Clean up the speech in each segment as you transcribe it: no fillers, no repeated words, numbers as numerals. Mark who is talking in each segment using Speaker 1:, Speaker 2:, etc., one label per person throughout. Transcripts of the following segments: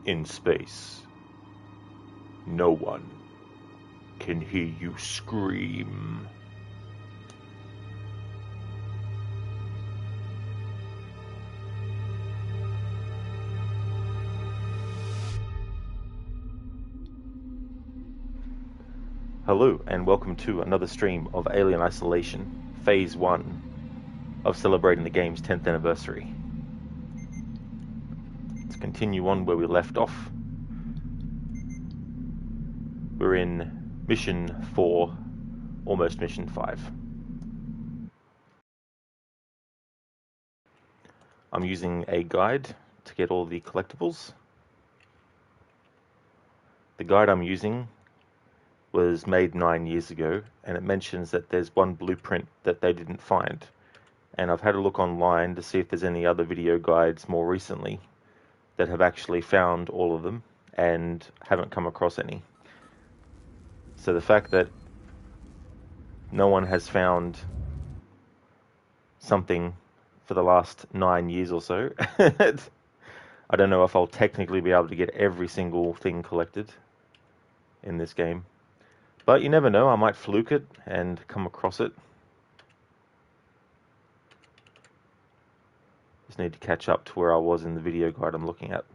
Speaker 1: In space, no one can hear you scream. Hello, and welcome to another stream of Alien Isolation, Phase 1 of celebrating the game's 10th anniversary. Let's continue on where we left off. We're in Mission 4, almost Mission 5. I'm using a guide to get all the collectibles. The guide I'm using was made 9 years ago, and it mentions that there's one blueprint that they didn't find. And I've had a look online to see if there's any other video guides more recently that have actually found all of them and haven't come across any. So the fact that no one has found something for the last 9 years or so, I don't know if I'll technically be able to get every single thing collected in this game. But you never know, I might fluke it and come across it. Just need to catch up to where I was in the video guide I'm looking at.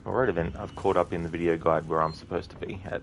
Speaker 1: Alrighty then, I've caught up in the video guide where I'm supposed to be at.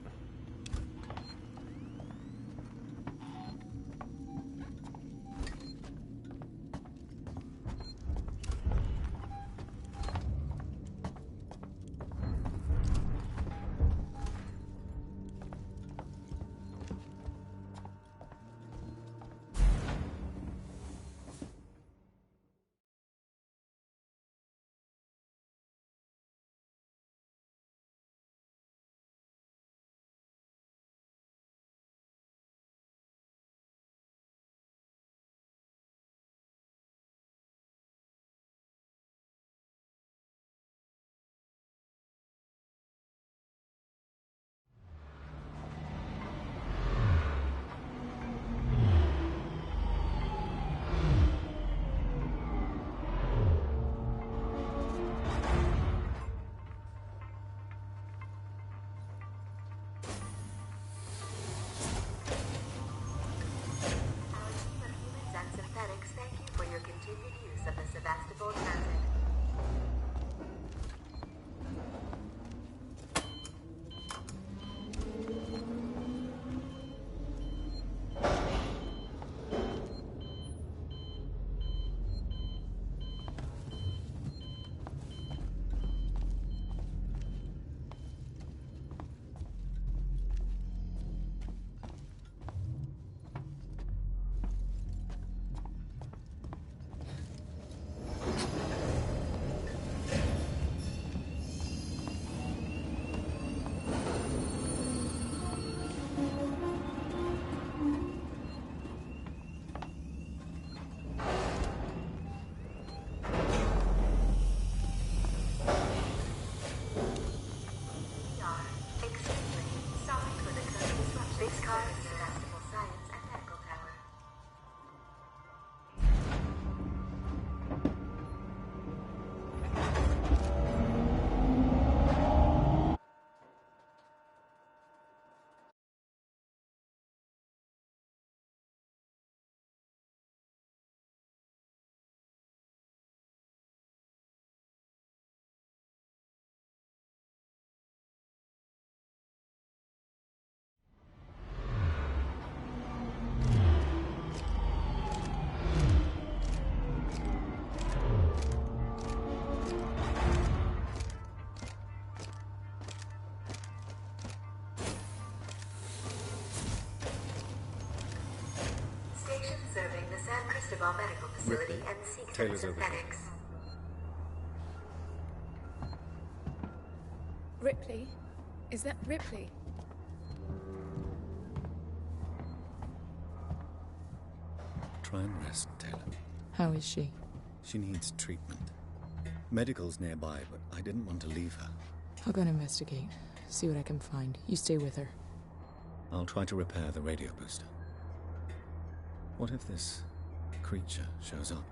Speaker 2: of our medical facility
Speaker 3: Ripley,
Speaker 2: and seek some
Speaker 3: Taylor's over here.
Speaker 2: synthetics.
Speaker 4: Ripley? Is that Ripley?
Speaker 3: Try and rest, Taylor.
Speaker 5: How is she?
Speaker 3: She needs treatment. Medical's nearby, but I didn't want to leave her.
Speaker 5: I'll go and investigate. See what I can find. You stay with her.
Speaker 3: I'll try to repair the radio booster. What if this creature shows up?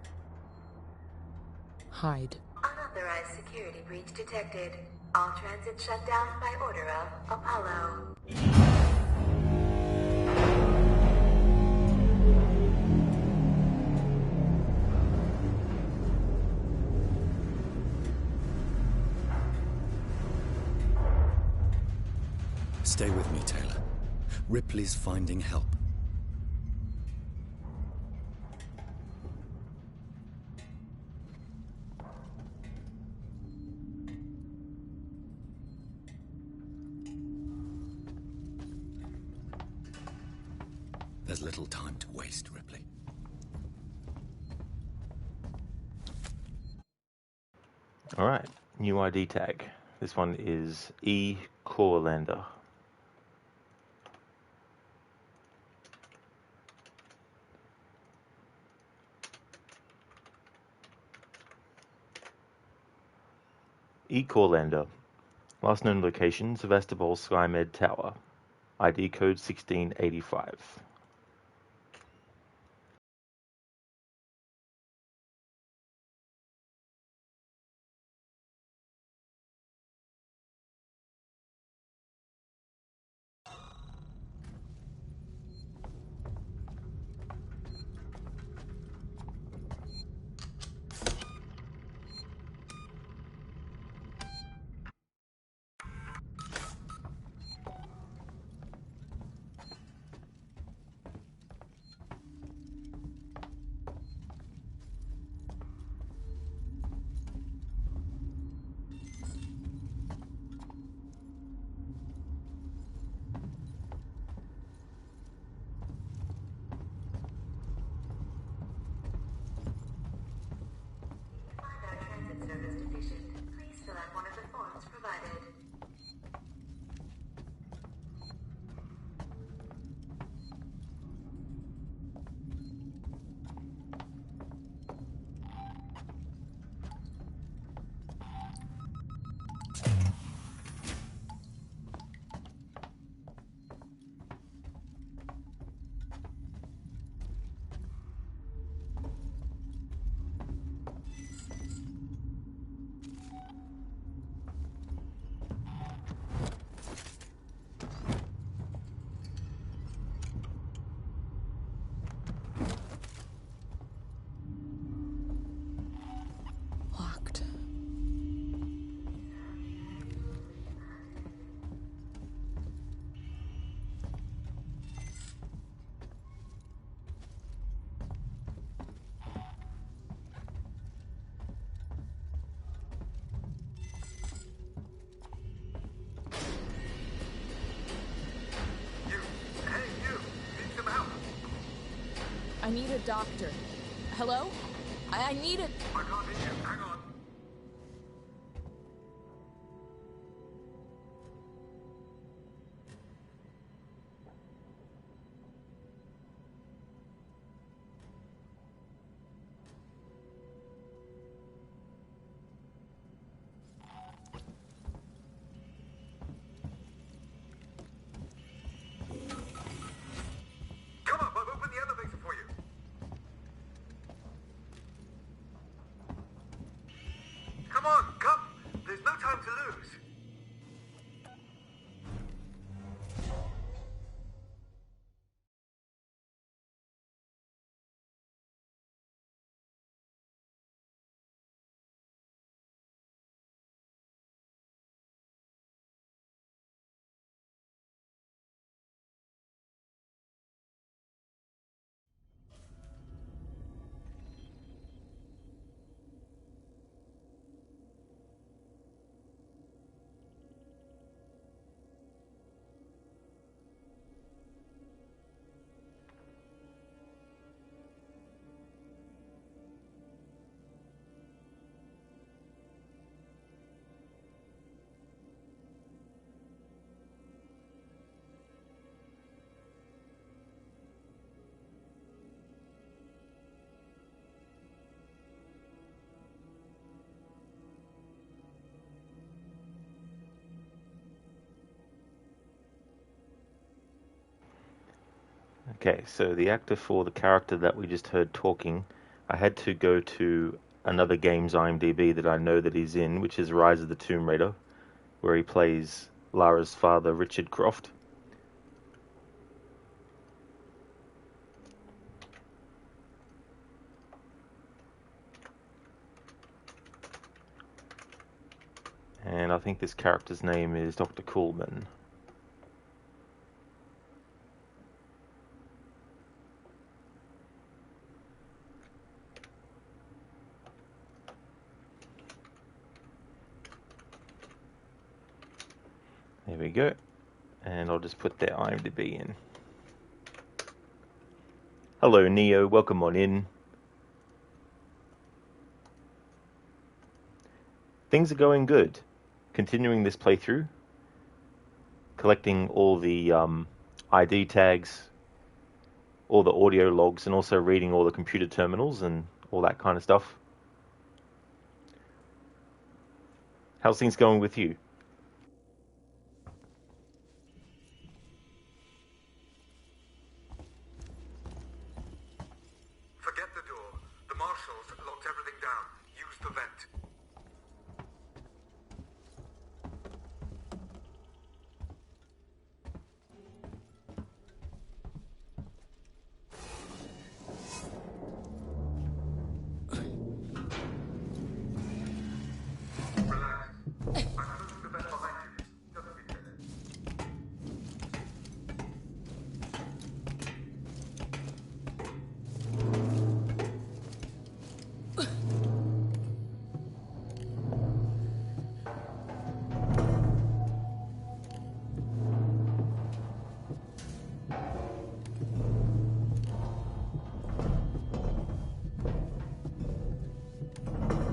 Speaker 5: Hide.
Speaker 2: Unauthorized security breach detected. All transit shut down by order of Apollo.
Speaker 3: Stay with me, Taylor. Ripley's finding help. There's little time to waste, Ripley.
Speaker 1: Alright, new ID tag. This one is E. Corlander. E. Corlander. Last known location, Sevastopol SkyMed Tower. ID code 1685.
Speaker 5: Locked. I need a doctor. Hello? I need it.
Speaker 6: I can't hear you. Hang on. Come up, I've opened the elevator for you.
Speaker 1: Okay, so the actor for the character that we just heard talking, I had to go to another game's IMDb that I know that he's in, which is Rise of the Tomb Raider, where he plays Lara's father, Richard Croft. And I think this character's name is Dr. Coolman. There we go. And I'll just put their IMDb in. Hello, Neo. Welcome on in. Things are going good. Continuing this playthrough. Collecting all the ID tags, all the audio logs, and also reading all the computer terminals and all that kind of stuff. How's things going with you?
Speaker 6: Forget the door. The marshals locked everything down. Use the vent. Relax. I'm closing the vent behind you. Just be safe.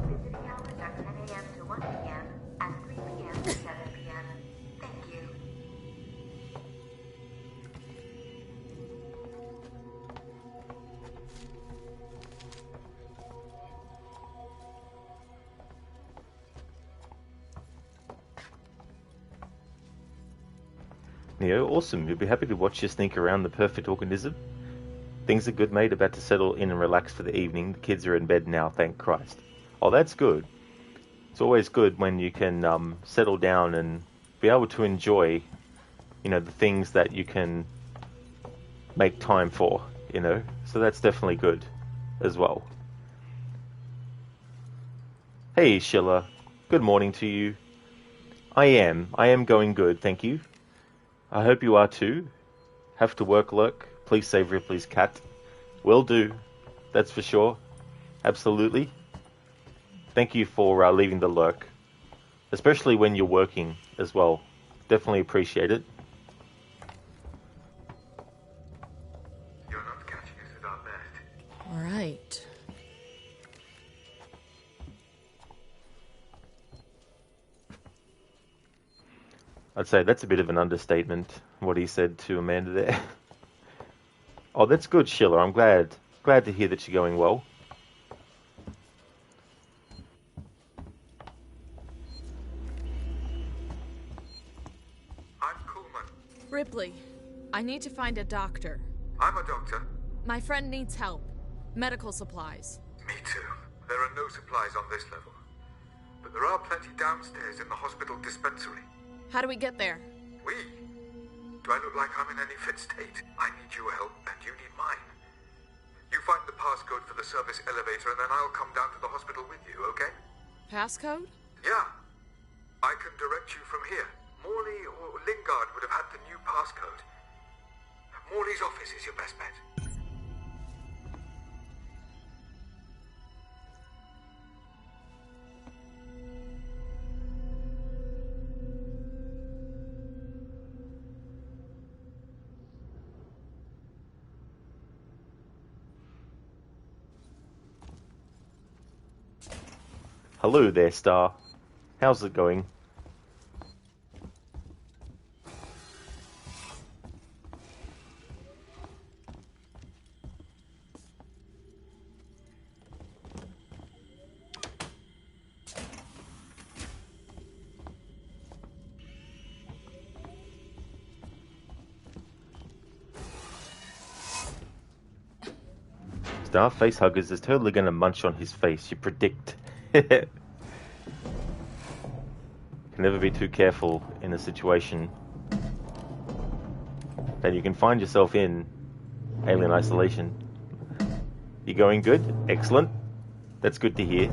Speaker 2: Visiting hours are 10 a.m. to 1 p.m. and 3 p.m. to 7 p.m. Thank you.
Speaker 1: Neo, awesome. You'll be happy to watch you sneak around the perfect organism. Things are good, mate. About to settle in and relax for the evening. The kids are in bed now, thank Christ. Oh, that's good. It's always good when you can settle down and be able to enjoy, the things that you can make time for, So that's definitely good as well. Hey, Sheila. Good morning to you. I am going good, thank you. I hope you are too. Have to work, lurk. Please save Ripley's cat. Will do. That's for sure. Absolutely. Thank you for leaving the lurk. Especially when you're working as well. Definitely appreciate it.
Speaker 6: You're not catching us at our best.
Speaker 5: All right.
Speaker 1: I'd say that's a bit of an understatement, what he said to Amanda there. Oh, that's good, Sheila. I'm glad to hear that you're going well.
Speaker 6: I'm Coolman.
Speaker 5: Ripley, I need to find a doctor.
Speaker 6: I'm a doctor.
Speaker 5: My friend needs help. Medical supplies.
Speaker 6: Me too. There are no supplies on this level. But there are plenty downstairs in the hospital dispensary.
Speaker 5: How do we get there?
Speaker 6: We? Do I look like I'm in any fit state? I need your help and you need mine. You find the passcode for the service elevator and then I'll come down to the hospital with you, okay?
Speaker 5: Passcode?
Speaker 6: Yeah. I can direct you from here. Morley or Lingard would have had the new passcode. Morley's office is your best bet.
Speaker 1: Hello there, Star. How's it going? Star facehuggers is totally going to munch on his face, you predict. Can never be too careful in a situation that you can find yourself in. Alien Isolation. You going good? Excellent. That's good to hear.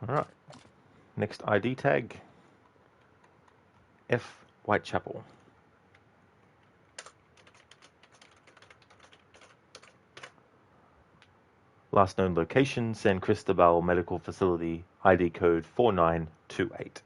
Speaker 1: Alright. Next ID tag. F. Whitechapel. Last known location, San Cristobal Medical Facility, ID code 4928.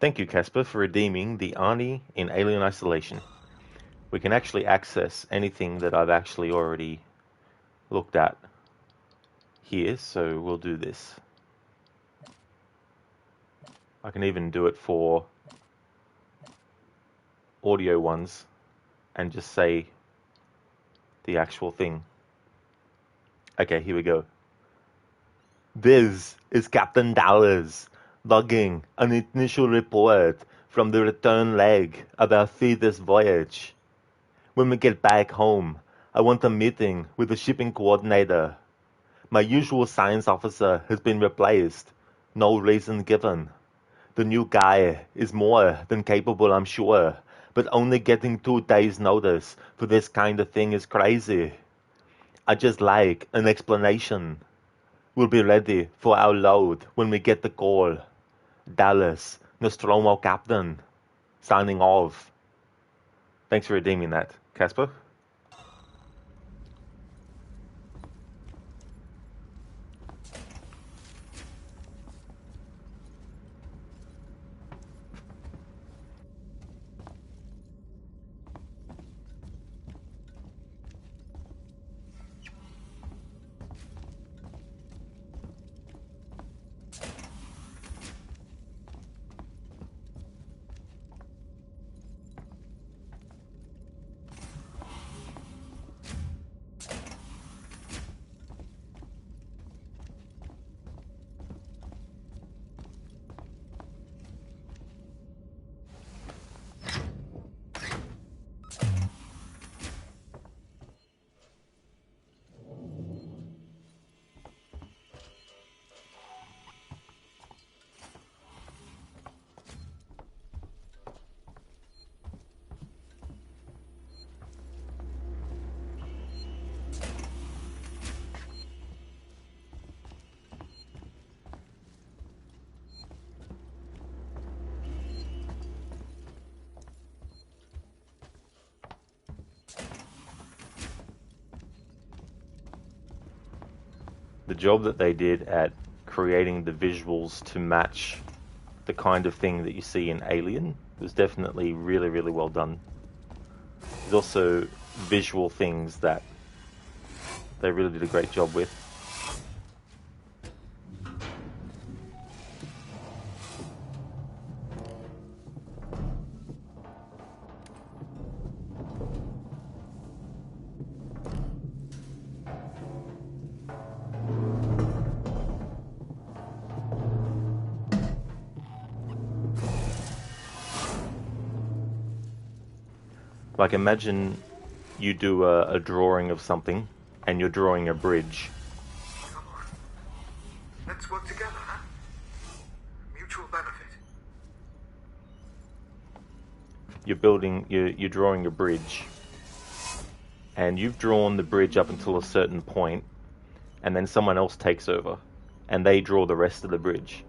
Speaker 1: Thank you, Casper, for redeeming the Arnie in Alien Isolation. We can actually access anything that I've actually already looked at here, so we'll do this. I can even do it for audio ones and just say the actual thing. Okay, here we go. This is Captain Dallas, logging an initial report from the return leg of our feeder's voyage. When we get back home, I want a meeting with the shipping coordinator. My usual science officer has been replaced. No reason given. The new guy is more than capable, I'm sure, but only getting 2 days' notice for this kind of thing is crazy. I just like an explanation. We'll be ready for our load when we get the call. Dallas, Nostromo Captain. Signing off. Thanks for redeeming that, Casper. The job that they did at creating the visuals to match the kind of thing that you see in Alien was definitely really, really well done. There's also visual things that they really did a great job with. Like, imagine you do a drawing of something, and you're drawing a bridge.
Speaker 6: Come on. Let's work together, huh?
Speaker 1: you're drawing a bridge, and you've drawn the bridge up until a certain point, and then someone else takes over, and they draw the rest of the bridge.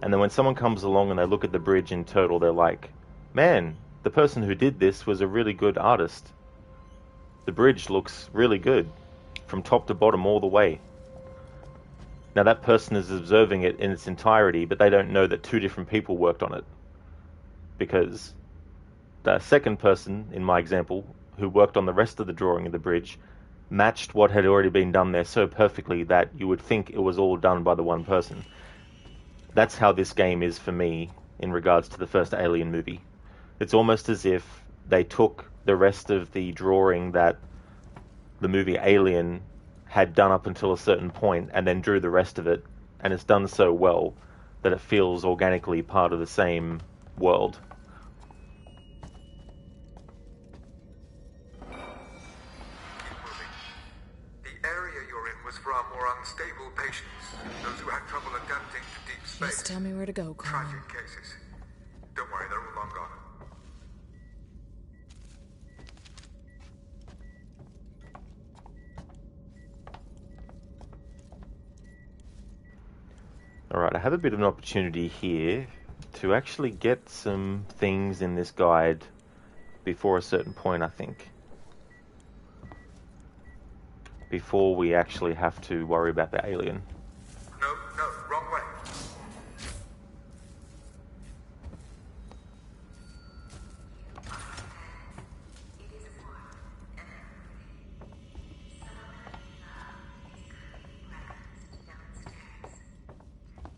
Speaker 1: And then when someone comes along and they look at the bridge in total, they're like, man, the person who did this was a really good artist. The bridge looks really good, from top to bottom all the way. Now that person is observing it in its entirety, but they don't know that two different people worked on it. Because the second person, in my example, who worked on the rest of the drawing of the bridge, matched what had already been done there so perfectly that you would think it was all done by the one person. That's how this game is for me in regards to the first Alien movie. It's almost as if they took the rest of the drawing that the movie Alien had done up until a certain point and then drew the rest of it, and it's done so well that it feels organically part of the same world.
Speaker 6: The area you're in was for our more unstable patients, those who had trouble adapting to deep space.
Speaker 5: Just tell me where to go, Carl.
Speaker 6: Tragic cases. Don't worry, they're all long gone.
Speaker 1: Alright, I have a bit of an opportunity here to actually get some things in this guide before a certain point, I think. Before we actually have to worry about the alien.
Speaker 6: No, wrong way.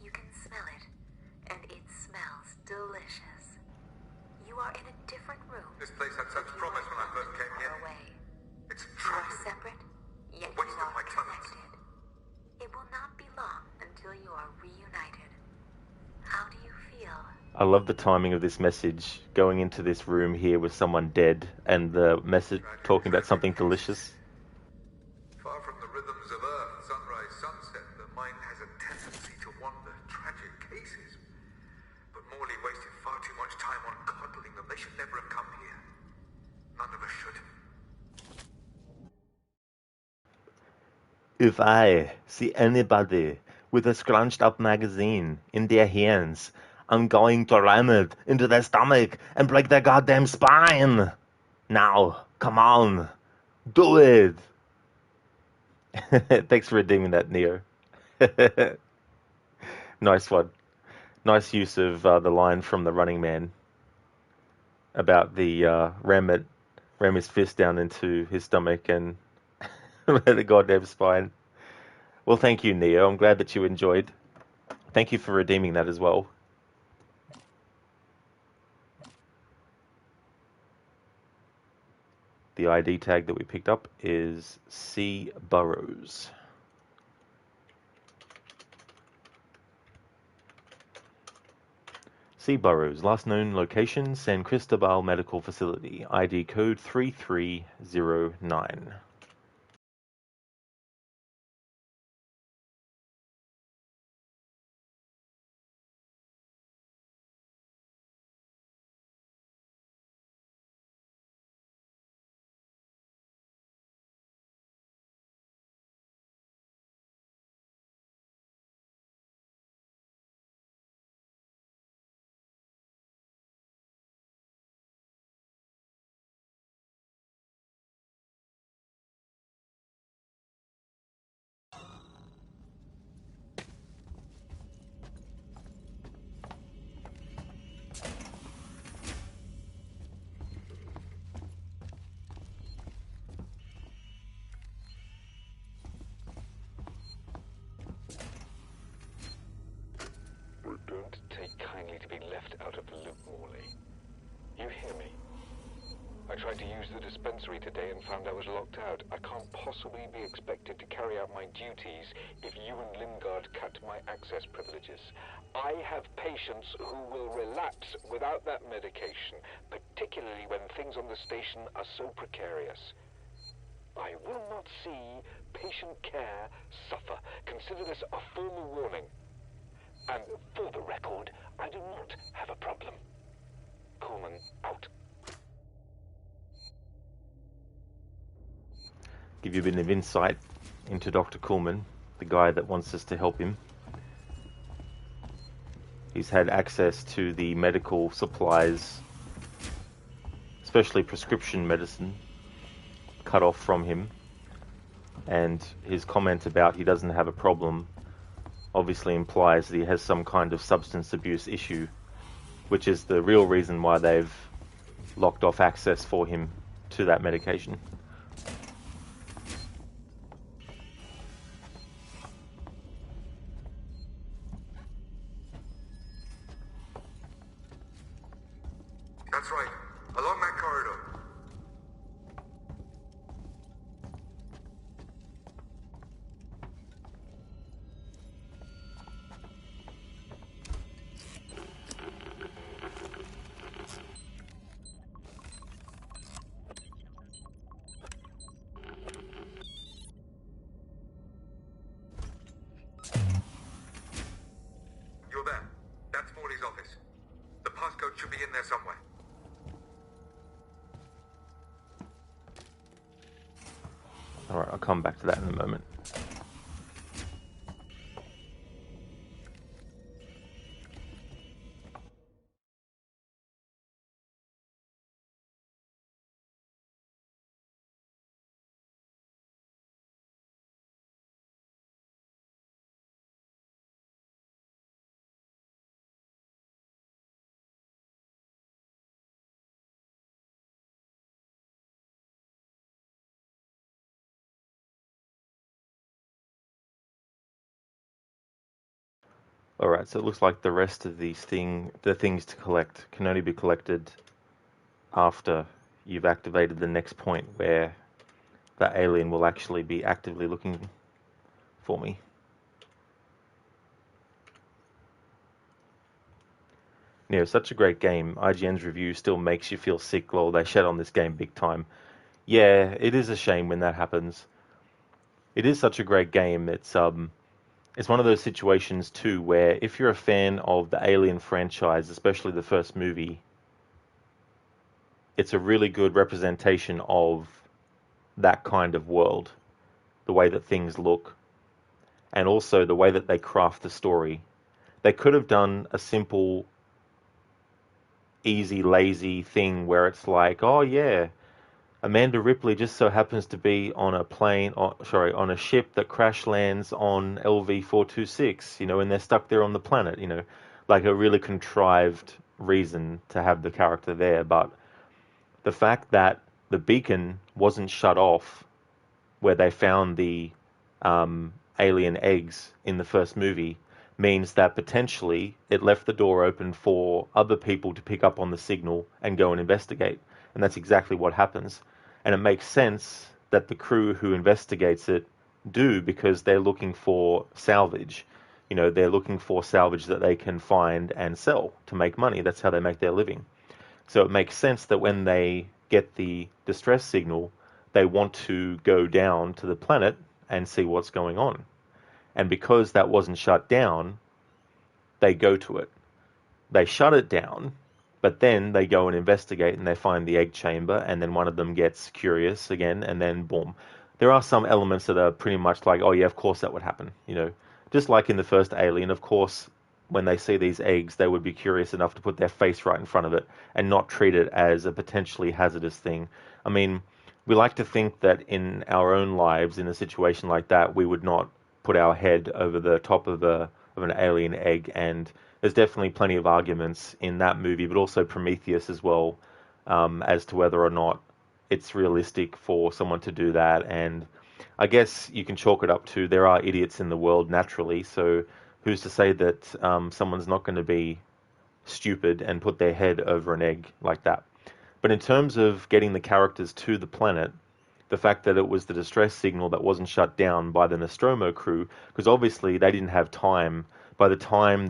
Speaker 2: You can smell it, and it smells delicious. You are in a different room.
Speaker 6: This place had such promise when I first came
Speaker 2: Far
Speaker 6: here.
Speaker 2: away.
Speaker 6: It's
Speaker 2: You are
Speaker 6: tragic.
Speaker 2: separate, yet you
Speaker 6: Waste of
Speaker 2: are
Speaker 6: my time.
Speaker 2: connected. It will not be long until you are reunited. How do you feel?
Speaker 1: I love the timing of this message, going into this room here with someone dead, and the message talking about something delicious.
Speaker 6: Far from the rhythms of Earth, sunrise, sunset, the mind has a tendency to wander. Tragic cases. But Morley wasted far too much time on coddling them. They should never have come here. None of us should.
Speaker 1: If I see anybody with a scrunched up magazine in their hands, I'm going to ram it into their stomach and break their goddamn spine. Now, come on, do it. Thanks for redeeming that, Neo. Nice one. Nice use of the line from The Running Man about the ram his fist down into his stomach and the goddamn spine. Well, thank you, Neo. I'm glad that you enjoyed. Thank you for redeeming that as well. The ID tag that we picked up is C. Burrows. C. Burrows, last known location, San Cristobal Medical Facility, ID code 3309.
Speaker 7: Don't take kindly to being left out of the loop, Morley. You hear me? I tried to use the dispensary today and found I was locked out. I can't possibly be expected to carry out my duties if you and Lingard cut my access privileges. I have patients who will relapse without that medication, particularly when things on the station are so precarious. I will not see patient care suffer. Consider this a formal warning. And for the record, I do not have a problem. Coleman, out.
Speaker 1: give you a bit of insight into Dr. Kuhlman, the guy that wants us to help him. He's had access to the medical supplies, especially prescription medicine, cut off from him. And his comment about he doesn't have a problem obviously implies that he has some kind of substance abuse issue, which is the real reason why they've locked off access for him to that medication.
Speaker 6: That's right. Along that corridor. You're there. That's Morley's office. The passcode should be in there somewhere.
Speaker 1: Alright, I'll come back to that in a moment. Alright, so it looks like the rest of the things to collect can only be collected after you've activated the next point where the alien will actually be actively looking for me. You know, such a great game. IGN's review still makes you feel sick, lol. They shed on this game big time. Yeah, it is a shame when that happens. It is such a great game. It's one of those situations too where if you're a fan of the Alien franchise, especially the first movie, it's a really good representation of that kind of world, the way that things look, and also the way that they craft the story. They could have done a simple, easy, lazy thing where it's like, oh yeah, Amanda Ripley just so happens to be on a on a ship that crash lands on LV-426, and they're stuck there on the planet, like a really contrived reason to have the character there. But the fact that the beacon wasn't shut off where they found the alien eggs in the first movie means that potentially it left the door open for other people to pick up on the signal and go and investigate. And that's exactly what happens. And it makes sense that the crew who investigates it do, because they're looking for salvage. They're looking for salvage that they can find and sell to make money. That's how they make their living. So it makes sense that when they get the distress signal, they want to go down to the planet and see what's going on. And because that wasn't shut down, they go to it. They shut it down, but then they go and investigate and they find the egg chamber, and then one of them gets curious again, and then boom. There are some elements that are pretty much like, oh yeah, of course that would happen. Just like in the first Alien, of course, when they see these eggs, they would be curious enough to put their face right in front of it and not treat it as a potentially hazardous thing. I mean, we like to think that in our own lives, in a situation like that, we would not put our head over the top of an alien egg, and there's definitely plenty of arguments in that movie, but also Prometheus as well, as to whether or not it's realistic for someone to do that. And I guess you can chalk it up to there are idiots in the world naturally, so who's to say that someone's not going to be stupid and put their head over an egg like that. But in terms of getting the characters to the planet, the fact that it was the distress signal that wasn't shut down by the Nostromo crew, because obviously they didn't have time. By the time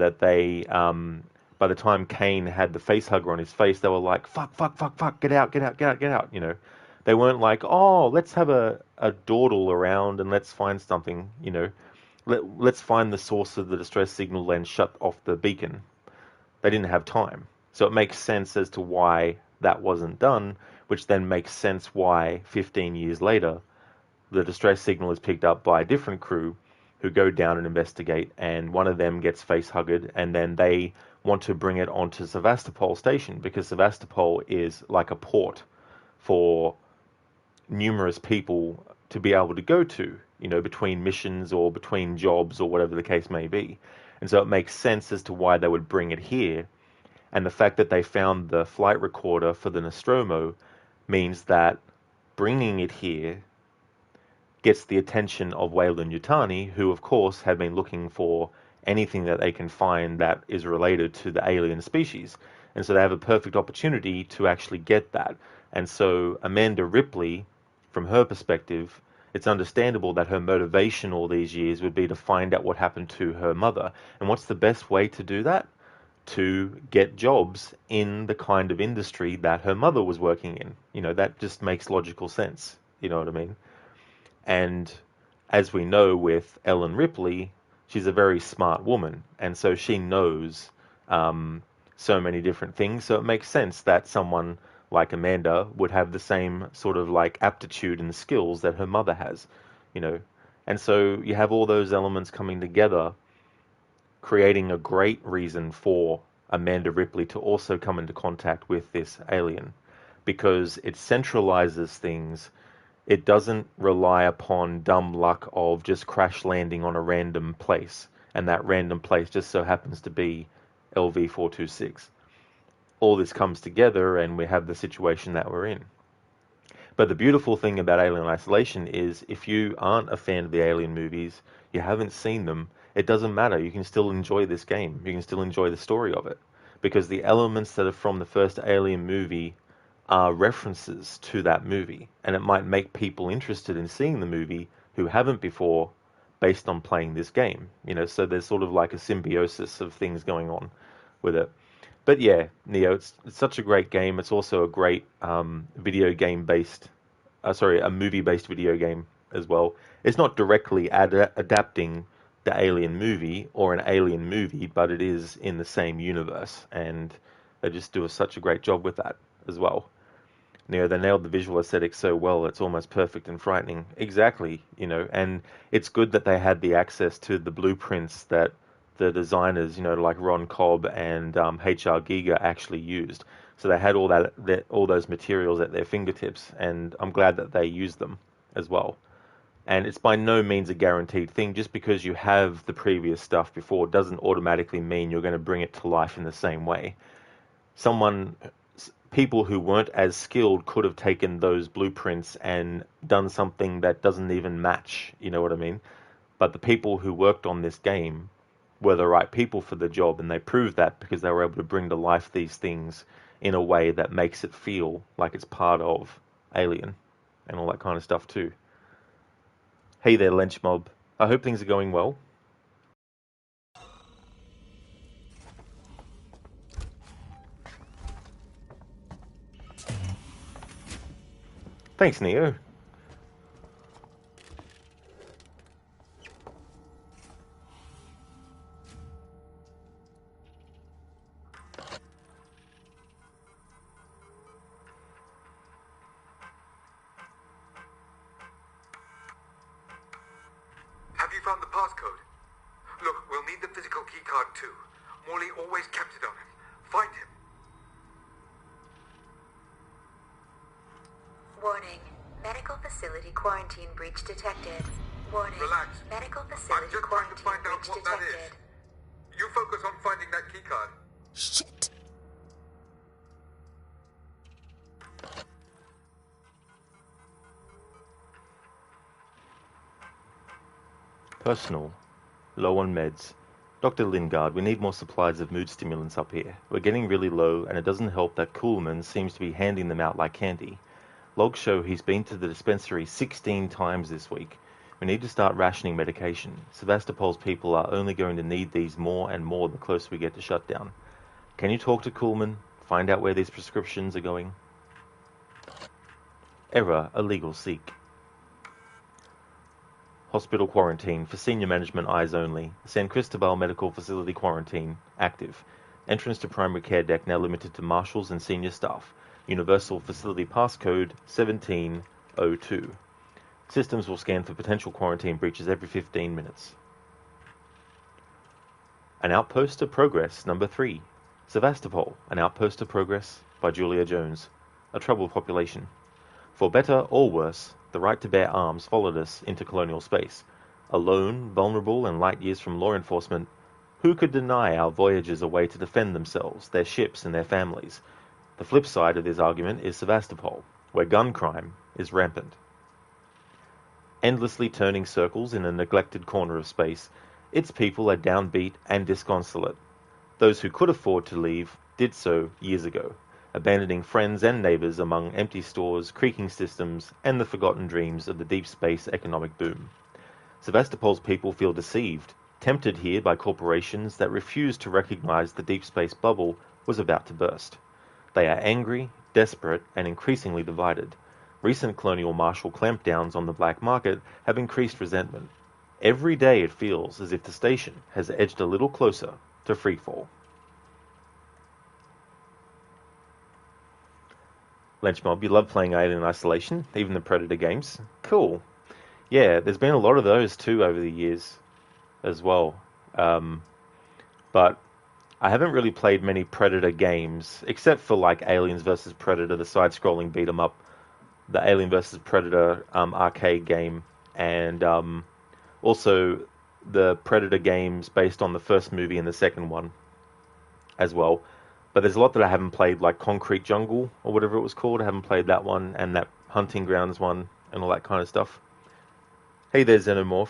Speaker 1: Kane had the face hugger on his face, they were like, fuck, get out. They weren't like, oh, let's have a dawdle around and let's find something, let's find the source of the distress signal and shut off the beacon. They didn't have time. So it makes sense as to why that wasn't done, which then makes sense why 15 years later the distress signal is picked up by a different crew who go down and investigate, and one of them gets face-hugged, and then they want to bring it onto Sevastopol Station, because Sevastopol is like a port for numerous people to be able to go to, between missions or between jobs or whatever the case may be. And so it makes sense as to why they would bring it here. And the fact that they found the flight recorder for the Nostromo means that bringing it here gets the attention of Weyland-Yutani, who of course have been looking for anything that they can find that is related to the alien species. And so they have a perfect opportunity to actually get that. And so Amanda Ripley, from her perspective, it's understandable that her motivation all these years would be to find out what happened to her mother. And what's the best way to do that? To get jobs in the kind of industry that her mother was working in. That just makes logical sense. You know what I mean? And as we know with Ellen Ripley, she's a very smart woman. And so she knows so many different things. So it makes sense that someone like Amanda would have the same sort of like aptitude and skills that her mother has, And so you have all those elements coming together, creating a great reason for Amanda Ripley to also come into contact with this alien, because it centralizes things. It doesn't rely upon dumb luck of just crash landing on a random place, and that random place just so happens to be LV-426. All this comes together and we have the situation that we're in. But the beautiful thing about Alien Isolation is if you aren't a fan of the Alien movies, you haven't seen them, it doesn't matter. You can still enjoy this game. You can still enjoy the story of it. Because the elements that are from the first Alien movie are references to that movie. And it might make people interested in seeing the movie who haven't before based on playing this game. So there's sort of like a symbiosis of things going on with it. But yeah, Neo, it's such a great game. It's also a great a movie-based video game as well. It's not directly adapting the Alien movie or an Alien movie, but it is in the same universe, and they just do such a great job with that as well. They nailed the visual aesthetic so well, it's almost perfect and frightening. Exactly, and it's good that they had the access to the blueprints that the designers, like Ron Cobb and H.R. Giger actually used. So they had all those materials at their fingertips, and I'm glad that they used them as well. And it's by no means a guaranteed thing. Just because you have the previous stuff before doesn't automatically mean you're going to bring it to life in the same way. People who weren't as skilled could have taken those blueprints and done something that doesn't even match, you know what I mean? But the people who worked on this game were the right people for the job, and they proved that because they were able to bring to life these things in a way that makes it feel like it's part of Alien and all that kind of stuff too. Hey there, Lynch Mob. I hope things are going well. Thanks, Neo.
Speaker 6: Have you found the passcode? Look, we'll need the physical keycard too. Morley always kept it on him. Find him.
Speaker 2: Warning. Medical facility quarantine breach detected. Warning.
Speaker 6: Relax.
Speaker 2: Medical
Speaker 6: I'm
Speaker 2: facility
Speaker 6: just trying to
Speaker 2: quarantine
Speaker 6: find out
Speaker 2: breach
Speaker 6: what that
Speaker 2: detected.
Speaker 6: is. You focus on finding that keycard.
Speaker 5: Shit.
Speaker 1: Personal. Low on meds. Dr. Lingard, we need more supplies of mood stimulants up here. We're getting really low, and it doesn't help that Kuhlman seems to be handing them out like candy. Logs show he's been to the dispensary 16 times this week. We need to start rationing medication. Sevastopol's people are only going to need these more and more the closer we get to shutdown. Can you talk to Kuhlman? Find out where these prescriptions are going? Error, a legal seek. Hospital quarantine for senior management eyes only. San Cristobal Medical Facility quarantine active. Entrance to primary care deck now limited to marshals and senior staff. Universal facility passcode 1702. Systems will scan for potential quarantine breaches every 15 minutes. An Outpost of Progress, number 3. Sevastopol, An Outpost of Progress, by Julia Jones. A troubled population. For better or worse, the right to bear arms followed us into colonial space. Alone, vulnerable, and light years from law enforcement, who could deny our voyagers a way to defend themselves, their ships, and their families? The flip side of this argument is Sevastopol, where gun crime is rampant. Endlessly turning circles in a neglected corner of space, its people are downbeat and disconsolate. Those who could afford to leave did so years ago, abandoning friends and neighbors among empty stores, creaking systems, and the forgotten dreams of the deep space economic boom. Sevastopol's people feel deceived, tempted here by corporations that refuse to recognize the deep space bubble was about to burst. They are angry, desperate, and increasingly divided. Recent colonial martial clampdowns on the black market have increased resentment. Every day it feels as if the station has edged a little closer to freefall. Lenchmob, you love playing Alien Isolation, even the Predator games. Cool. Yeah, there's been a lot of those too over the years as well. But I haven't really played many Predator games, except for like Aliens vs. Predator, the side-scrolling beat-em-up, the Alien vs. Predator arcade game, and also the Predator games based on the first movie and the second one as well. But there's a lot that I haven't played, like Concrete Jungle, or whatever it was called. I haven't played that one, and that Hunting Grounds one, and all that kind of stuff. Hey there, Xenomorph.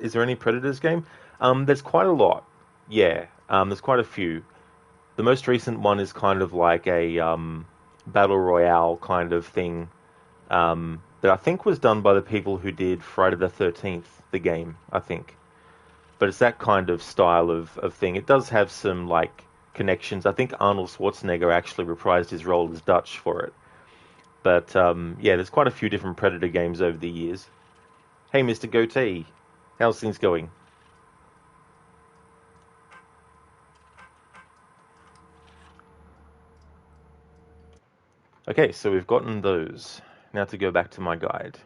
Speaker 1: Is there any Predators game? There's quite a lot. Yeah, there's quite a few. The most recent one is kind of like a battle royale kind of thing that I think was done by the people who did Friday the 13th, the game, I think. But it's that kind of style of thing. It does have some like connections. I think Arnold Schwarzenegger actually reprised his role as Dutch for it. But yeah, there's quite a few different Predator games over the years. Hey, Mr. Goatee, how's things going? Okay, so we've gotten those. Now to go back to my guide.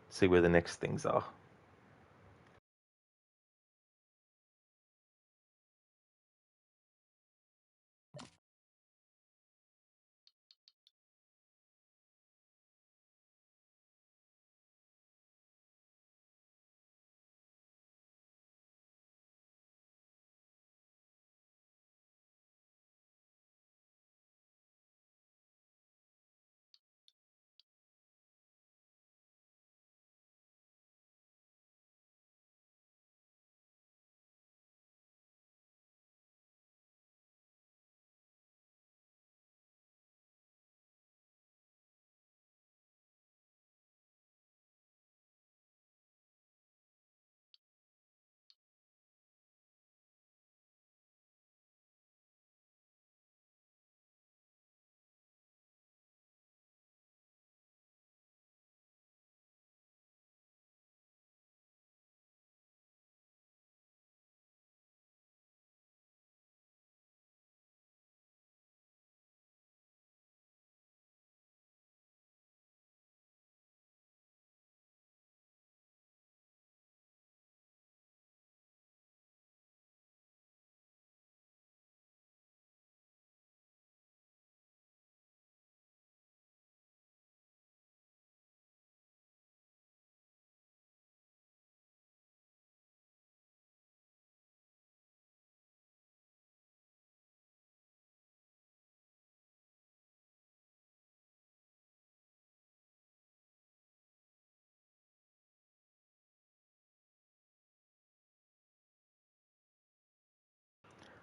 Speaker 1: See where the next things are.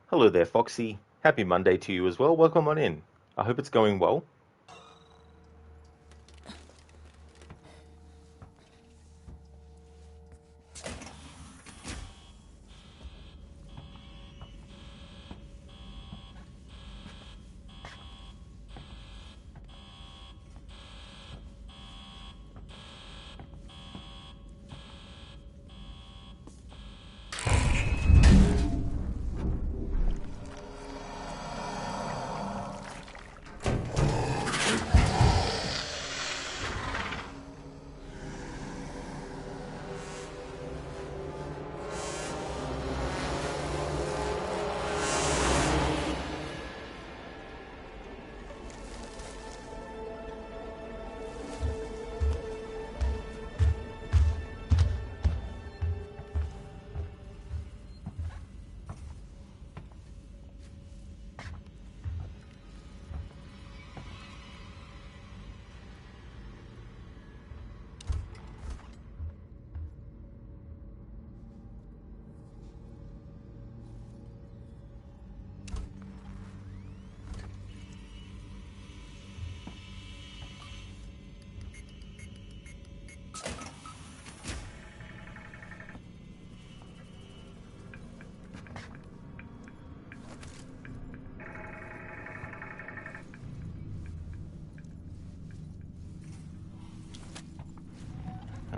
Speaker 1: Hello there, Foxy. Happy Monday to you as well. Welcome on in. I hope it's going well.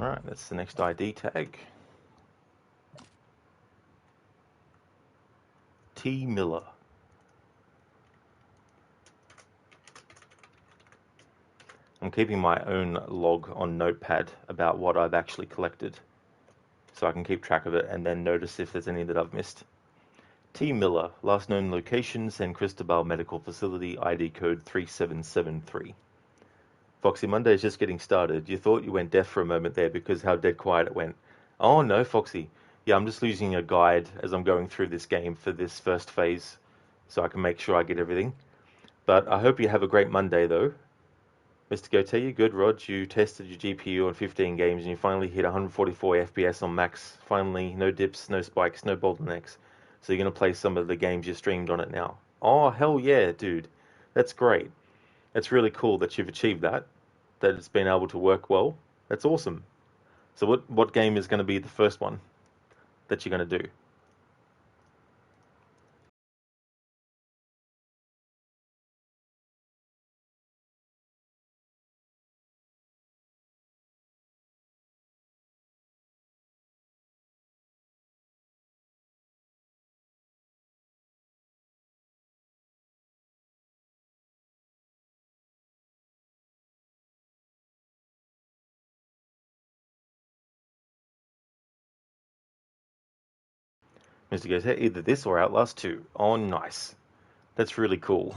Speaker 1: Alright, that's the next ID tag. T. Miller. I'm keeping my own log on Notepad about what I've actually collected, so I can keep track of it and then notice if there's any that I've missed. T. Miller, last known location, San Cristobal Medical Facility, ID code 3773. Foxy, Monday's just getting started. You thought you went deaf for a moment there because how dead quiet it went. Oh no, Foxy. Yeah, I'm just using a guide as I'm going through this game for this first phase, so I can make sure I get everything. But I hope you have a great Monday though. Mr. Gote, good, Rog. You tested your GPU on 15 games and you finally hit 144 FPS on max. Finally, no dips, no spikes, no bottlenecks. So you're going to play some of the games you streamed on it now. Oh, hell yeah, dude. That's great. It's really cool that you've achieved that it's been able to work well. That's awesome. So what game is going to be the first one that you're going to do? Mr. Gote, either this or Outlast 2. Oh, nice. That's really cool.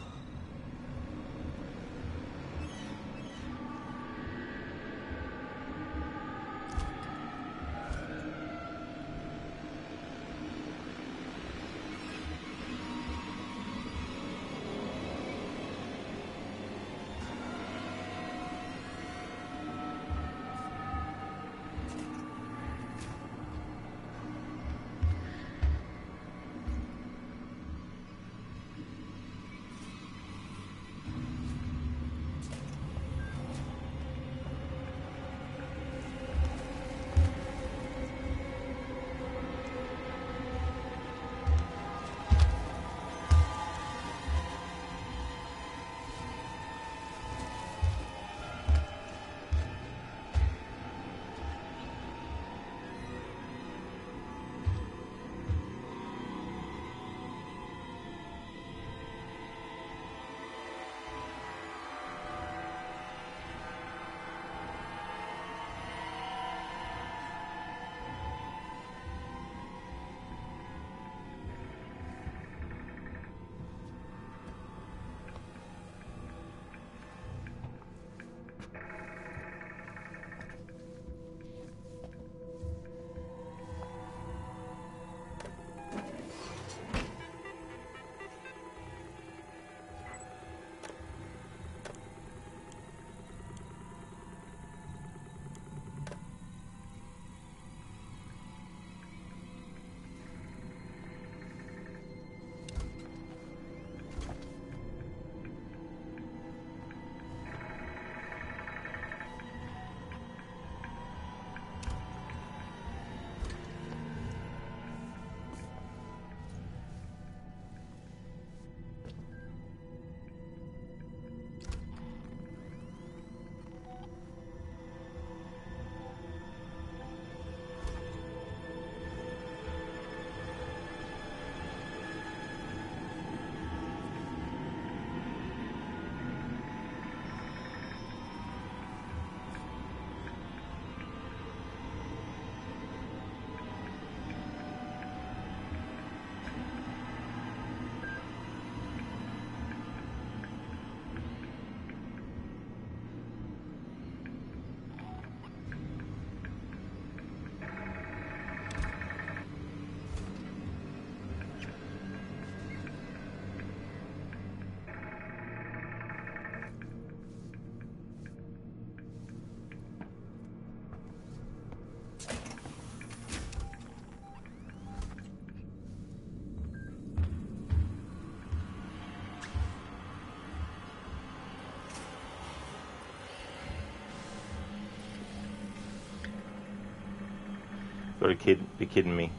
Speaker 1: Gotta be kidding me.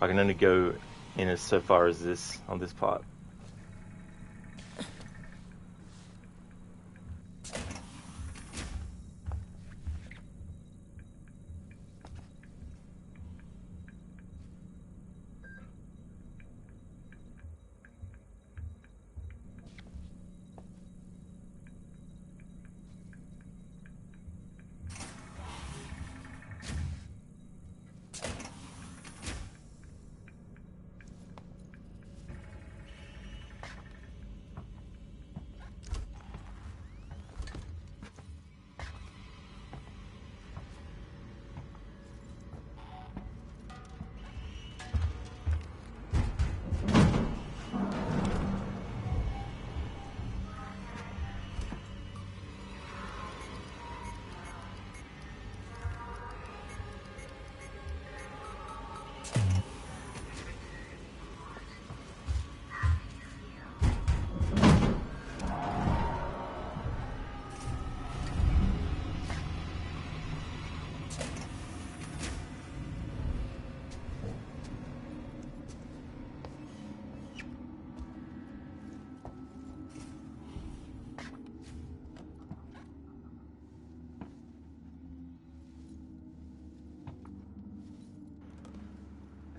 Speaker 1: I can only go in as so far as this on this part.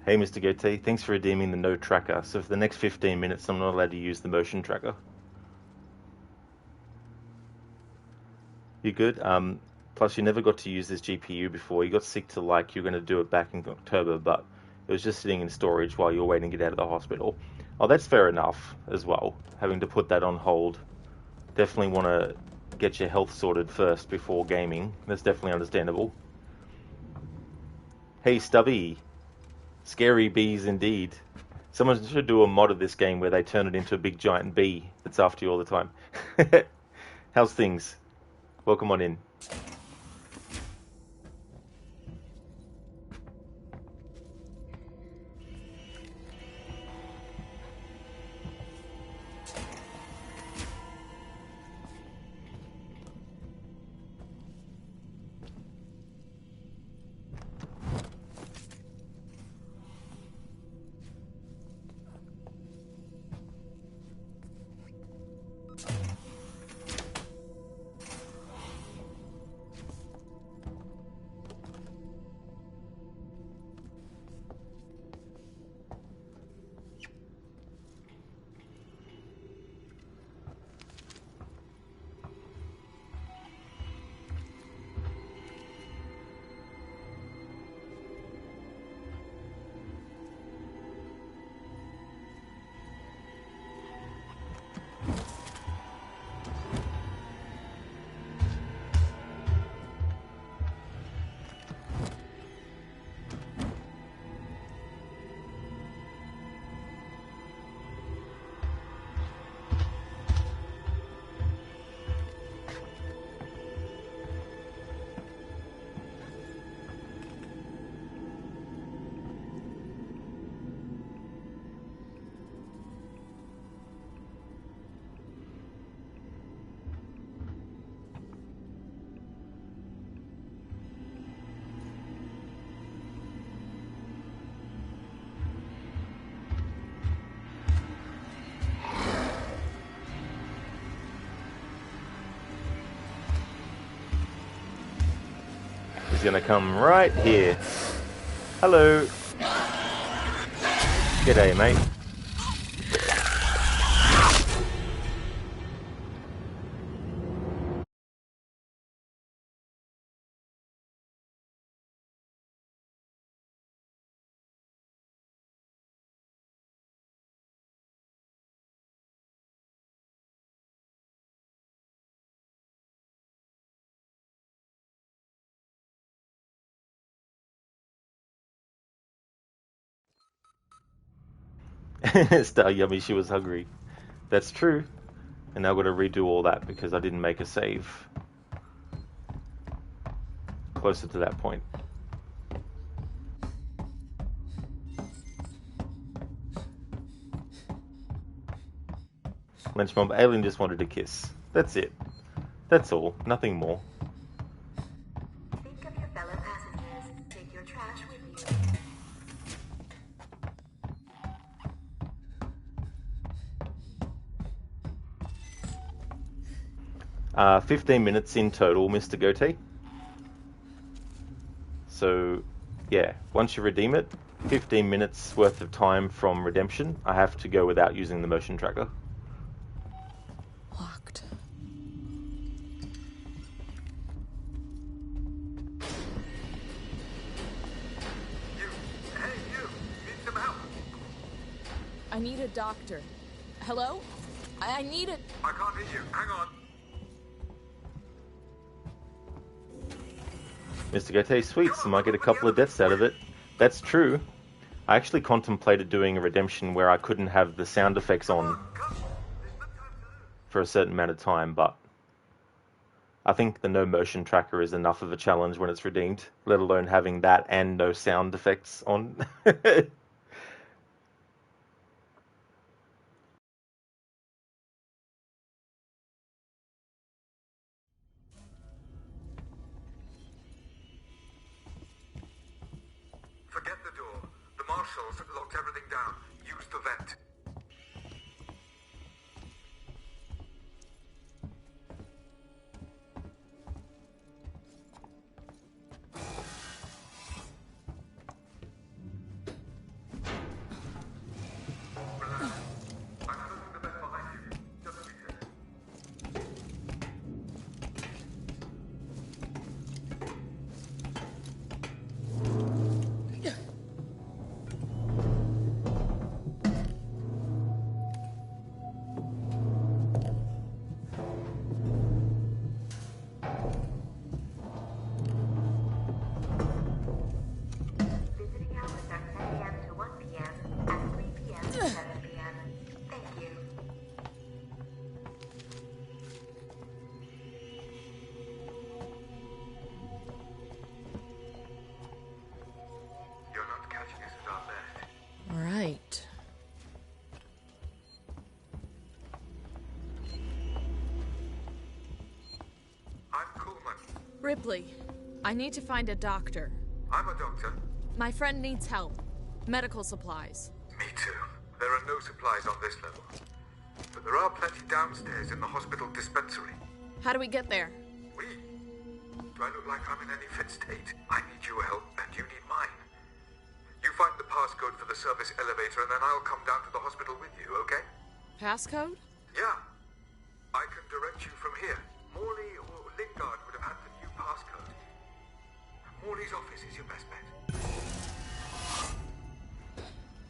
Speaker 1: Hey, Mr. Goatee, thanks for redeeming the no tracker. So for the next 15 minutes, I'm not allowed to use the motion tracker. You good? Plus, you never got to use this GPU before. You got sick to like you're going to do it back in October, but it was just sitting in storage while you were waiting to get out of the hospital. Oh, that's fair enough as well, having to put that on hold. Definitely want to get your health sorted first before gaming. That's definitely understandable. Hey, Stubby. Scary bees indeed. Someone should do a mod of this game where they turn it into a big giant bee that's after you all the time. How's things? Welcome on in. He's gonna come right here. Hello. G'day, mate. Star Yummy, she was hungry. That's true. And now I've got to redo all that because I didn't make a save closer to that point. Lunchmom, Alien just wanted a kiss. That's it. That's all. Nothing more.
Speaker 2: Think of your fellow passengers. Take your trash with you.
Speaker 1: 15 minutes in total, Mr. Goatee. So, yeah, once you redeem it, 15 minutes worth of time from redemption. I have to go without using the motion tracker.
Speaker 5: Locked.
Speaker 6: You, need some help?
Speaker 5: I need a doctor. Hello? I need it.
Speaker 6: I can't hear you. Hang on.
Speaker 1: Mr. Goatee, sweet, so might get a couple of deaths out of it. That's true. I actually contemplated doing a redemption where I couldn't have the sound effects on for a certain amount of time, but I think the no motion tracker is enough of a challenge when it's redeemed, let alone having that and no sound effects on.
Speaker 6: Forget the door. The marshals locked everything down. Use the vent.
Speaker 5: Ripley, I need to find a doctor.
Speaker 6: I'm a doctor.
Speaker 5: My friend needs help. Medical supplies.
Speaker 6: Me too. There are no supplies on this level. But there are plenty downstairs in the hospital dispensary.
Speaker 5: How do we get there?
Speaker 6: We? Do I look like I'm in any fit state? I need your help and you need mine. You find the passcode for the service elevator and then I'll come down to the hospital with you, okay?
Speaker 5: Passcode?
Speaker 6: Yeah. I can direct you from here. Morley or Lingard would have had the new passcode. Morley's office is your best bet.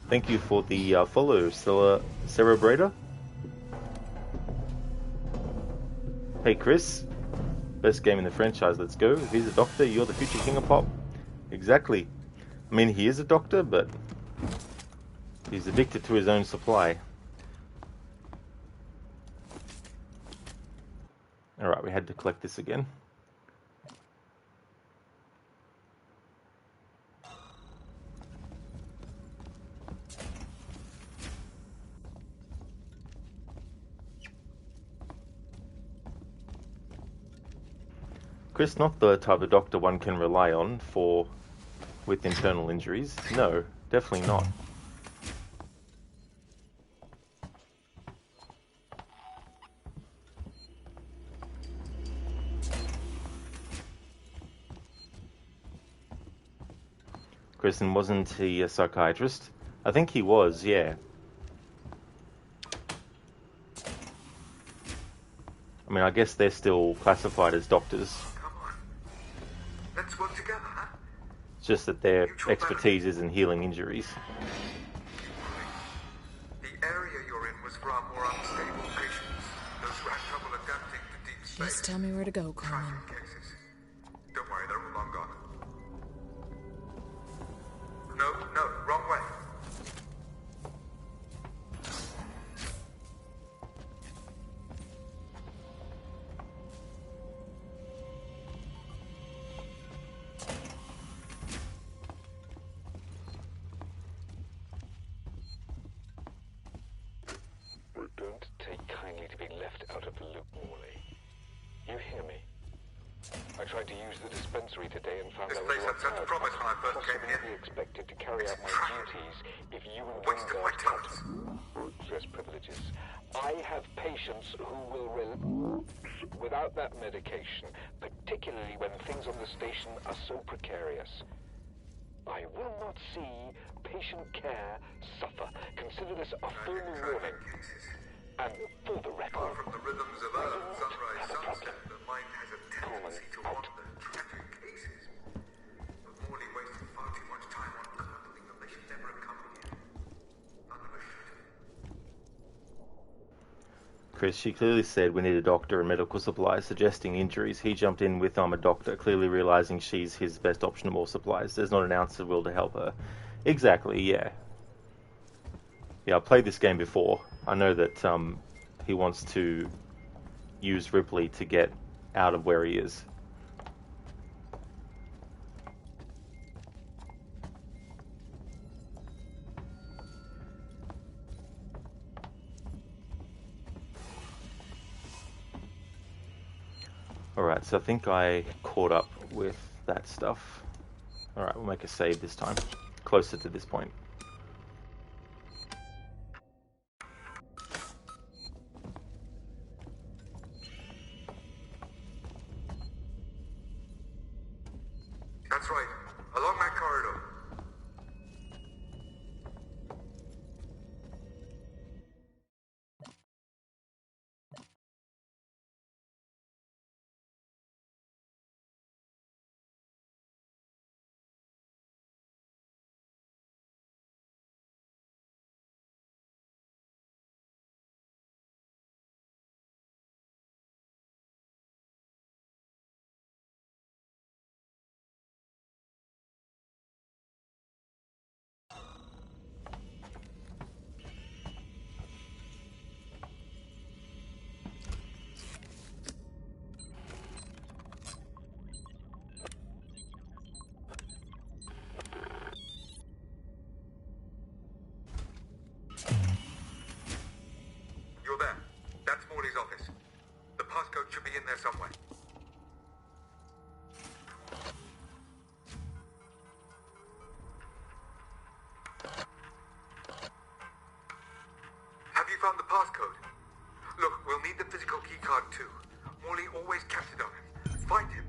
Speaker 1: Thank you for the follow, Cerebrator. Hey Chris, best game in the franchise, let's go. If he's a doctor, you're the future king of pop. Exactly. I mean, he is a doctor, but he's addicted to his own supply. Alright, we had to collect this again. Chris, not the type of doctor one can rely on with internal injuries. No, definitely not. Chris, and wasn't he a psychiatrist? I think he was, yeah. I mean, I guess they're still classified as doctors.
Speaker 6: Come on. Let's work together, huh?
Speaker 1: It's just that their expertise is in healing injuries.
Speaker 6: The area you're in was for our more unstable patients. Those who had trouble adapting to deep space.
Speaker 5: Just tell me where to go, Coleman.
Speaker 6: Tragic cases. Don't worry, they're all long gone. No, wrong way.
Speaker 7: Don't take kindly to being left out of the loop, Morley. You hear me? I tried to use the dispensary today and found
Speaker 6: This
Speaker 7: I was
Speaker 6: place had
Speaker 7: locked
Speaker 6: such
Speaker 7: out.
Speaker 6: promise when I first came
Speaker 7: Possibly
Speaker 6: here.
Speaker 7: be expected to carry out my duties if you and
Speaker 6: Waste of my
Speaker 7: Lingard
Speaker 6: talents.
Speaker 7: dress privileges. I have patients who will relapse without that medication, particularly when things on the station are so precarious. I will not see patient care suffer. Consider this a formal warning. And for the
Speaker 6: Far
Speaker 7: record,
Speaker 6: from the rhythms of Earth, sunrise, sunset, the mind has a tendency to wander. Tragic cases. But Morley wasted far too much time on coddling them. They should never have come here. None of us should.
Speaker 1: Chris, she clearly said we need a doctor and medical supplies, suggesting injuries. He jumped in with I'm a doctor, clearly realizing she's his best option of more supplies. There's not an ounce of will to help her. Exactly, yeah. Yeah, I've played this game before. I know that he wants to use Ripley to get out of where he is. Alright, so I think I caught up with that stuff. Alright, we'll make a save this time, closer to this point.
Speaker 6: That's right. Along that corridor. found the passcode. Look, we'll need the physical keycard too. Morley always kept it on him. Find him.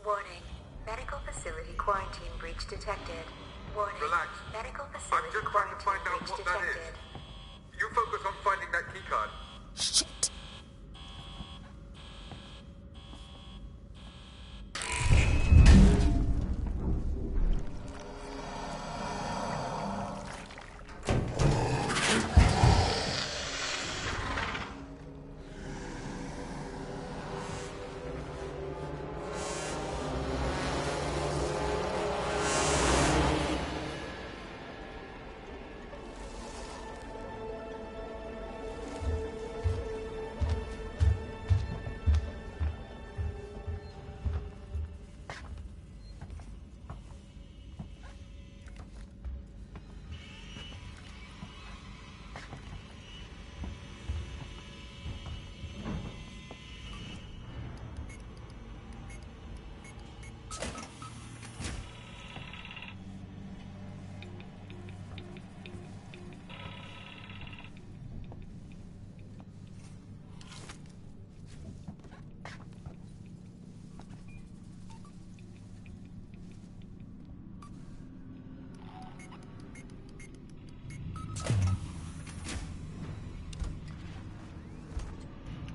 Speaker 2: Warning. Medical facility quarantine breach detected. Warning.
Speaker 6: Relax.
Speaker 2: Medical
Speaker 6: I'm
Speaker 2: facility
Speaker 6: just trying to find
Speaker 2: quarantine
Speaker 6: out
Speaker 2: breach
Speaker 6: what that
Speaker 2: detected.
Speaker 6: is. You focus on finding that keycard.
Speaker 5: Shit.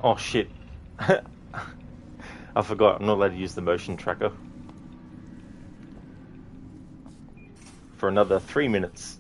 Speaker 1: Oh shit. I forgot, I'm not allowed to use the motion tracker. For another 3 minutes.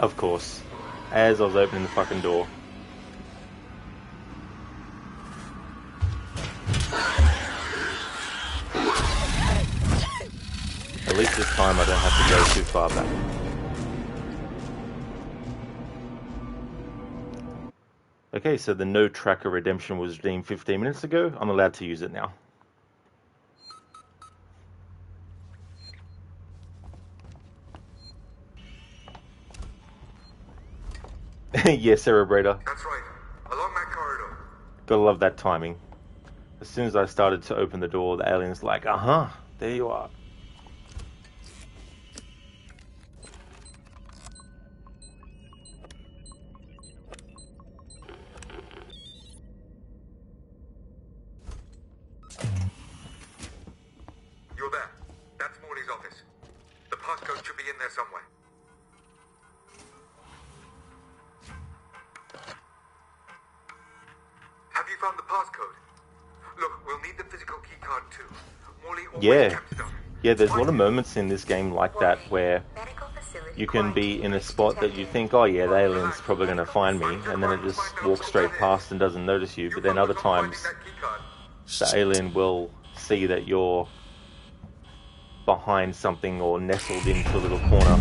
Speaker 1: Of course. As I was opening the fucking door. At least this time I don't have to go too far back. Okay, so the no tracker redemption was redeemed 15 minutes ago. I'm allowed to use it now. Yeah, Cerebrator.
Speaker 6: That's right. Along that corridor.
Speaker 1: Gotta love that timing. As soon as I started to open the door, the alien's like, uh-huh, there you are.
Speaker 6: You're there. That's Morley's office. The passcode should be in there somewhere. Have you found the passcode? Look, we'll need the physical keycard too. Morley always
Speaker 1: Yeah.
Speaker 6: kept it on him.
Speaker 1: Yeah, there's a lot of moments in this game like that where
Speaker 2: Medical facility
Speaker 1: you can be in a
Speaker 2: quarantine
Speaker 1: spot that you
Speaker 2: detected.
Speaker 1: think, oh yeah, the alien's probably going to find me, and then it just walks straight past and doesn't notice you. But then other times, the alien will see that you're behind something or nestled into a little corner.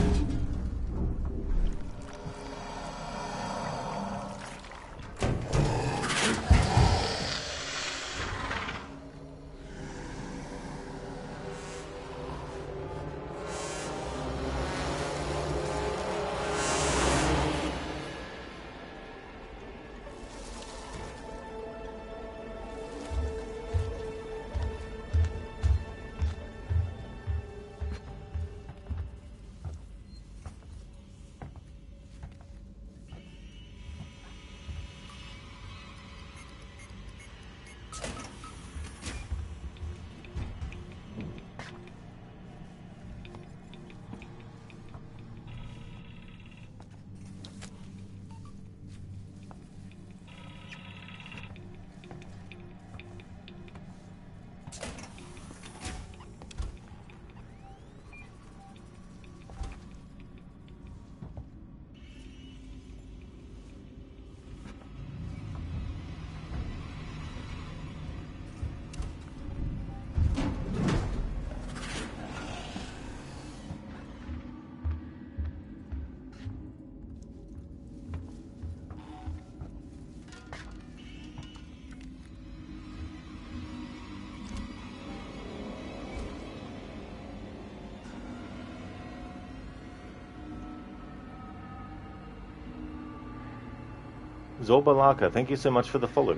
Speaker 1: Zorbalaka, thank you so much for the follow.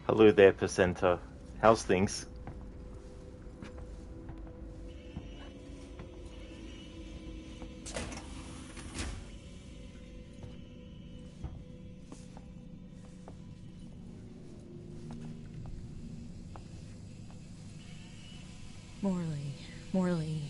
Speaker 1: Hello there, Placenta. How's things?
Speaker 5: Morley.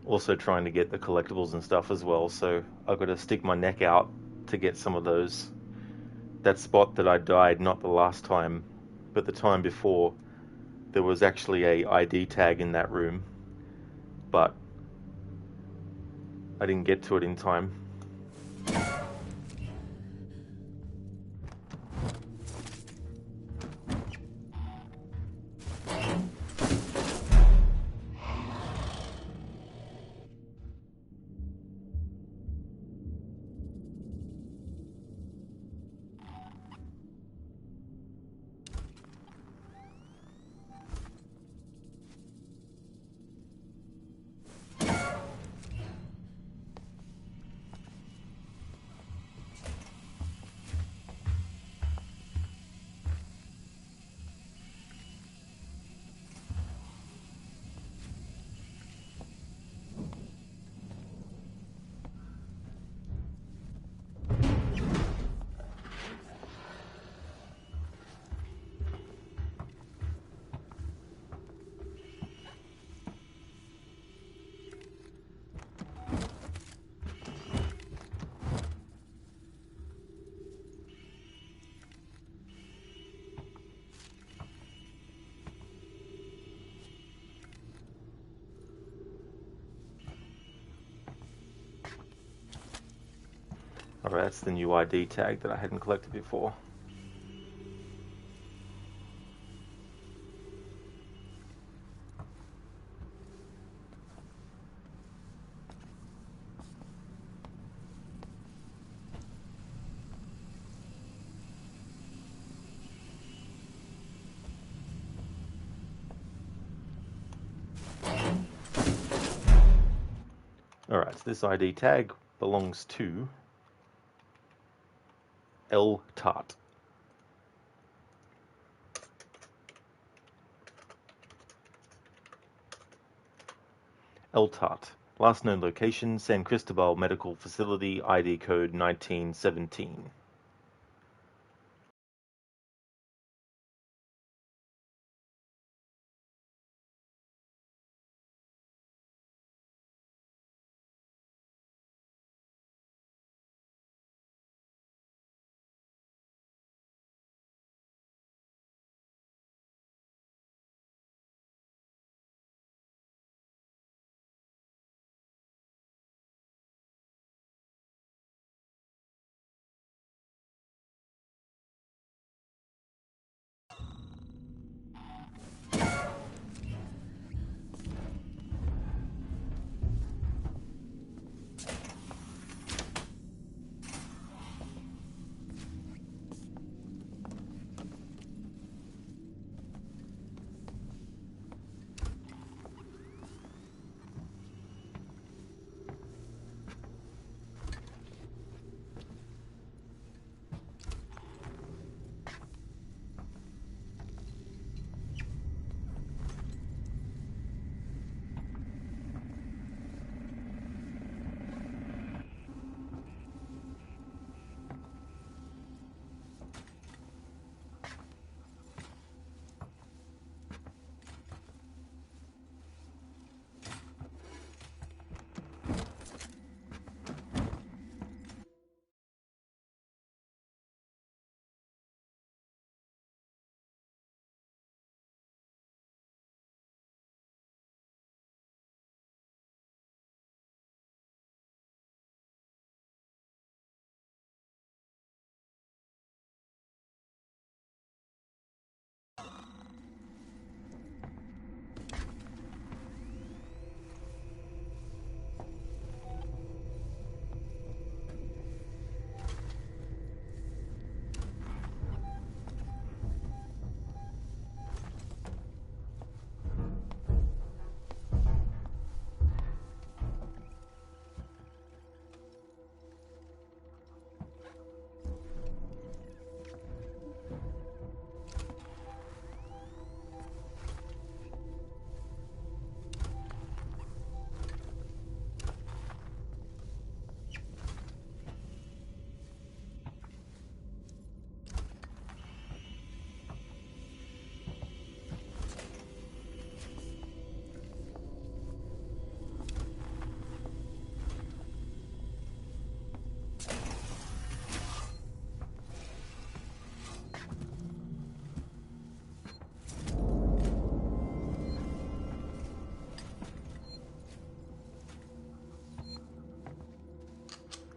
Speaker 1: Also trying to get the collectibles and stuff as well, so I've got to stick my neck out to get some of those. That spot that I died, not the last time, but the time before, there was actually a ID tag in that room, but I didn't get to it in time. Alright, that's the new ID tag that I hadn't collected before. Alright, so this ID tag belongs to L Tart. L Tart. Last known location, San Cristobal Medical Facility, ID code 1917.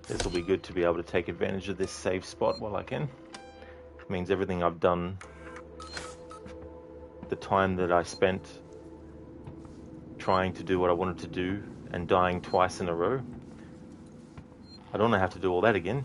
Speaker 1: This will be good to be able to take advantage of this save spot while I can. It means everything I've done, the time that I spent trying to do what I wanted to do and dying twice in a row, I don't want to have to do all that again.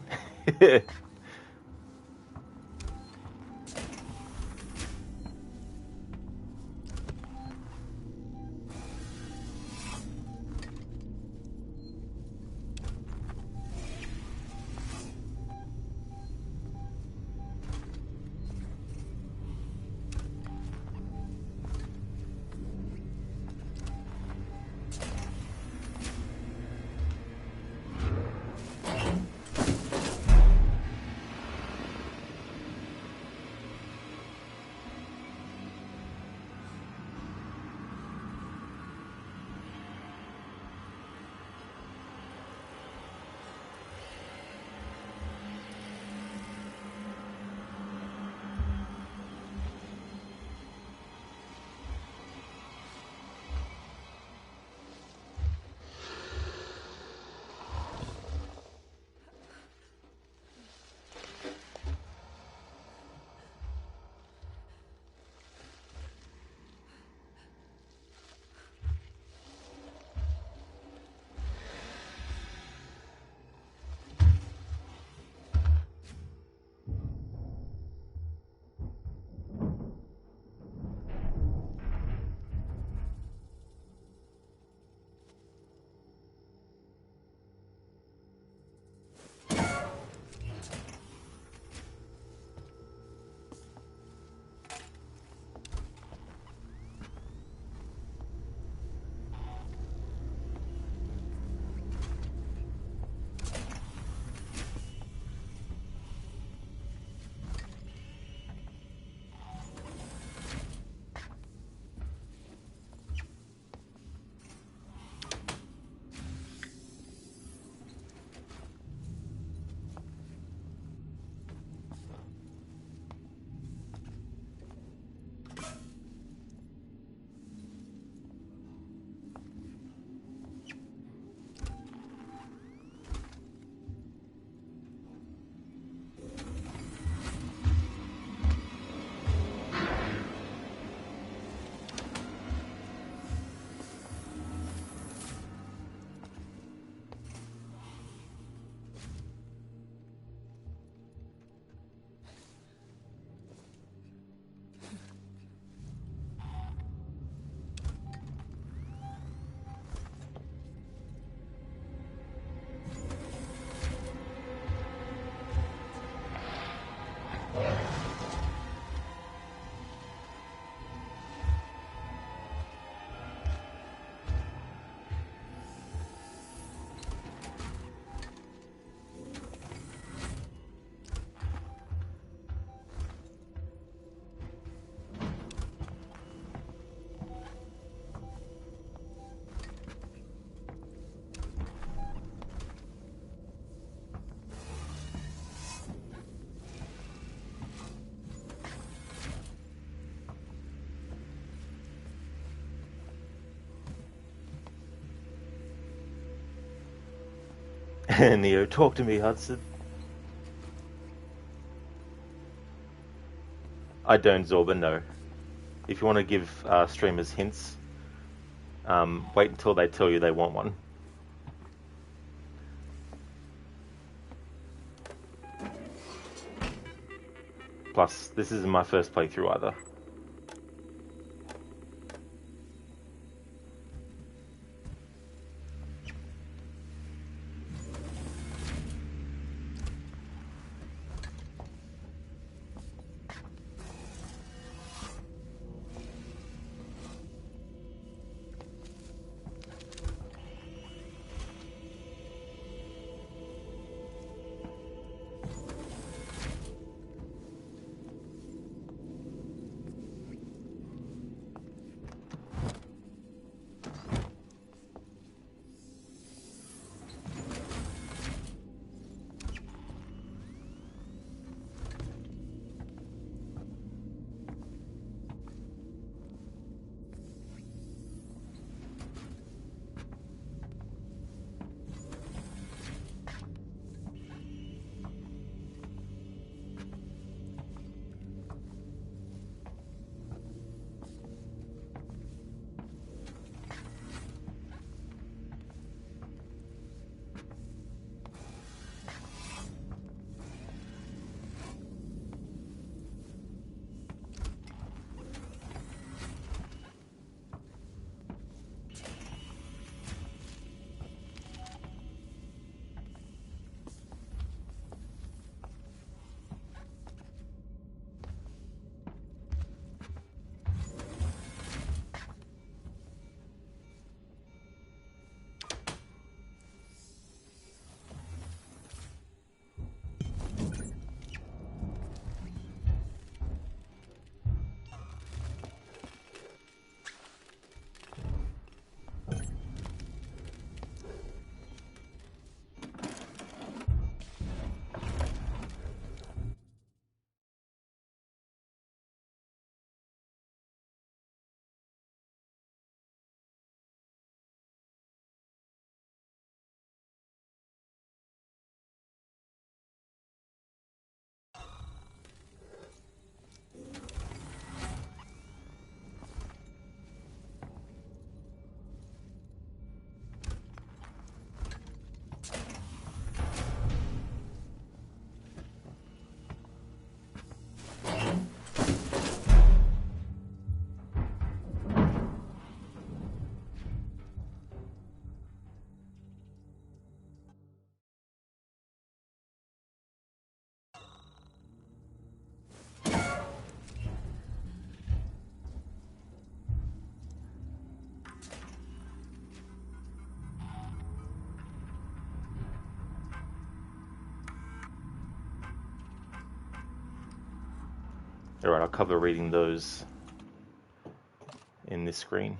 Speaker 1: Neo, talk to me, Hudson. I don't, Zorba, no. If you want to give streamers hints, wait until they tell you they want one. Plus, this isn't my first playthrough either. Alright, I'll cover reading those in this screen.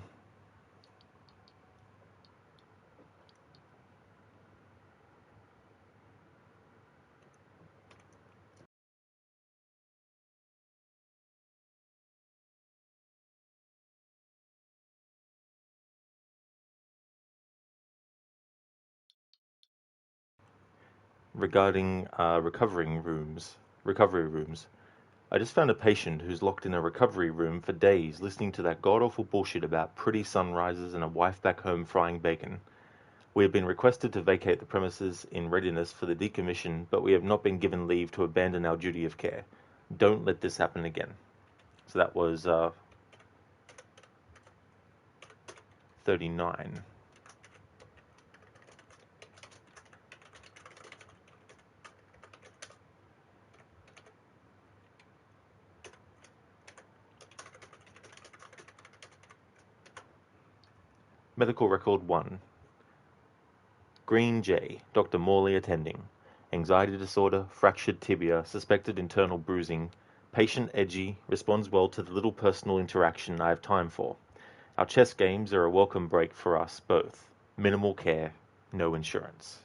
Speaker 1: Regarding recovery rooms, I just found a patient who's locked in a recovery room for days listening to that god-awful bullshit about pretty sunrises and a wife back home frying bacon. We have been requested to vacate the premises in readiness for the decommission, but we have not been given leave to abandon our duty of care. Don't let this happen again. So that was 39. Medical record 1. Green J, Dr. Morley attending. Anxiety disorder, fractured tibia, suspected internal bruising. Patient edgy, responds well to the little personal interaction I have time for. Our chess games are a welcome break for us both. Minimal care, no insurance.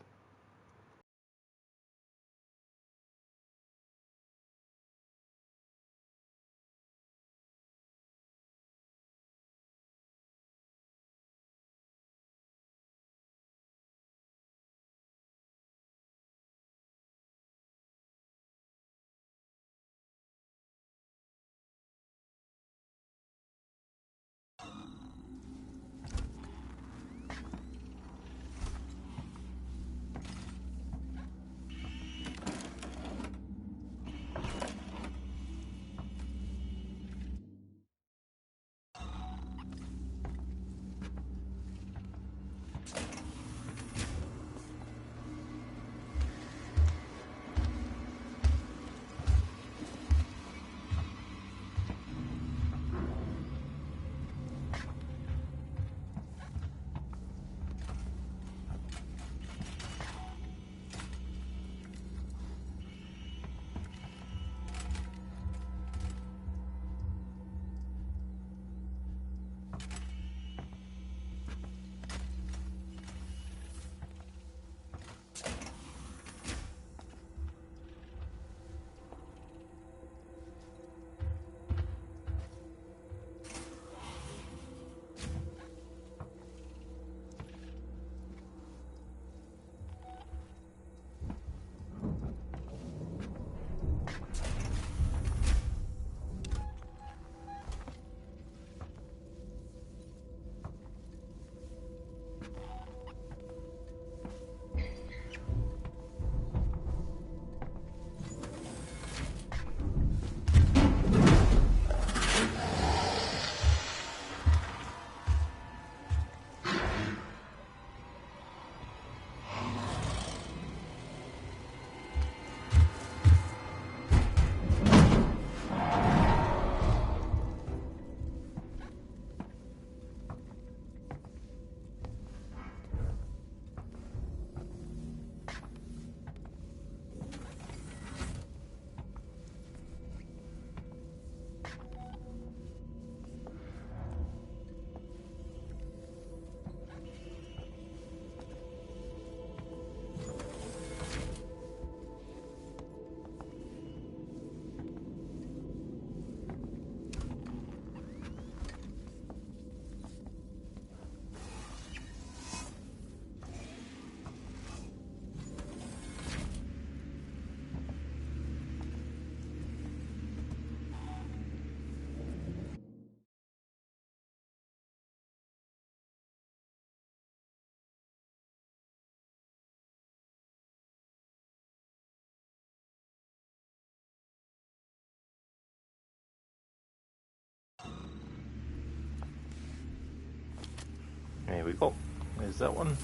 Speaker 1: There we go. There's that one.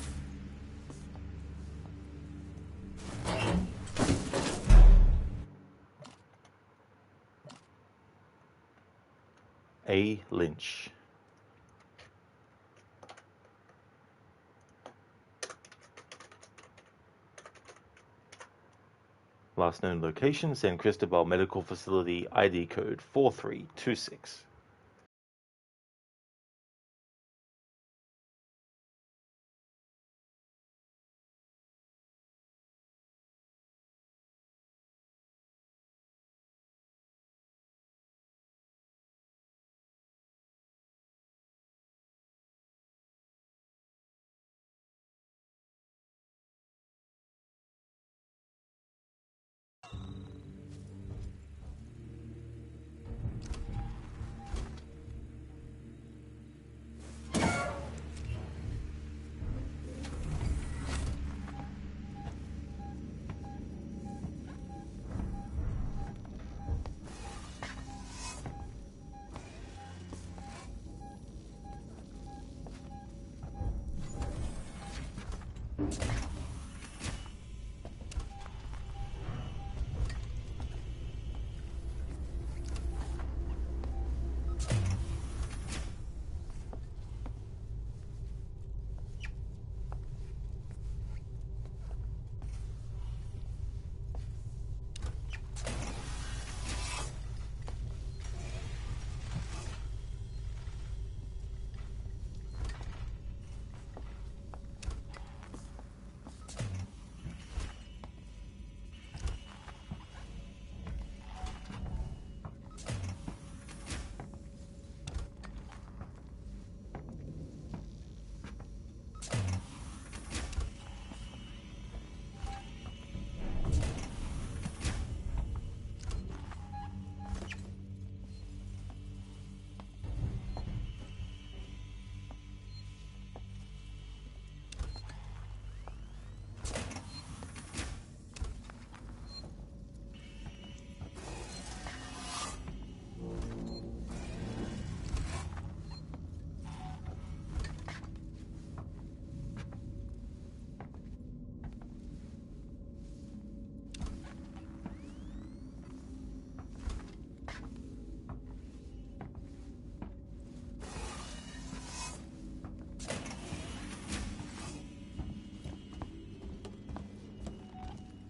Speaker 1: A. Lynch. Last known location, San Cristobal Medical Facility, ID code 4326.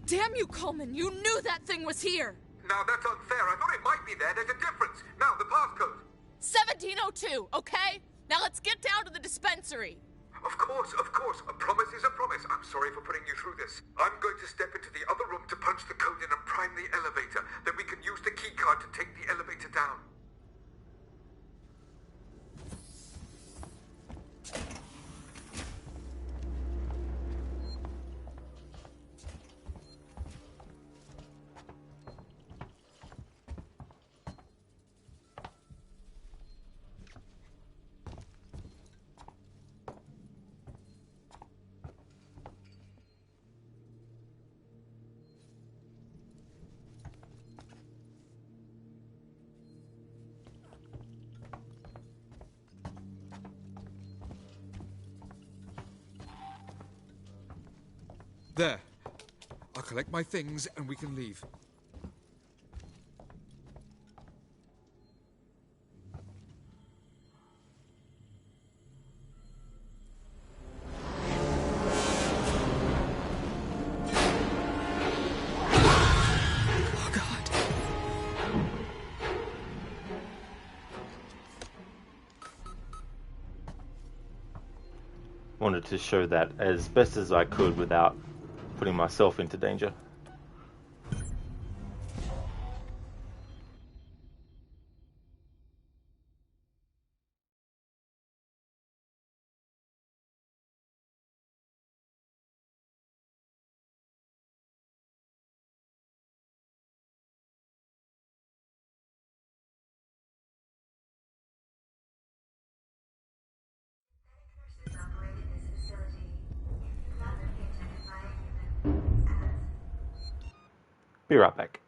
Speaker 5: Damn you, Coleman! You knew that thing was here!
Speaker 6: Now that's unfair. I thought it might be there. There's a difference. Now, the passcode.
Speaker 5: 1702, okay? Now let's get down to the dispensary.
Speaker 6: Of course, of course. A promise is a promise. I'm sorry for putting you through this. I'm going to step into the other room to punch the code in and prime the elevator. Then we can use the keycard to take the elevator down.
Speaker 8: There. I'll collect my things and we can leave.
Speaker 4: Oh, God.
Speaker 1: Wanted to show that as best as I could without putting myself into danger.
Speaker 2: Nurses operated this facility. If you'd rather be attended by a human, as
Speaker 1: Be right back.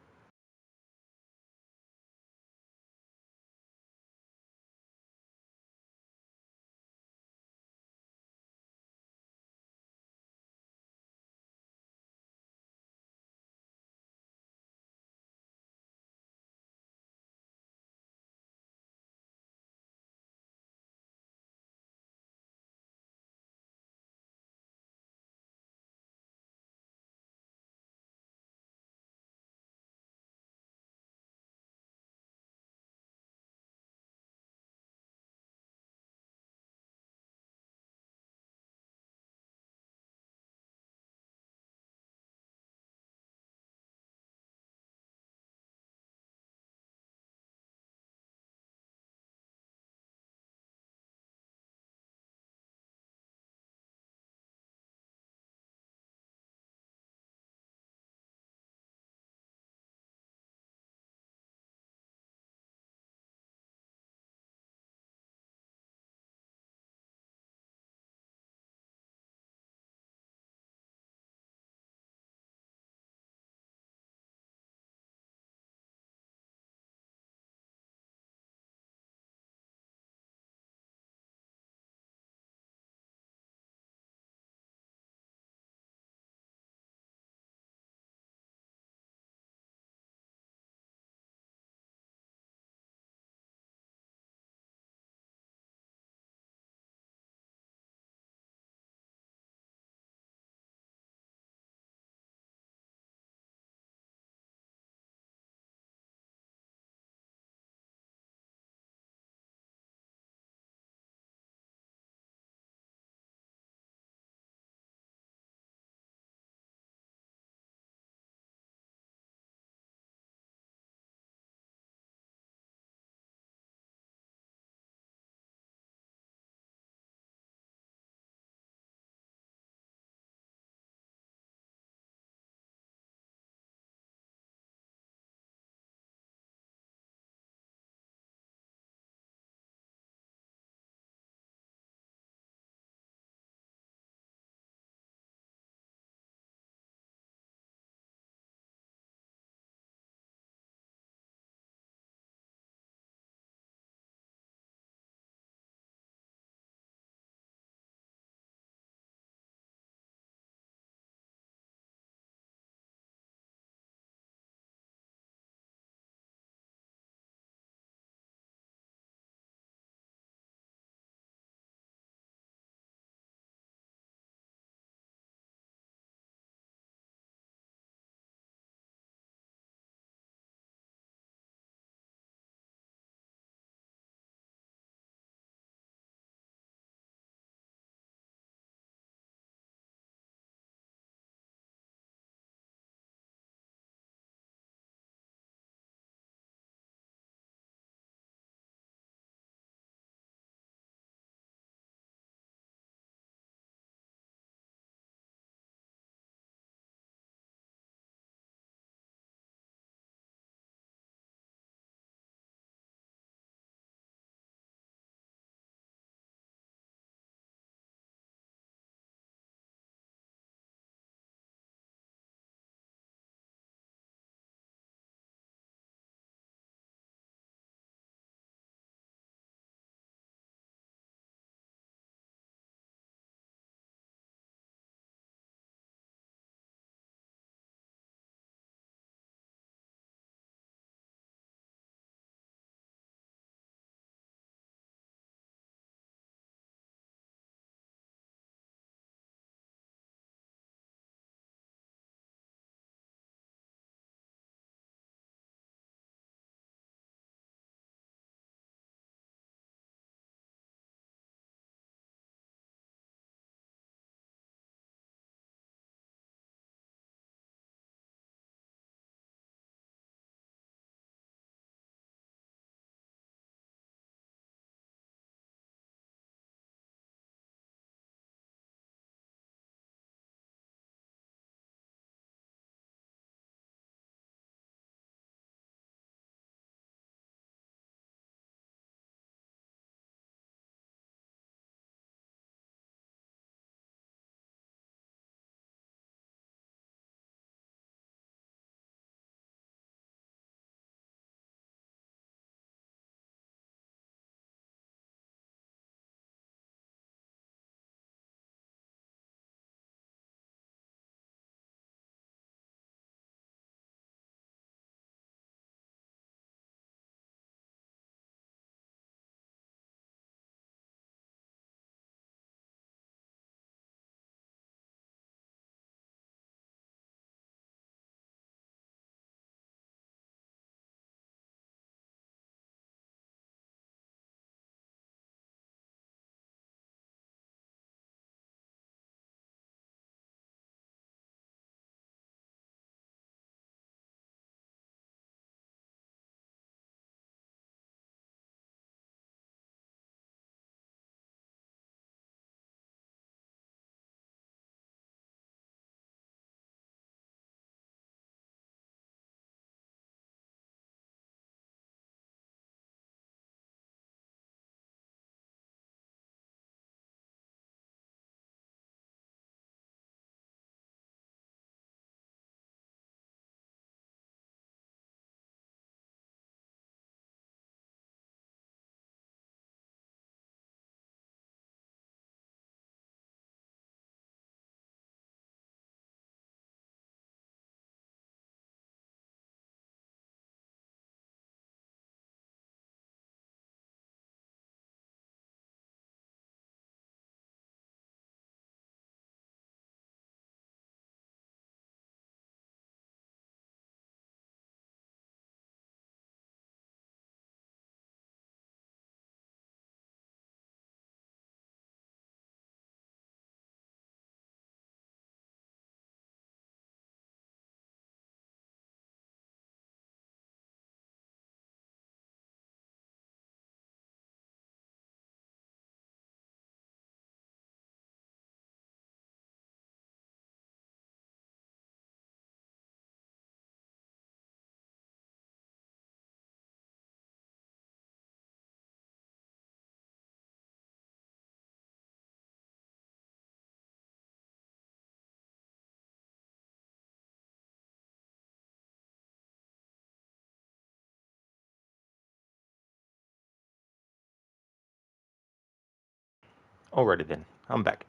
Speaker 1: Alrighty then, I'm back.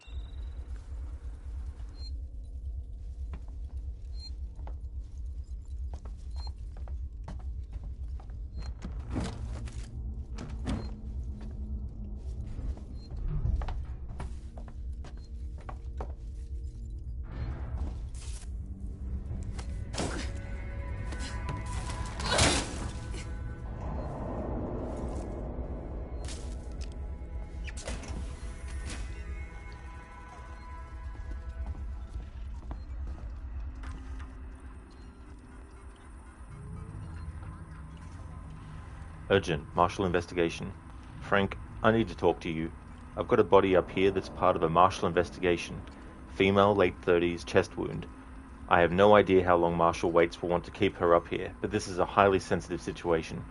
Speaker 1: Urgent, martial investigation. Frank, I need to talk to you. I've got a body up here that's part of a martial investigation. Female, late 30s, chest wound. I have no idea how long Marshal Waits will want to keep her up here, but this is a highly sensitive situation.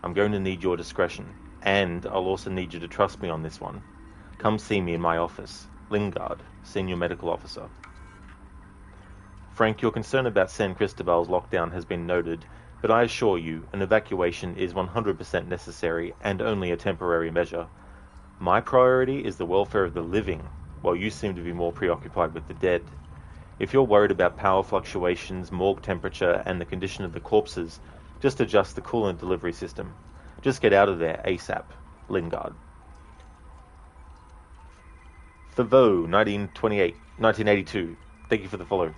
Speaker 1: I'm going to need your discretion, and I'll also need you to trust me on this one. Come see me in my office. Lingard, Senior Medical Officer. Frank, your concern about San Cristobal's lockdown has been noted, but I assure you, an evacuation is 100% necessary and only a temporary measure. My priority is the welfare of the living, while you seem to be more preoccupied with the dead. If you're worried about power fluctuations, morgue temperature, and the condition of the corpses, just adjust the coolant delivery system. Just get out of there ASAP. Lingard. Thavaux, 1982. Thank you for the follow.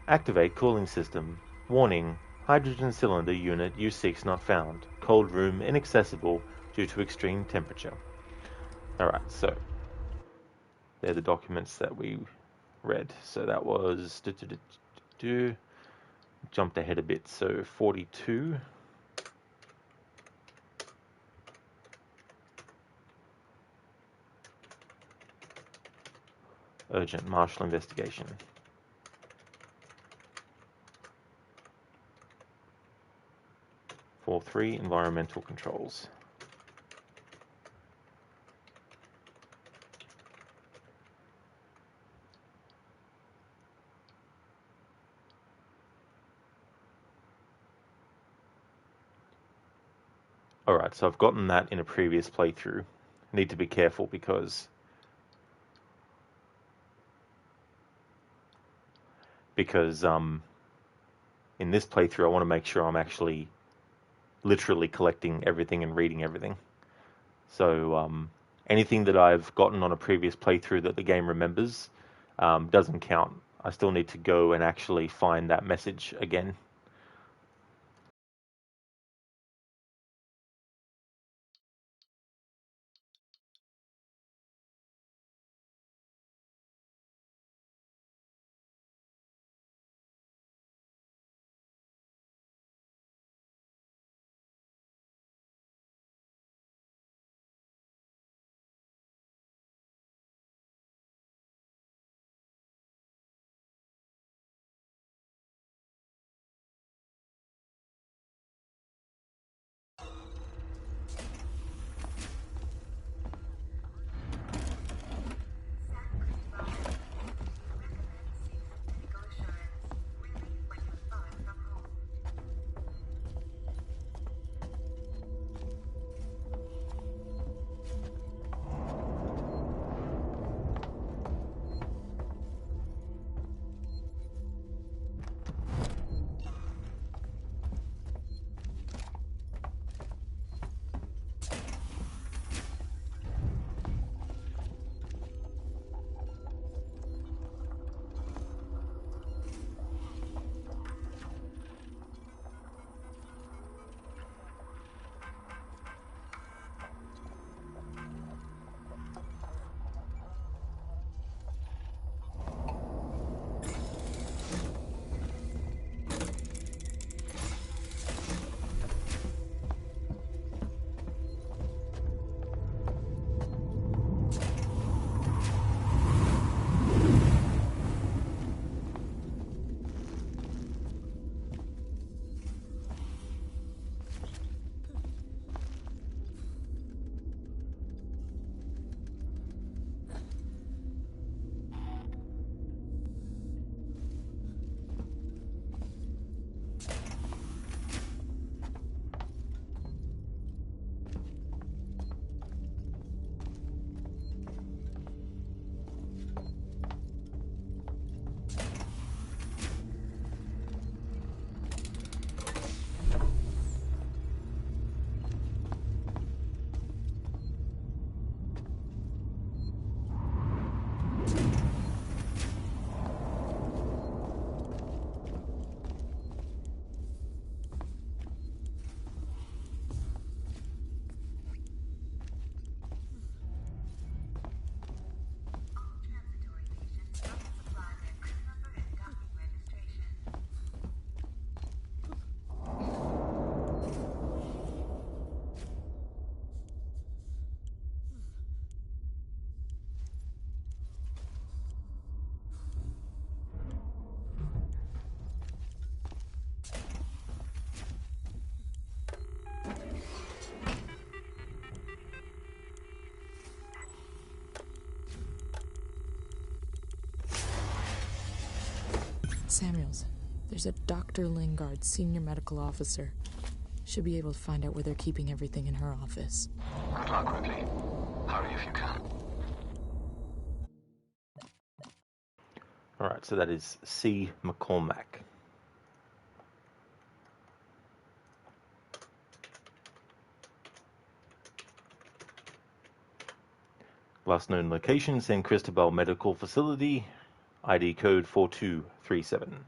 Speaker 1: Activate cooling system. Warning. Hydrogen cylinder unit U6 not found. Cold room inaccessible due to extreme temperature. Alright, so they're the documents that we read. So that was... Jumped ahead a bit. So 42. Urgent martial investigation. For 3 environmental controls. Alright, so I've gotten that in a previous playthrough. I need to be careful because in this playthrough I want to make sure I'm actually literally collecting everything and reading everything. So anything that I've gotten on a previous playthrough that the game remembers doesn't count. I still need to go and actually find that message again.
Speaker 5: Samuels, there's a Dr. Lingard, senior medical officer. Should be able to find out where they're keeping everything in her office.
Speaker 9: Reply quickly. Hurry if you can.
Speaker 1: Alright, so that is C. McCormack. Last known location, San Cristobal Medical Facility, ID code 4237.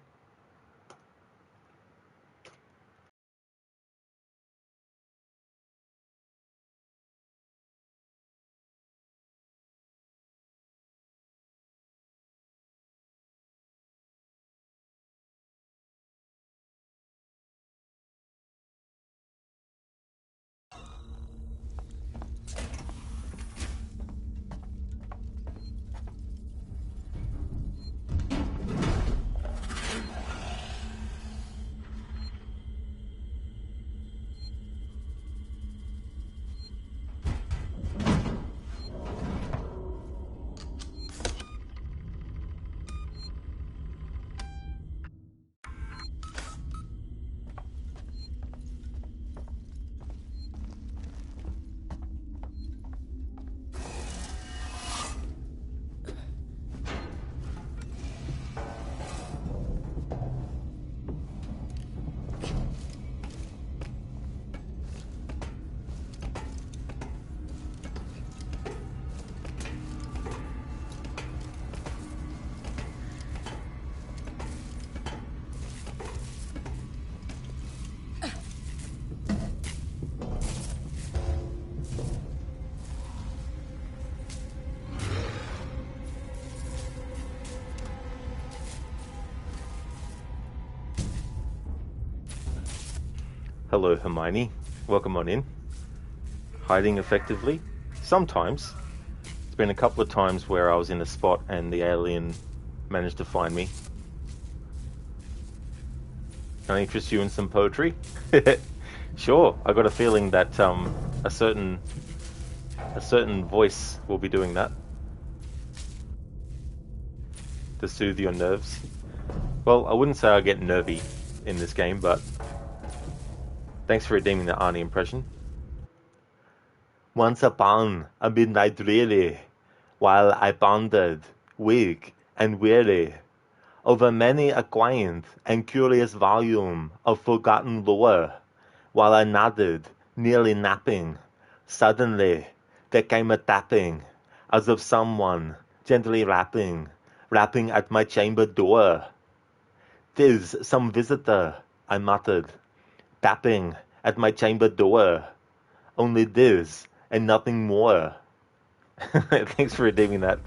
Speaker 1: Hello, Hermione. Welcome on in. Hiding effectively? Sometimes. It's been a couple of times where I was in a spot and the alien managed to find me. Can I interest you in some poetry? Sure. I got a feeling that a certain voice will be doing that to soothe your nerves. Well, I wouldn't say I get nervy in this game, but thanks for redeeming that Arnie impression. Once upon a midnight dreary, while I pondered, weak and weary, over many a quaint and curious volume of forgotten lore, while I nodded, nearly napping, suddenly there came a tapping, as of someone gently rapping at my chamber door. "'Tis some visitor," I muttered, tapping at my chamber door. Only this and nothing more. Thanks for redeeming that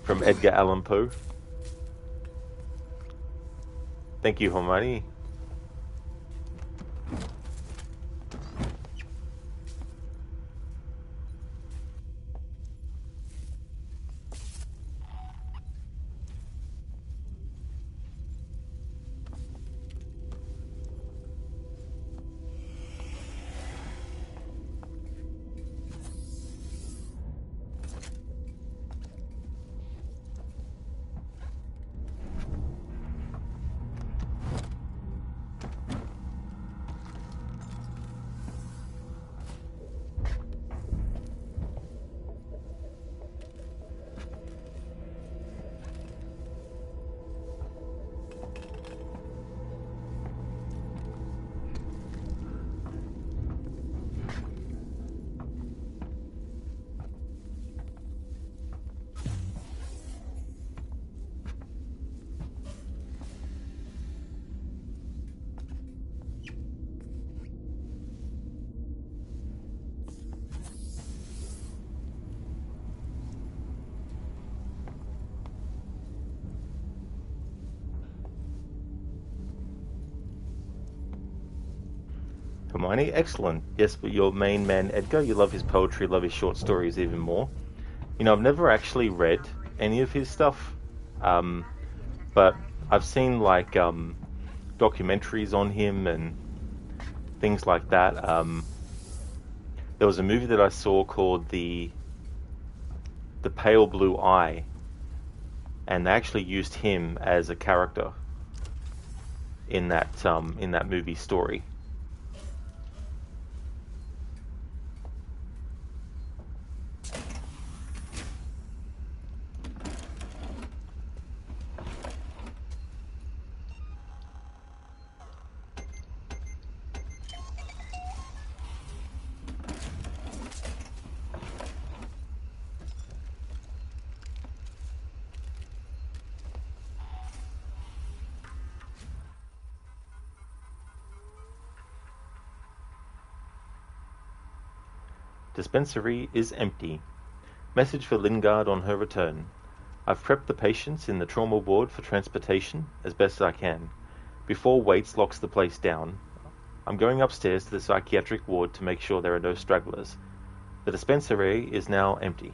Speaker 1: from Edgar Allan Poe. Thank you, Hermione. Hermione, excellent. Yes, but your main man, Edgar, you love his poetry, love his short stories even more. You know, I've never actually read any of his stuff, but I've seen, like, documentaries on him and things like that. There was a movie that I saw called The Pale Blue Eye, and they actually used him as a character in that movie story. Dispensary is empty. Message for Lingard on her return. I've prepped the patients in the trauma ward for transportation as best I can. Before Waits locks the place down, I'm going upstairs to the psychiatric ward to make sure there are no stragglers. The dispensary is now empty.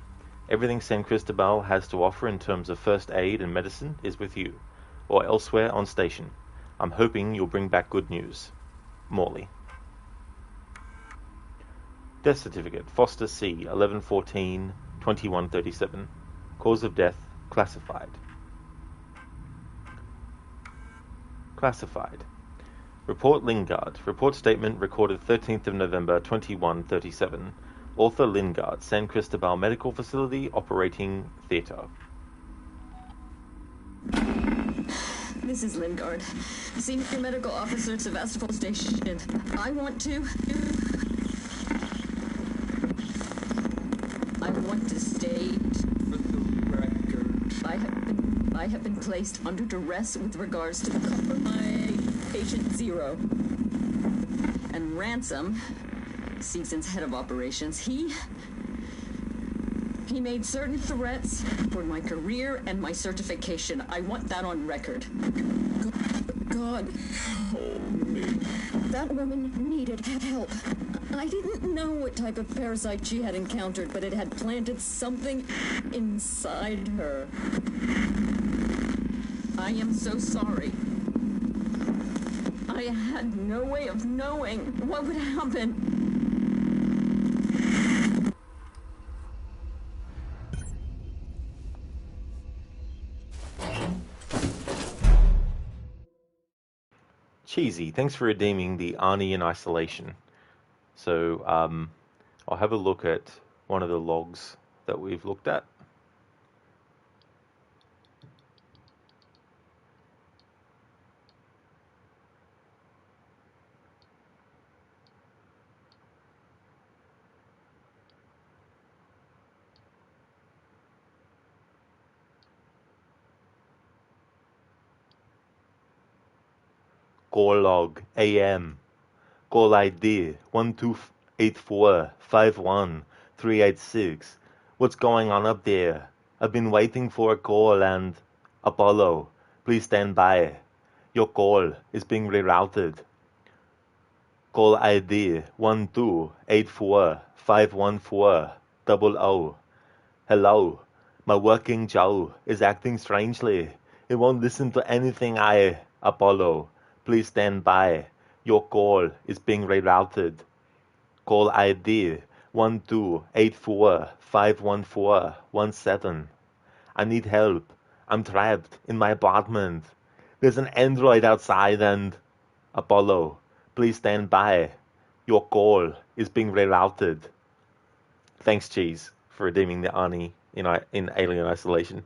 Speaker 1: Everything San Cristobal has to offer in terms of first aid and medicine is with you, or elsewhere on station. I'm hoping you'll bring back good news. Morley. Death certificate, Foster C, 11/14/2137. Cause of death, classified. Classified. Report Lingard. Report statement recorded 13th of November, 2137. Author Lingard, San Cristobal Medical Facility, Operating Theatre.
Speaker 10: This is Lingard, Senior Medical Officer at Sevastopol Station. I want to state for the record. I have been placed under duress with regards to the my patient 0. And Ransom, Season's head of operations, he made certain threats for my career and my certification. I want that on record. God help me. That woman needed help. I didn't know what type of parasite she had encountered, but it had planted something inside her. I am so sorry. I had no way of knowing what would happen.
Speaker 1: Cheesy, thanks for redeeming the Arnie in isolation. So I'll have a look at one of the logs that we've looked at. Call log AM. Call ID 128451 386. What's going on up there? I've been waiting for a call and... Apollo, please stand by. Your call is being rerouted. Call ID 128451400. Hello, my working Joe is acting strangely. It won't listen to anything Apollo, please stand by. Your call is being rerouted. Call ID 1284511417. I need help. I'm trapped in my apartment. There's an android outside and... Apollo, please stand by. Your call is being rerouted. Thanks, Cheese, for redeeming the Arnie in Alien Isolation.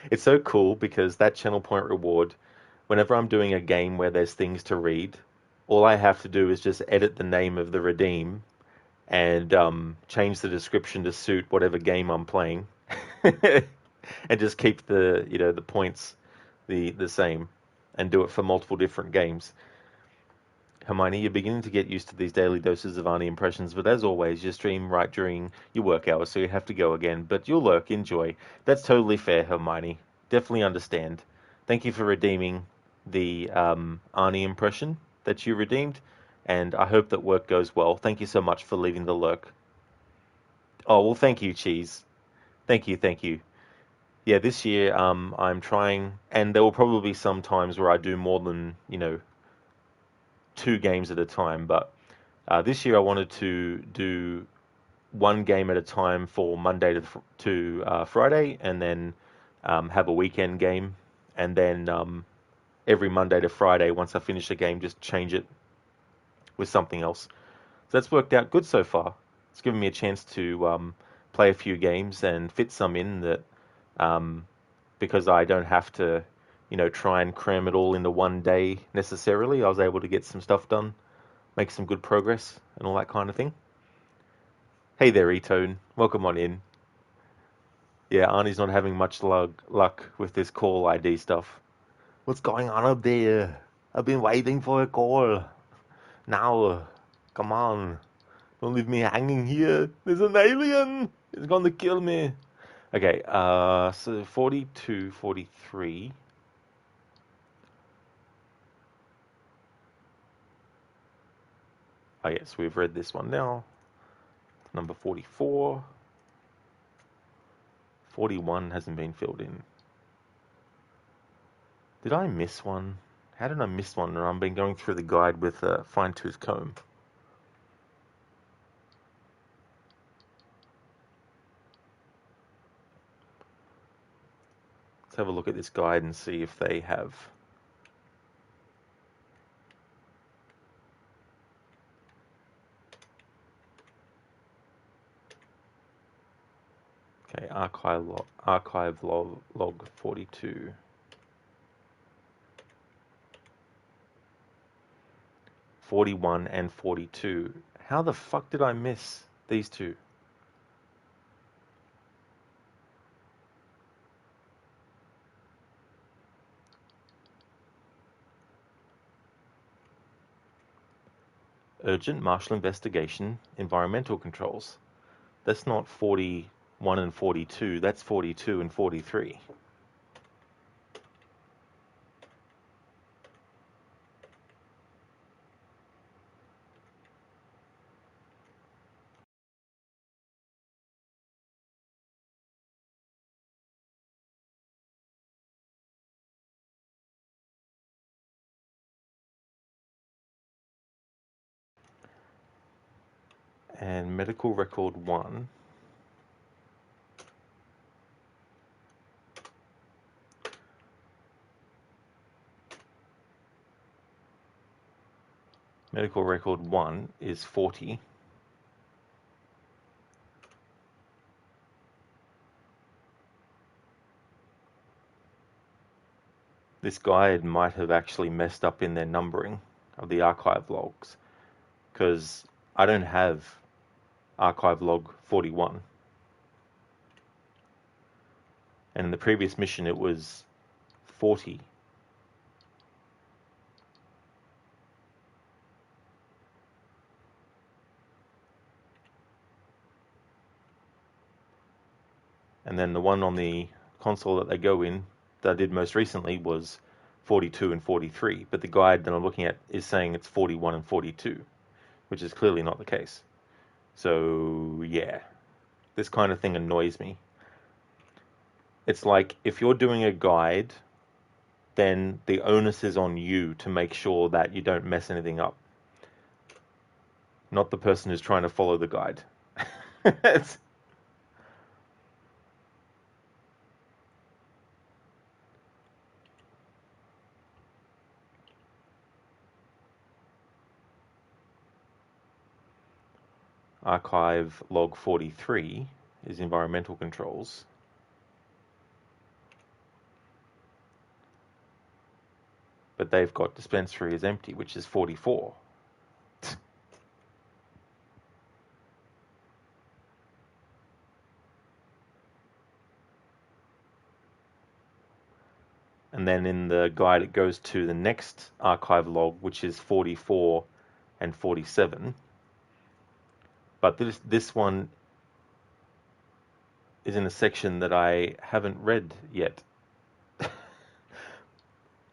Speaker 1: It's so cool because that channel point reward, whenever I'm doing a game where there's things to read, all I have to do is just edit the name of the redeem and change the description to suit whatever game I'm playing, and just keep the points the same, and do it for multiple different games. Hermione, you're beginning to get used to these daily doses of Arnie impressions, but as always, you stream right during your work hours, so you have to go again. But you'll lurk, enjoy. That's totally fair, Hermione. Definitely understand. Thank you for redeeming the Arnie impression that you redeemed, and I hope that work goes well. Thank you so much for leaving the lurk. Oh, well, thank you, Cheese. Thank you. Yeah, this year I'm trying, and there will probably be some times where I do more than, 2 games at a time, but this year I wanted to do 1 game at a time for Monday to Friday, and then have a weekend game, and then every Monday to Friday, once I finish a game, just change it with something else. So that's worked out good so far. It's given me a chance to play a few games and fit some in that, because I don't have to, try and cram it all into one day necessarily. I was able to get some stuff done, make some good progress, and all that kind of thing. Hey there, Etone. Welcome on in. Yeah, Arnie's not having much luck with this call ID stuff. What's going on up there? I've been waiting for a call. Now, come on. Don't leave me hanging here. There's an alien. It's going to kill me. Okay, so 42, 43. Oh, yes, we've read this one now. Number 44. 41 hasn't been filled in. Did I miss one? How did I miss one? I've been going through the guide with a fine-tooth comb. Let's have a look at this guide and see if they have. Okay, archive log 42. 41 and 42. How the fuck did I miss these two? Urgent martial investigation, environmental controls. That's not 41 and 42, that's 42 and 43. And medical record 1. Medical record 1 is 40. This guide might have actually messed up in their numbering of the archive logs, because I don't have archive log 41. And in the previous mission it was 40. And then the one on the console that they go in, that I did most recently, was 42 and 43. But the guide that I'm looking at is saying it's 41 and 42, which is clearly not the case. So, yeah. This kind of thing annoys me. It's like, if you're doing a guide, then the onus is on you to make sure that you don't mess anything up. Not the person who's trying to follow the guide. It's... Archive log 43 is environmental controls. But they've got dispensary is empty, which is 44. And then in the guide it goes to the next archive log, which is 44 and 47. But this one is in a section that I haven't read yet.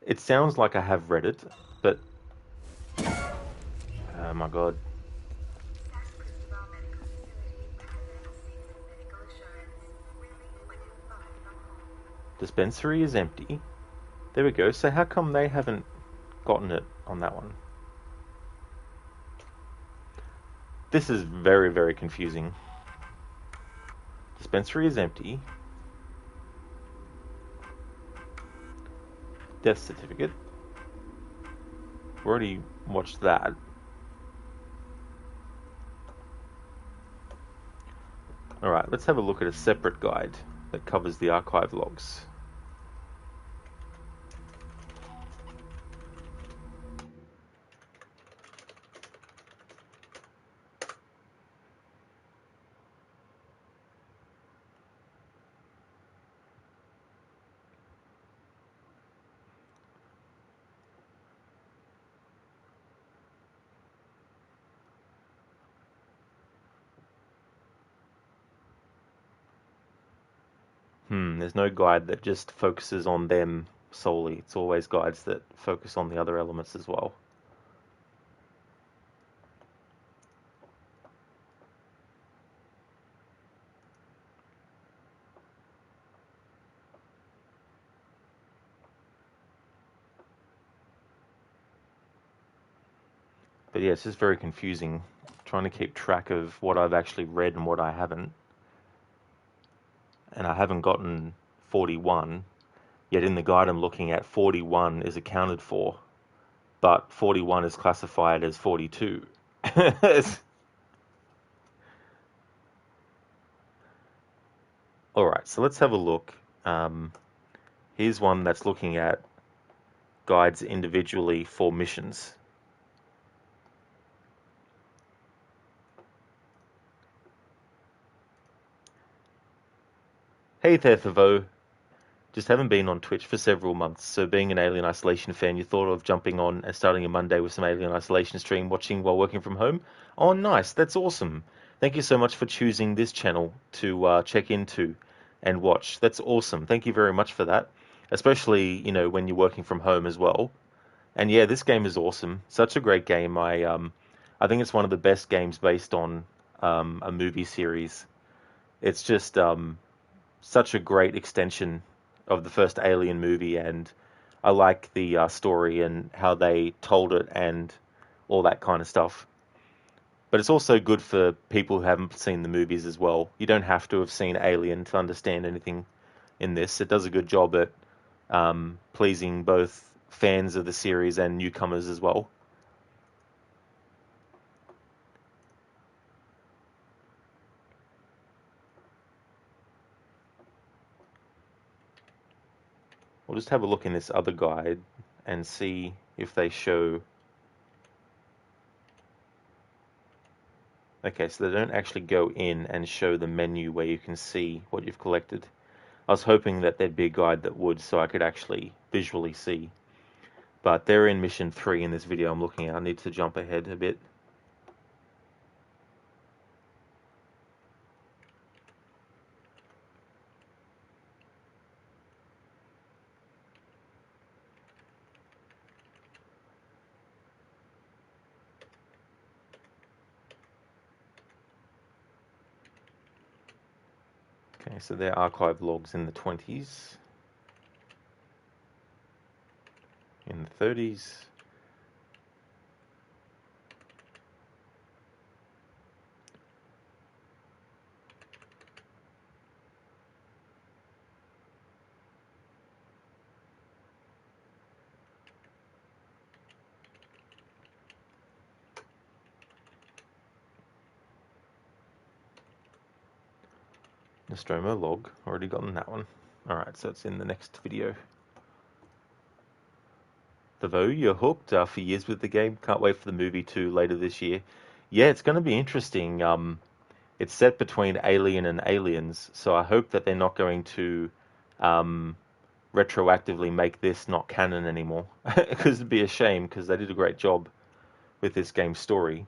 Speaker 1: It sounds like I have read it, but... Oh my god. Dispensary is empty. There we go. So how come they haven't gotten it on that one? This is very, very confusing. Dispensary is empty. Death certificate. We already watched that. Alright, let's have a look at a separate guide that covers the archive logs. There's no guide that just focuses on them solely. It's always guides that focus on the other elements as well. But yeah, it's just very confusing trying to keep track of what I've actually read and what I haven't. And I haven't gotten 41, yet in the guide I'm looking at, 41 is accounted for, but 41 is classified as 42. Alright, so let's have a look. Here's one that's looking at guides individually for missions. Hey there, Thavo. Just haven't been on Twitch for several months, so being an Alien Isolation fan, you thought of jumping on and starting a Monday with some Alien Isolation stream watching while working from home? Oh, nice. That's awesome. Thank you so much for choosing this channel to check into and watch. That's awesome. Thank you very much for that, especially, you know, when you're working from home as well. And yeah, this game is awesome. Such a great game. I think it's one of the best games based on a movie series. It's just such a great extension of the first Alien movie, and I like the story and how they told it and all that kind of stuff. But it's also good for people who haven't seen the movies as well. You don't have to have seen Alien to understand anything in this. It does a good job at pleasing both fans of the series and newcomers as well. We'll just have a look in this other guide and see if they show... Okay, so they don't actually go in and show the menu where you can see what you've collected. I was hoping that there'd be a guide that would, so I could actually visually see. But they're in mission 3 in this video I'm looking at. I need to jump ahead a bit. Okay, so they're archive logs in the 20s, in the 30s, Nostromo log, already gotten that one. Alright, so it's in the next video. Though you're hooked for years with the game. Can't wait for the movie 2 later this year. Yeah, it's going to be interesting. It's set between Alien and Aliens, so I hope that they're not going to retroactively make this not canon anymore. Because it'd be a shame, because they did a great job with this game's story.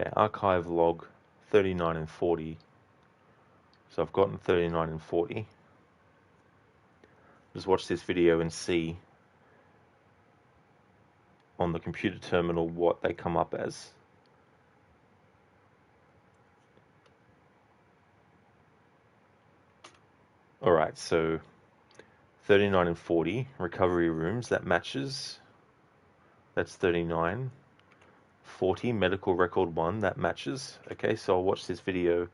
Speaker 1: Okay, archive log 39 and 40. So I've gotten 39 and 40. just watch this video and see on the computer terminal what they come up as. Alright, so 39 and 40 recovery rooms, that matches. That's 39. 40 medical record 1, that matches. Okay, so I'll watch this video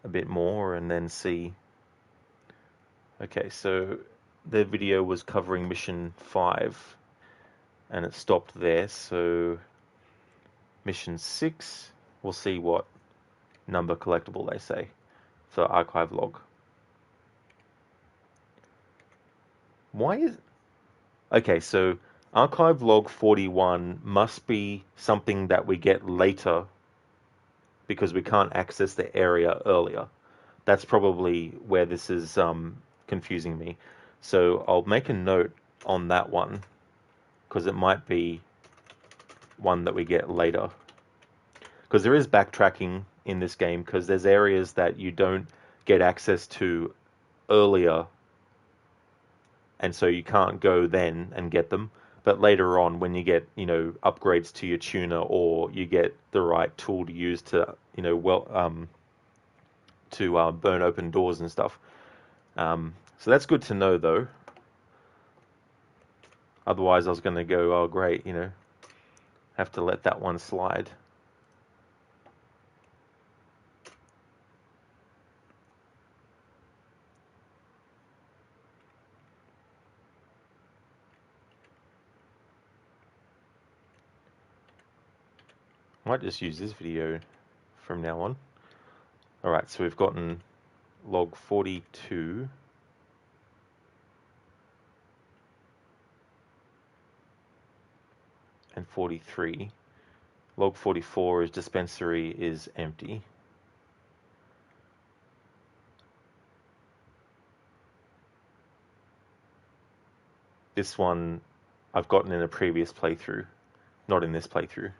Speaker 1: a bit more and then see. Okay, so the video was covering mission 5 and it stopped there, so mission 6, we'll see what number collectible they say for archive log. Why is... Okay, so archive log 41 must be something that we get later because we can't access the area earlier. That's probably where this is confusing me. So I'll make a note on that one because it might be one that we get later. Because there is backtracking in this game because there's areas that you don't get access to earlier and so you can't go then and get them. But later on, when you get, you know, upgrades to your tuner or you get the right tool to use to, you know, burn open doors and stuff. So that's good to know, though. Otherwise, I was going to go, oh, great, you know, have to let that one slide. Might just use this video from now on. Alright, so we've gotten log 42. And 43. Log 44 is dispensary is empty. This one I've gotten in a previous playthrough, not in this playthrough.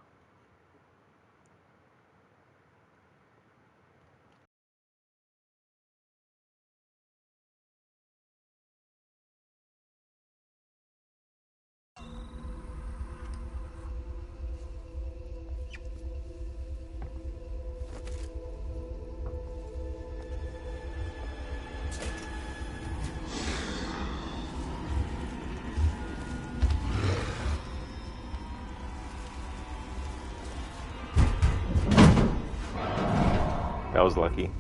Speaker 1: That was lucky.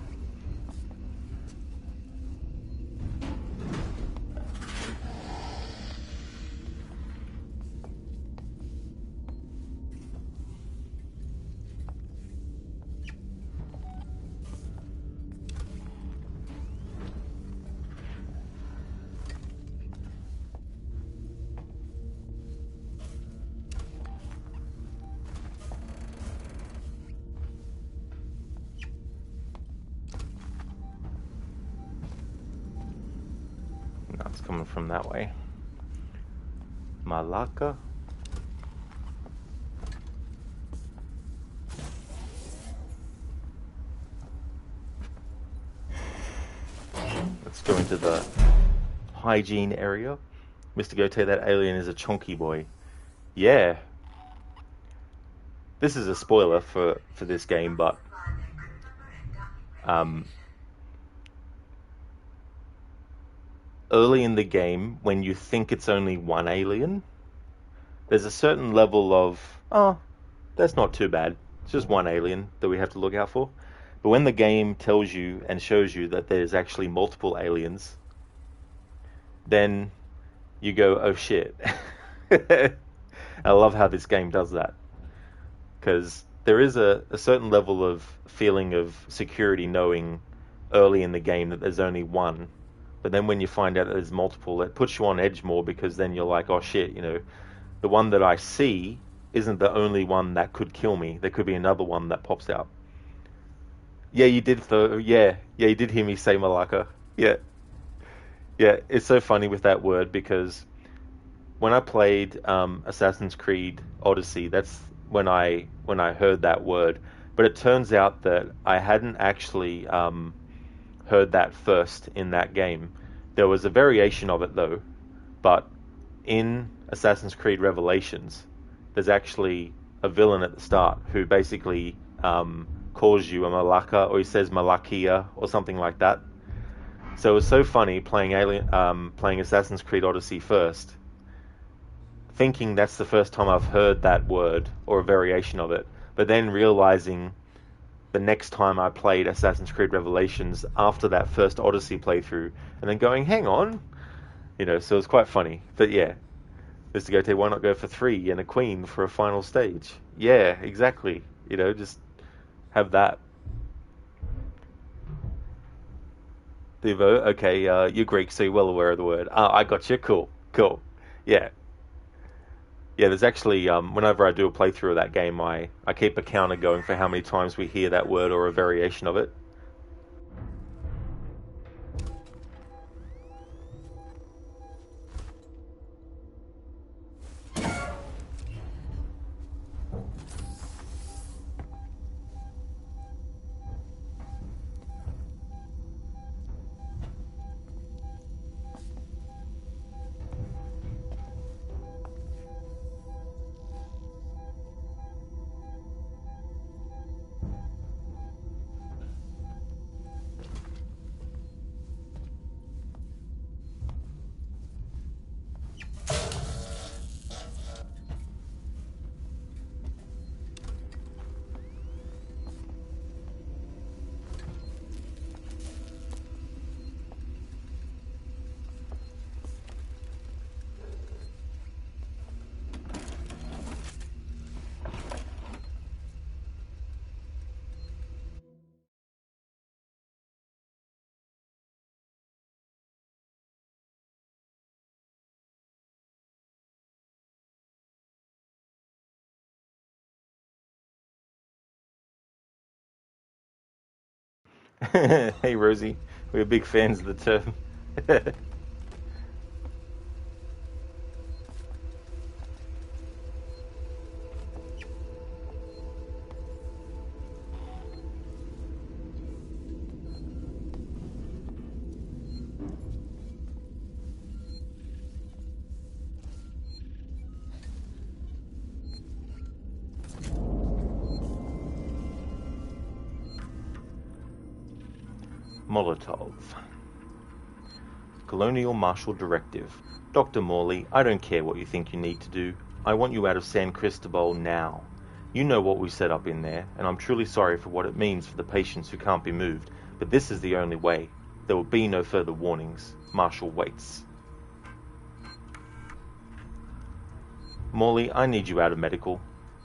Speaker 1: It's coming from that way. Malacca. Let's go into the hygiene area. Mr. Gote, that alien is a chonky boy. Yeah. This is a spoiler for this game, but early in the game, when you think it's only one alien, there's a certain level of, oh, that's not too bad. It's just one alien that we have to look out for. But when the game tells you and shows you that there's actually multiple aliens, then you go, oh shit. I love how this game does that. Because there is a certain level of feeling of security knowing early in the game that there's only one. But then when you find out that there's multiple, it puts you on edge more because then you're like, oh shit, you know, the one that I see isn't the only one that could kill me. There could be another one that pops out. Yeah, you did though. Yeah, you did hear me say Malacca. Yeah. Yeah, it's so funny with that word because when I played Assassin's Creed Odyssey, that's when I heard that word. But it turns out that I hadn't actually heard that first in that game There was a variation of it though, but in Assassin's Creed Revelations, there's actually a villain at the start who basically calls you a Malaka, or he says Malakia or something like that. So it was so funny playing playing Assassin's Creed Odyssey first, thinking that's the first time I've heard that word or a variation of it, but then realizing the next time I played Assassin's Creed Revelations after that first Odyssey playthrough, and then going, hang on, so it's quite funny. But yeah, Mr. Gote, why not go for 3 and a queen for a final stage? Yeah, exactly. Just have that. Devo, okay, you're Greek, so you're well aware of the word. I got you. Cool. Yeah. Yeah, there's actually, whenever I do a playthrough of that game, I keep a counter going for how many times we hear that word or a variation of it. Hey, Rosie, we're big fans of the term. Molotov. Colonial Marshal Directive. Dr. Morley, I don't care what you think you need to do. I want you out of San Cristobal now. You know what we set up in there, and I'm truly sorry for what it means for the patients who can't be moved, but this is the only way. There will be no further warnings. Marshal waits. Morley, I need you out of medical.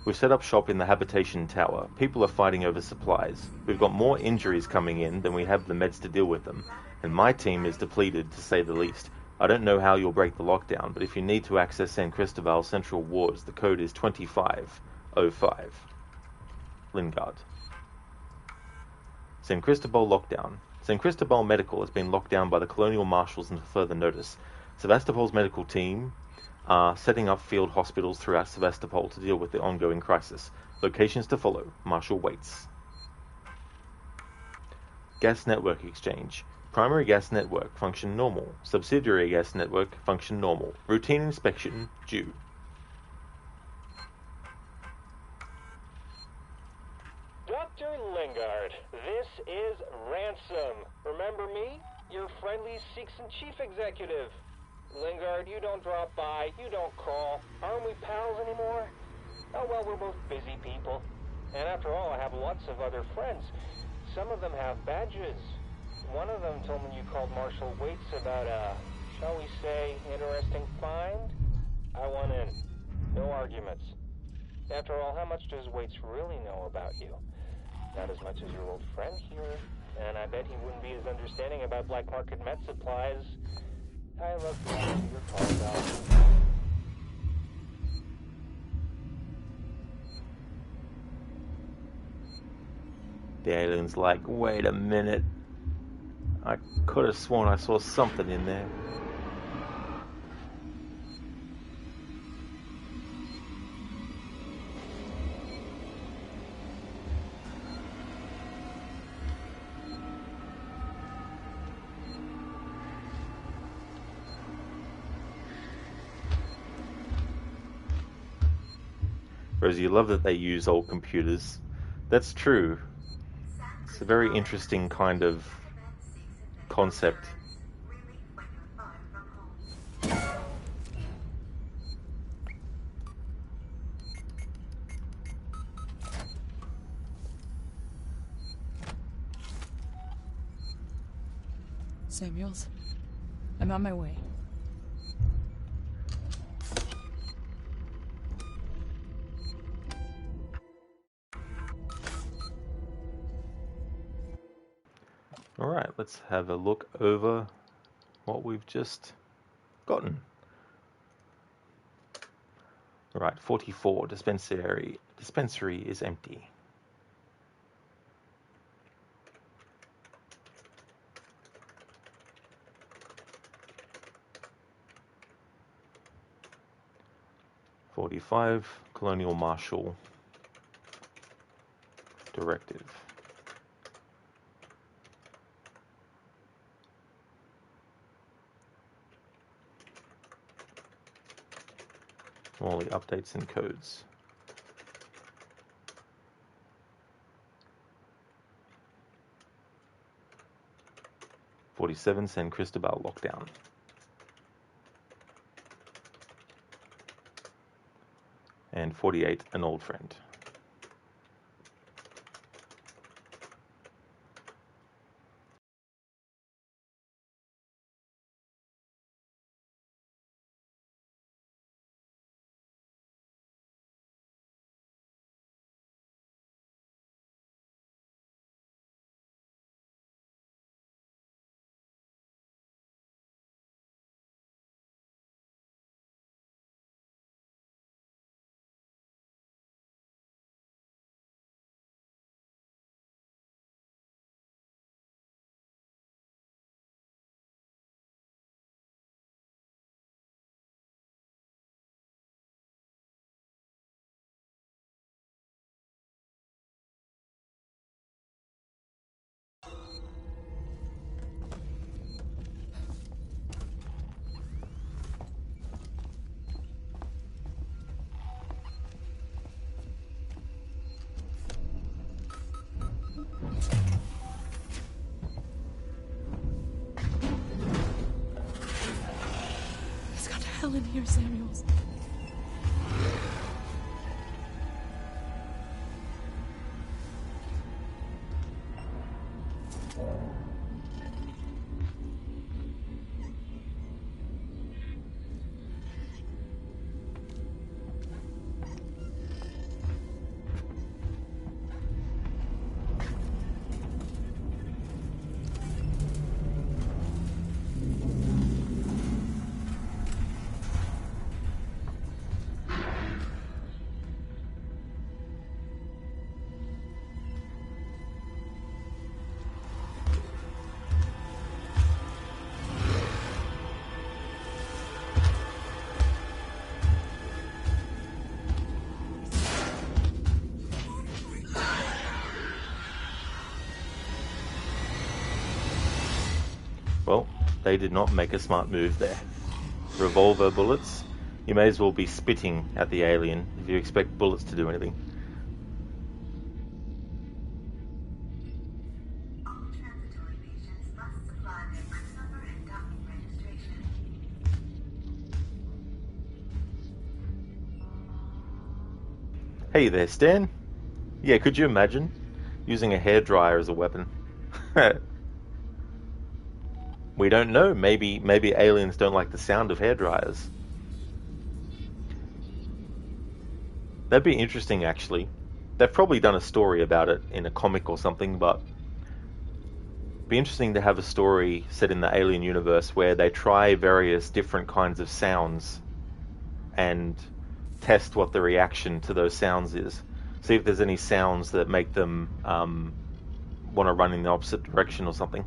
Speaker 1: We've set up shop in the habitation tower. People are fighting over supplies. We've got more injuries coming in than we have the meds to deal with them, and my team is depleted, to say the least. I don't know how you'll break the lockdown, but if you need to access San Cristobal Central Wards, the code is 2505. Lingard. San Cristobal lockdown. San Cristobal Medical has been locked down by the Colonial Marshals until further notice. Sevastopol's medical team are setting up field hospitals throughout Sevastopol to deal with the ongoing crisis. Locations to follow. Marshal waits. Gas network exchange. Primary gas network function normal. Subsidiary gas network function normal. Routine inspection due.
Speaker 7: Dr. Lingard, this is Ransom. Remember me? Your friendly Seegson chief executive. Lingard, you don't drop by, you don't call. Aren't we pals anymore? Oh, well, we're both busy people. And after all, I have lots of other friends. Some of them have badges. One of them told me you called Marshal Waits about a, shall we say, interesting find? I want in. No arguments. After all, how much does Waits really know about you? Not as much as your old friend here. And I bet he wouldn't be as understanding about black market med supplies. I look forward to your call, Doc.
Speaker 1: The alien's like, wait a minute. I could have sworn I saw something in there. Rosie, you love that they use old computers. That's true. It's a very interesting kind of concept.
Speaker 5: Samuels, I'm on my way.
Speaker 1: Alright, let's have a look over what we've just gotten. Alright, 44, dispensary is empty. .45, Colonial Marshal Directive. All the updates and codes. .47, San Cristobal lockdown. And 48, an old friend.
Speaker 5: It's got hell in here, Samuels.
Speaker 1: Well, they did not make a smart move there. Revolver bullets, you may as well be spitting at the alien if you expect bullets to do anything.
Speaker 2: All transitory patients must supply their birth number and docking registration.
Speaker 1: Hey there, Stan. Yeah, could you imagine using a hairdryer as a weapon? We don't know. Maybe aliens don't like the sound of hairdryers. That'd be interesting, actually. They've probably done a story about it in a comic or something, but it'd be interesting to have a story set in the alien universe where they try various different kinds of sounds and test what the reaction to those sounds is. See if there's any sounds that make them want to run in the opposite direction or something.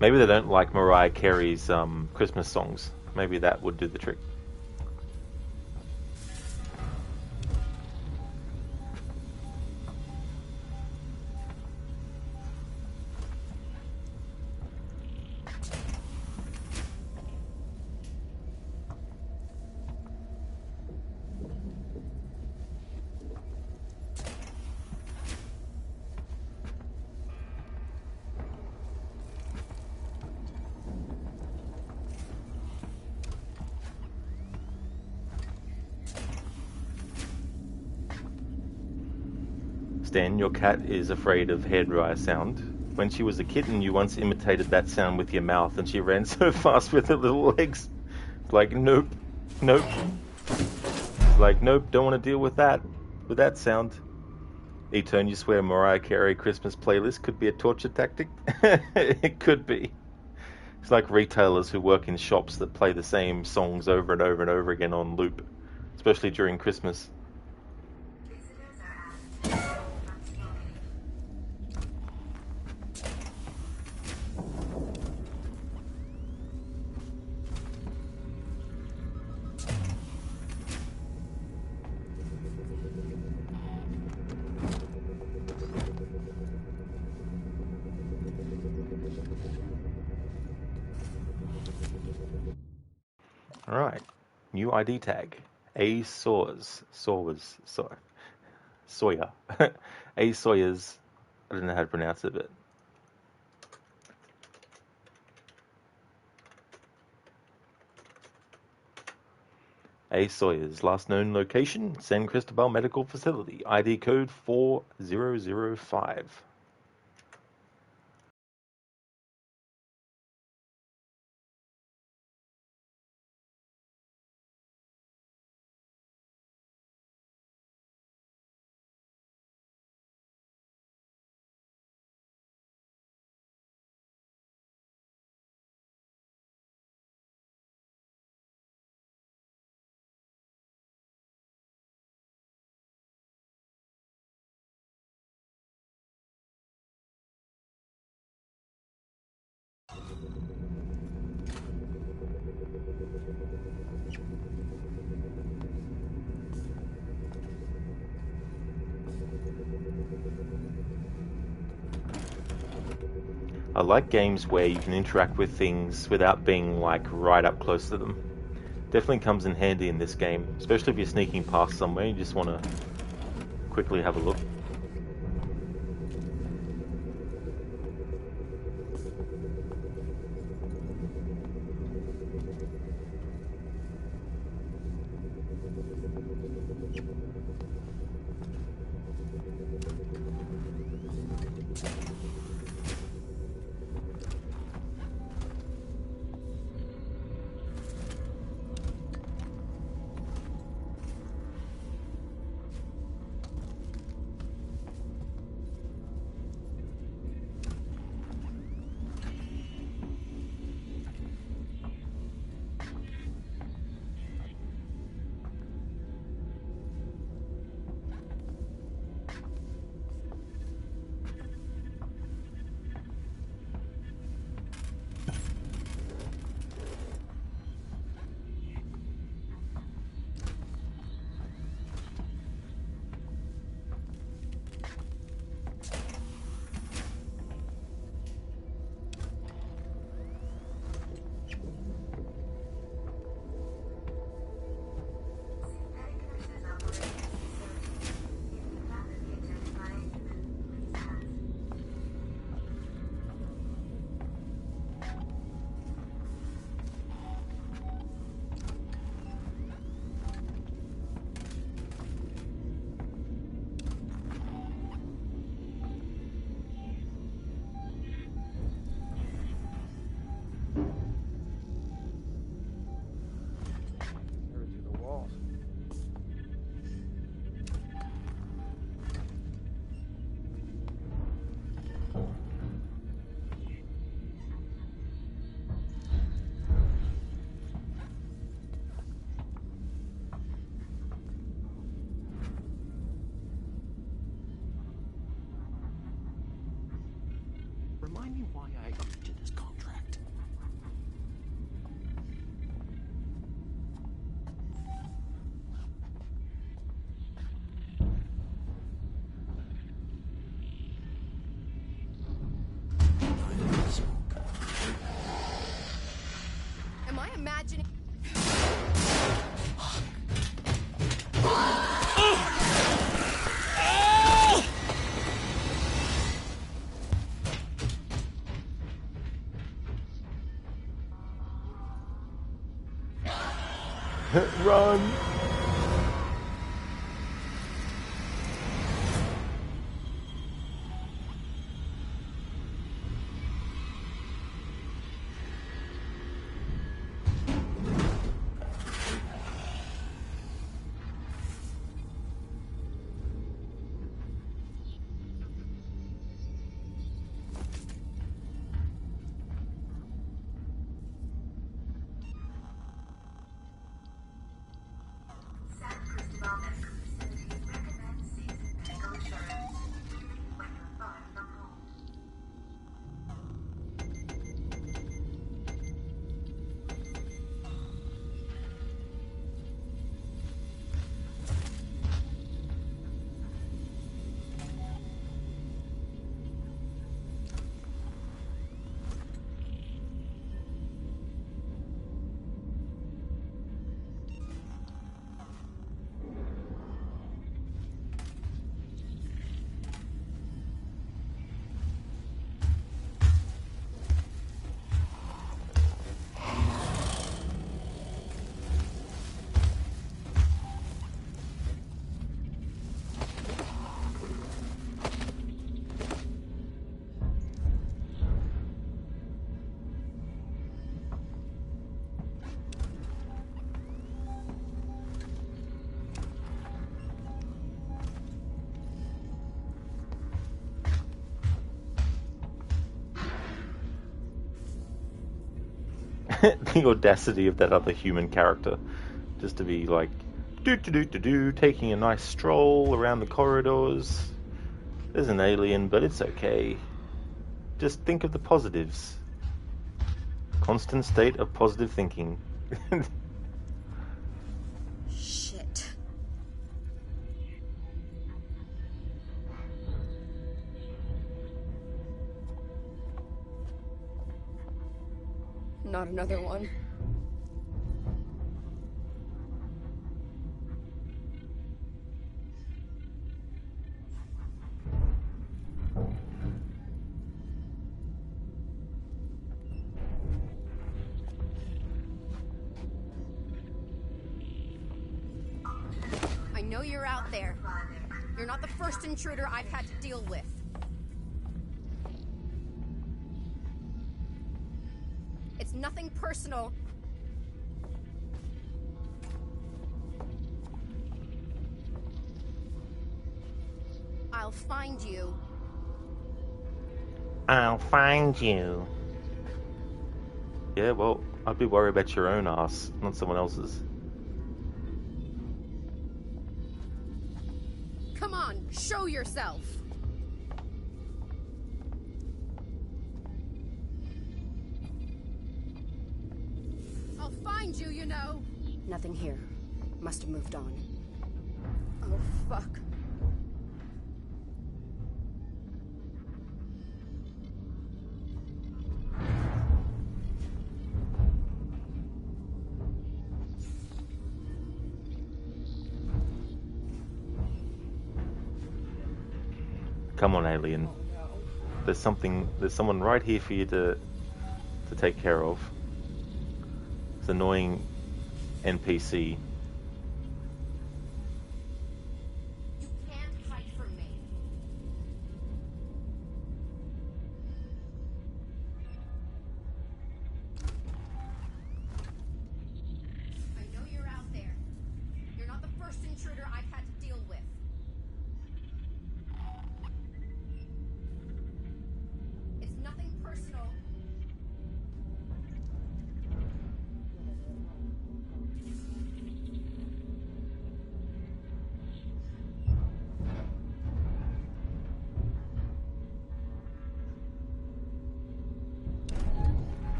Speaker 1: Maybe they don't like Mariah Carey's Christmas songs. Maybe that would do the trick. understand your cat is afraid of hairdryer sound. When she was a kitten, you once imitated that sound with your mouth, and she ran so fast with her little legs. Like, nope, nope. Like, nope, don't want to deal with that sound. E-Tone, you swear Mariah Carey Christmas playlist could be a torture tactic? It could be. It's like retailers who work in shops that play the same songs over and over and over again on loop, especially during Christmas. Alright, new ID tag. A. Sawyer. A. Sawyer's, I don't know how to pronounce it, but... A. Sawyer's, last known location, San Cristobal Medical Facility, ID code 4005. I like games where you can interact with things without being like right up close to them. Definitely comes in handy in this game, especially if you're sneaking past somewhere, you just want to quickly have a look.
Speaker 11: Remind me why I agreed to this contract.
Speaker 12: Am I imagining?
Speaker 1: Run! The audacity of that other human character, just to be like, taking a nice stroll around the corridors. There's an alien, but it's okay. Just think of the positives. Constant state of positive thinking.
Speaker 12: Shit. Not another one. I know you're out there. You're not the first intruder I've had to deal with. It's nothing personal. I'll find you.
Speaker 1: I'll find you. Yeah, well, I'd be worried about your own ass, not someone else's.
Speaker 12: Come on, show yourself. I'll find you, you know. Nothing here. Must have moved on. Oh, fuck.
Speaker 1: Come on, alien. There's someone right here for you to take care of. This annoying NPC.
Speaker 12: You can't hide from me. I know you're out there. You're not the first intruder I've had to deal with. It's nothing personal.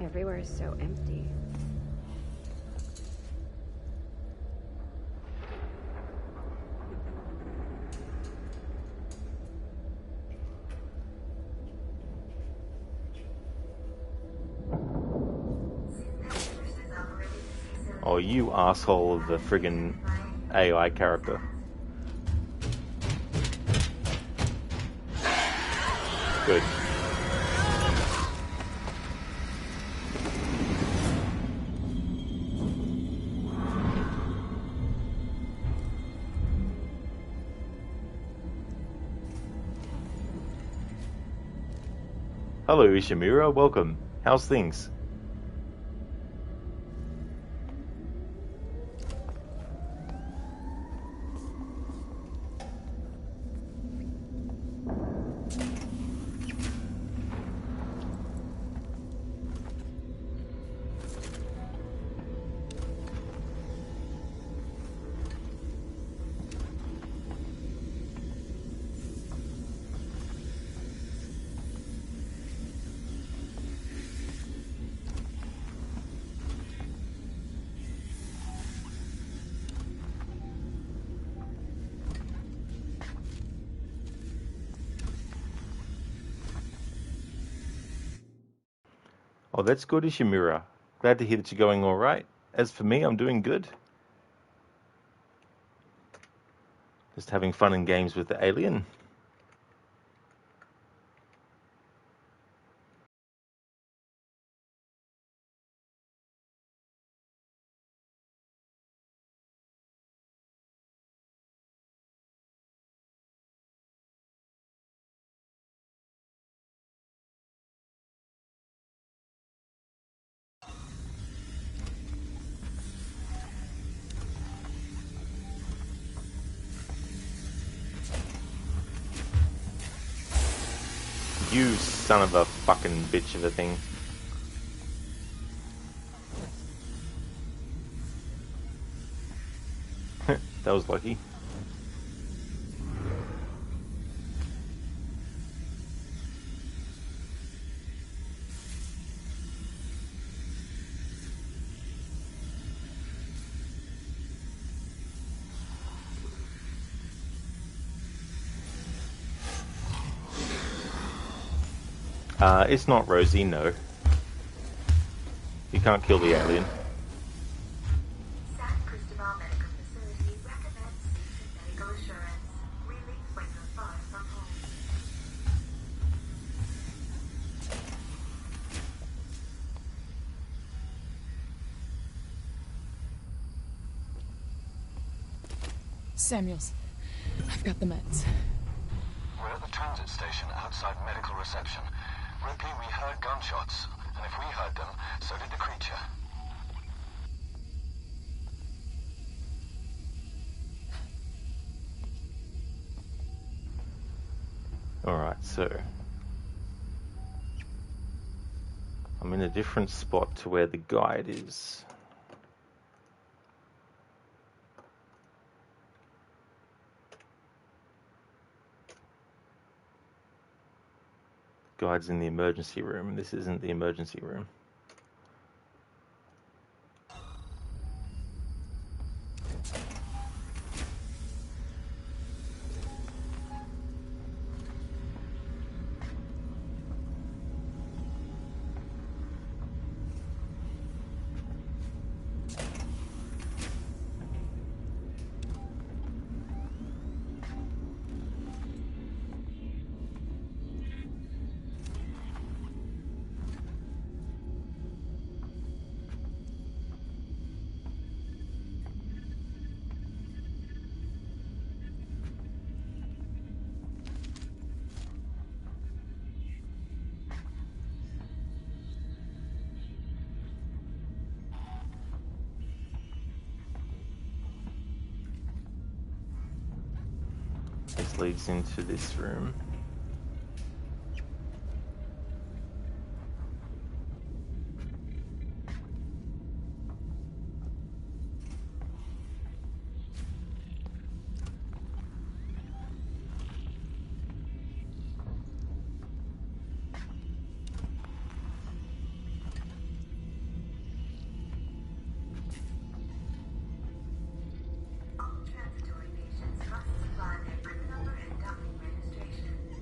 Speaker 13: Everywhere is so empty.
Speaker 1: Oh, you asshole of the friggin' AI character. Good. Hello, Ishimura. Welcome. How's things? Oh, that's good, Ishimura. Glad to hear that you're going all right. As for me, I'm doing good. Just having fun in games with the alien. You son of a fucking bitch of a thing. That was lucky. It's not Rosie, no. You can't kill the alien.
Speaker 2: San Cristobal Medical Facility recommends seeking medical assurance. Really, when you're far from home.
Speaker 5: Samuels, I've got the meds.
Speaker 9: We're at the transit station outside medical reception. Ripley, we heard gunshots, and if we heard them, so did the creature.
Speaker 1: Alright, so I'm in a different spot to where the guide is. Guide's in the emergency room. This isn't the emergency room. This leads into this room.
Speaker 2: All transitory patients must supply their PIN number and docking registration.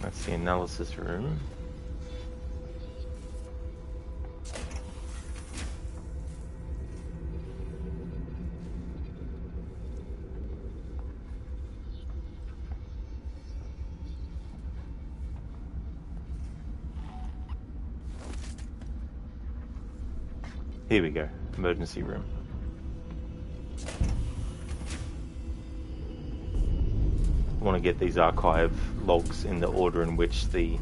Speaker 1: That's the analysis room. Here we go, emergency room. I want to get these archive logs in the order in which the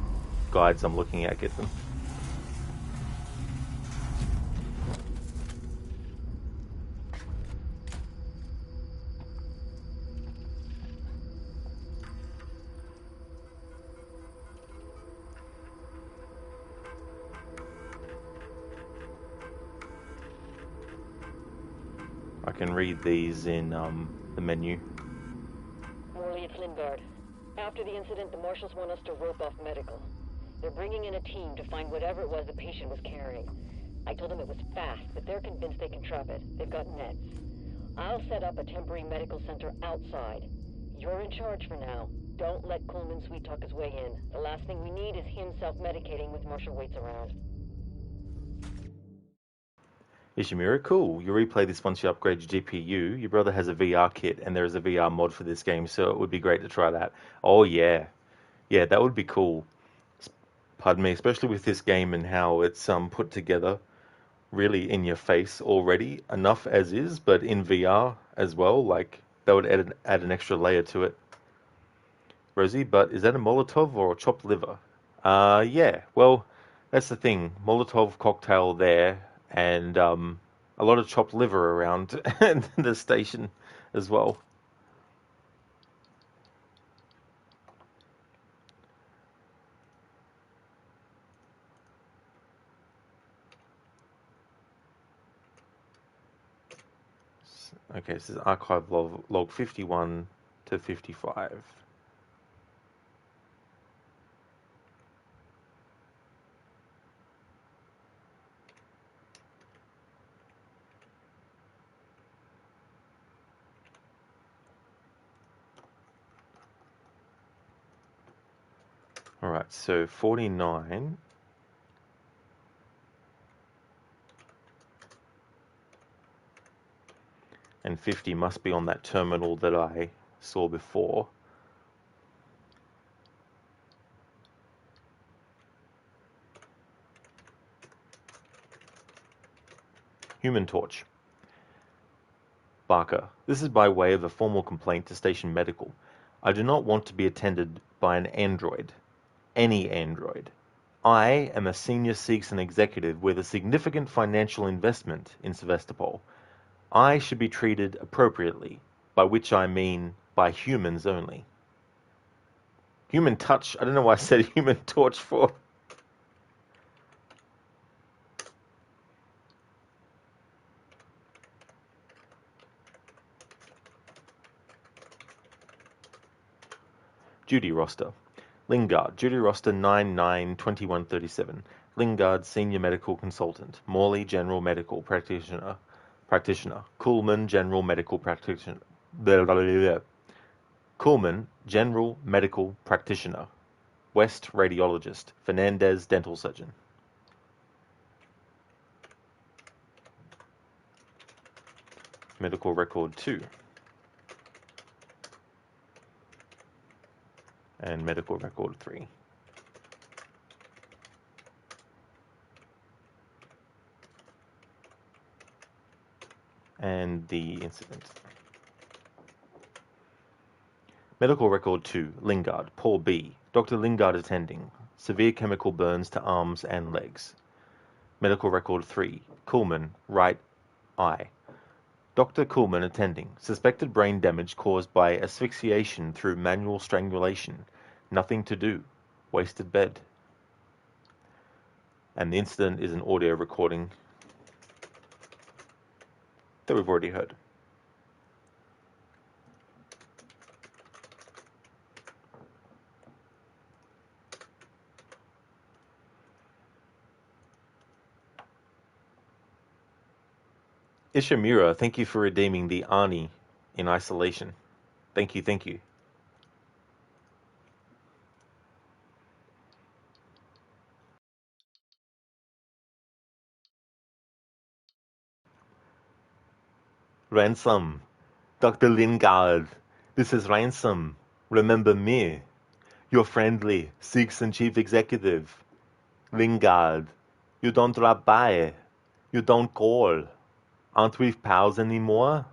Speaker 1: guides I'm looking at get them. I can read these in the menu.
Speaker 13: Morley, it's Lingard. After the incident, the marshals want us to rope off medical. They're bringing in a team to find whatever it was the patient was carrying. I told them it was fast, but they're convinced they can trap it. They've got nets. I'll set up a temporary medical center outside. You're in charge for now. Don't let Coleman sweet-talk his way in. The last thing we need is him self-medicating with Marshal Waits around.
Speaker 1: Ishimura, cool. You replay this once you upgrade your GPU. Your brother has a VR kit, and there is a VR mod for this game, so it would be great to try that. Oh, yeah. Yeah, that would be cool. Pardon me, especially with this game and how it's put together really in your face already, enough as is, but in VR as well. Like, that would add an extra layer to it. Rosie, but is that a Molotov or a chopped liver? Yeah, well, that's the thing. Molotov cocktail there, and a lot of chopped liver around the station as well. Okay, this is archive log 51 to 55. Alright, so 49 and 50 must be on that terminal that I saw before. Human Torch. Barker, this is by way of a formal complaint to Station Medical. I do not want to be attended by an android. Any android. I am a senior Seegson executive with a significant financial investment in Sevastopol. I should be treated appropriately, by which I mean by humans only. Human touch? I don't know why I said human torch for. Duty roster. Lingard, duty roster 992137. Lingard, senior medical consultant. Morley, general medical practitioner. Kuhlman, general medical practitioner. Kuhlman, general medical practitioner. West, radiologist. Fernandez, dental surgeon. Medical record 2. And medical record 3. And the incident. Medical record 2, Lingard, Paul B. Dr. Lingard attending. Severe chemical burns to arms and legs. Medical record 3, Kuhlman, right eye. Dr. Kuhlman attending. Suspected brain damage caused by asphyxiation through manual strangulation. Nothing to do. Wasted bed. And the incident is an audio recording that we've already heard. Ishimura, thank you for redeeming the Arnie in isolation. Thank you, thank you. Ransom. Dr. Lingard. This is Ransom. Remember me. Your friendly Seegson chief executive. Lingard. You don't drop by. You don't call. Aren't we pals anymore?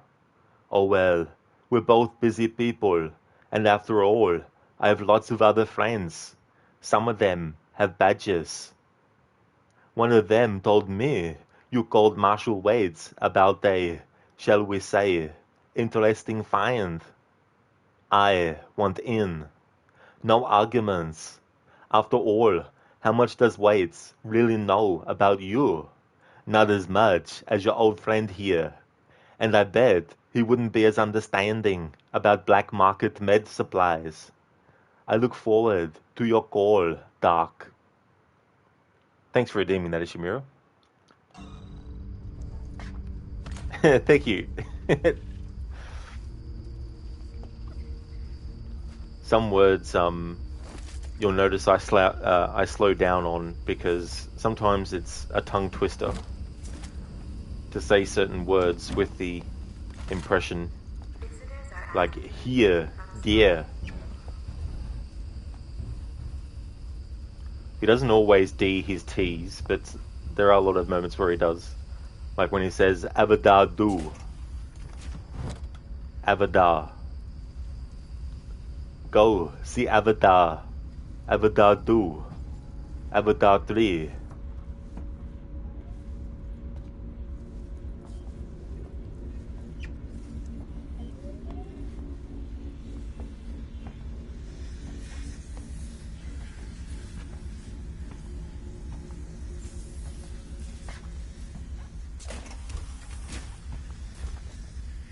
Speaker 1: Oh well, we're both busy people, and after all, I have lots of other friends. Some of them have badges. One of them told me you called Marshal Waits about a, shall we say, interesting find. I want in. No arguments. After all, how much does Waits really know about you? Not as much as your old friend here. And I bet he wouldn't be as understanding about black market med supplies. I look forward to your call, Doc. Thanks for redeeming that, Ishimura. Thank you. Some words, you'll notice I slow down on because sometimes it's a tongue twister to say certain words with the impression, like here, dear. He doesn't always D his T's, but there are a lot of moments where he does. Like when he says Avada do. Avada. Go see Avada. Avada do. Avada 3.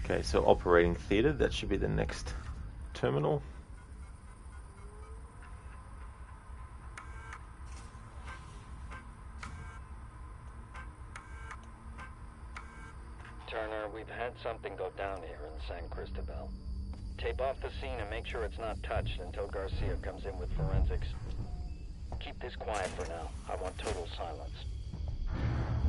Speaker 1: Okay, so operating theatre, that should be the next terminal.
Speaker 7: Turner, we've had something go down here in San Cristobal. Tape off the scene and make sure it's not touched until Garcia comes in with forensics. Keep this quiet for now. I want total silence.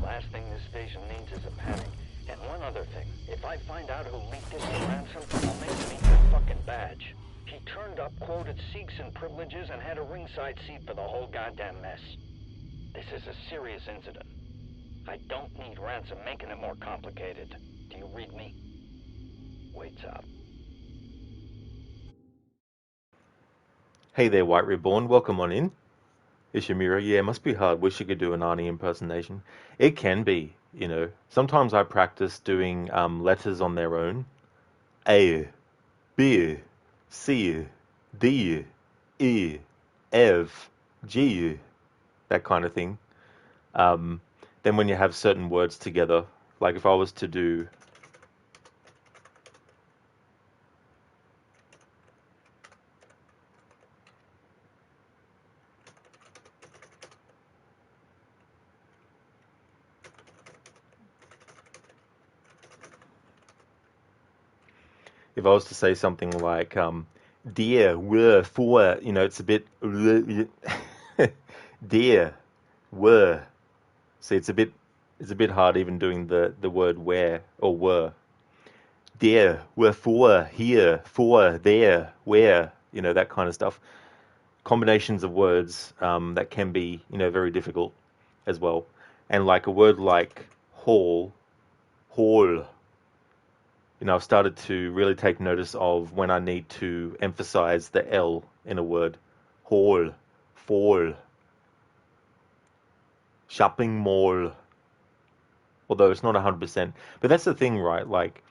Speaker 7: Last thing this station needs is a panic. And one other thing, if I find out who leaked this to Ransom, I'll make him eat the fucking badge. He turned up, quoted Seegson privileges, and had a ringside seat for the whole goddamn mess. This is a serious incident. I don't need Ransom making it more complicated. Do you read me? Waits out.
Speaker 1: Hey there, White Reborn. Welcome on in. Ishimura, yeah, it must be hard. Wish you could do an Arnie impersonation. It can be, you know. Sometimes I practice doing letters on their own. A, B, C, D, E, F, G, that kind of thing. Then when you have certain words together, like if I was to do if I was to say something like, dear, were, for, you know, it's a bit, dear, were. See, it's a bit hard even doing the word where or were. Dear, were, for, here, for, there, where, you know, that kind of stuff. Combinations of words that can be, you know, very difficult as well. And like a word like hall, hall. You know, I've started to really take notice of when I need to emphasize the L in a word. Hall, fall, shopping mall. Although it's not 100%. But that's the thing, right? Like,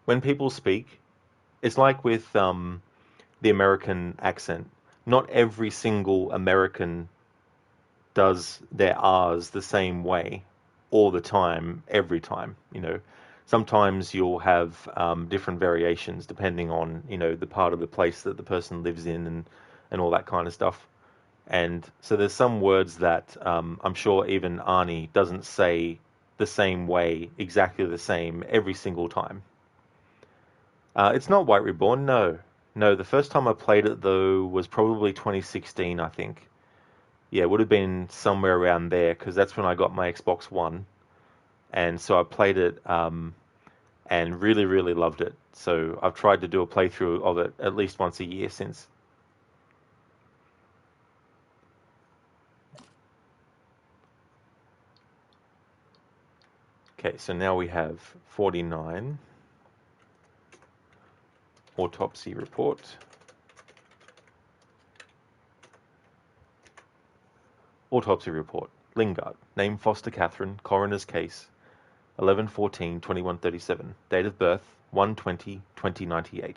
Speaker 1: when people speak, it's like with the American accent. Not every single American does their R's the same way all the time, every time, you know. Sometimes you'll have different variations depending on, you know, the part of the place that the person lives in and all that kind of stuff. And so there's some words that I'm sure even Arnie doesn't say the same way, exactly the same, every single time. It's not White Reborn, no. No, the first time I played it, though, was probably 2016, I think. Yeah, it would have been somewhere around there, because that's when I got my Xbox One. And so I played it and really, really loved it. So I've tried to do a playthrough of it at least once a year since. Okay, so now we have 49, autopsy report. Autopsy report. Lingard. Name Foster Catherine. Coroner's case. 11/14/2137. Date of birth 1/20/2098.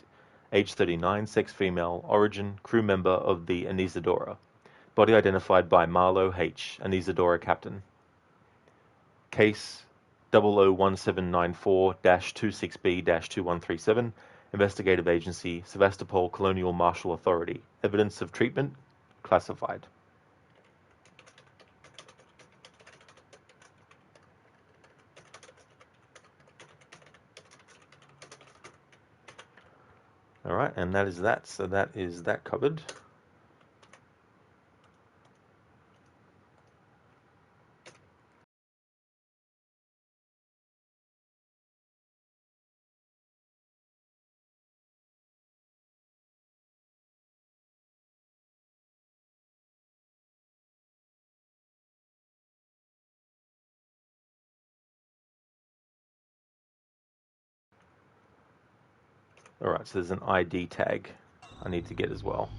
Speaker 1: Age 39. Sex female. Origin crew member of the Anesidora. Body identified by Marlowe H. Anesidora captain. Case 001794-26B-2137. Investigative Agency Sevastopol Colonial Martial Authority. Evidence of treatment classified. Alright, and that is that. So that is that covered. Alright, so there's an ID tag I need to get as well.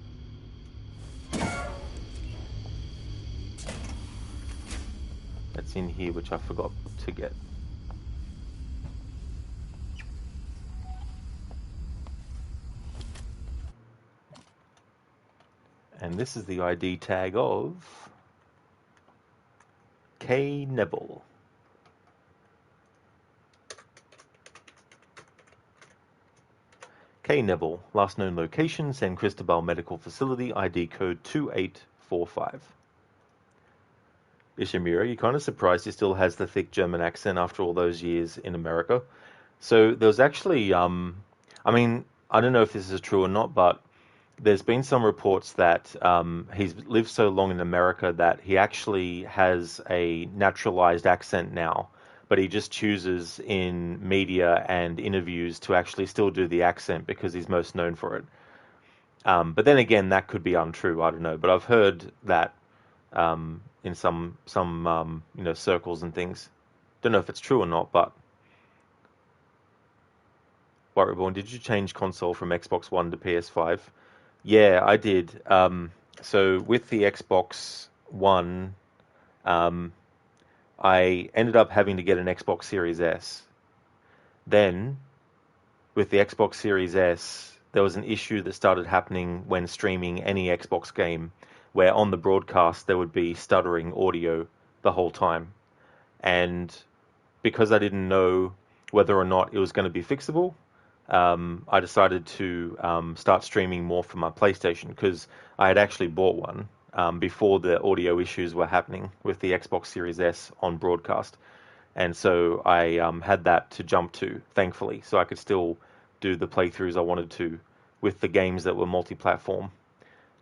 Speaker 1: That's in here, which I forgot to get. And this is the ID tag of K. Nebel. K. Nebel, last known location, San Cristobal Medical Facility, ID code 2845. Ishimura, you're kind of surprised he still has the thick German accent after all those years in America. So there was actually, I mean, I don't know if this is true or not, but there's been some reports that he's lived so long in America that he actually has a naturalized accent now, but he just chooses in media and interviews to actually still do the accent because he's most known for it. But then again, that could be untrue. I don't know. But I've heard that in some circles and things. Don't know if it's true or not, but White Reborn, did you change console from Xbox One to PS5? Yeah, I did. So with the Xbox One, I ended up having to get an Xbox Series S. Then, with the Xbox Series S, there was an issue that started happening when streaming any Xbox game, where on the broadcast there would be stuttering audio the whole time. And because I didn't know whether or not it was going to be fixable, I decided to start streaming more from my PlayStation, because I had actually bought one before the audio issues were happening with the Xbox Series S on broadcast. And so I had that to jump to, thankfully, so I could still do the playthroughs I wanted to with the games that were multi-platform.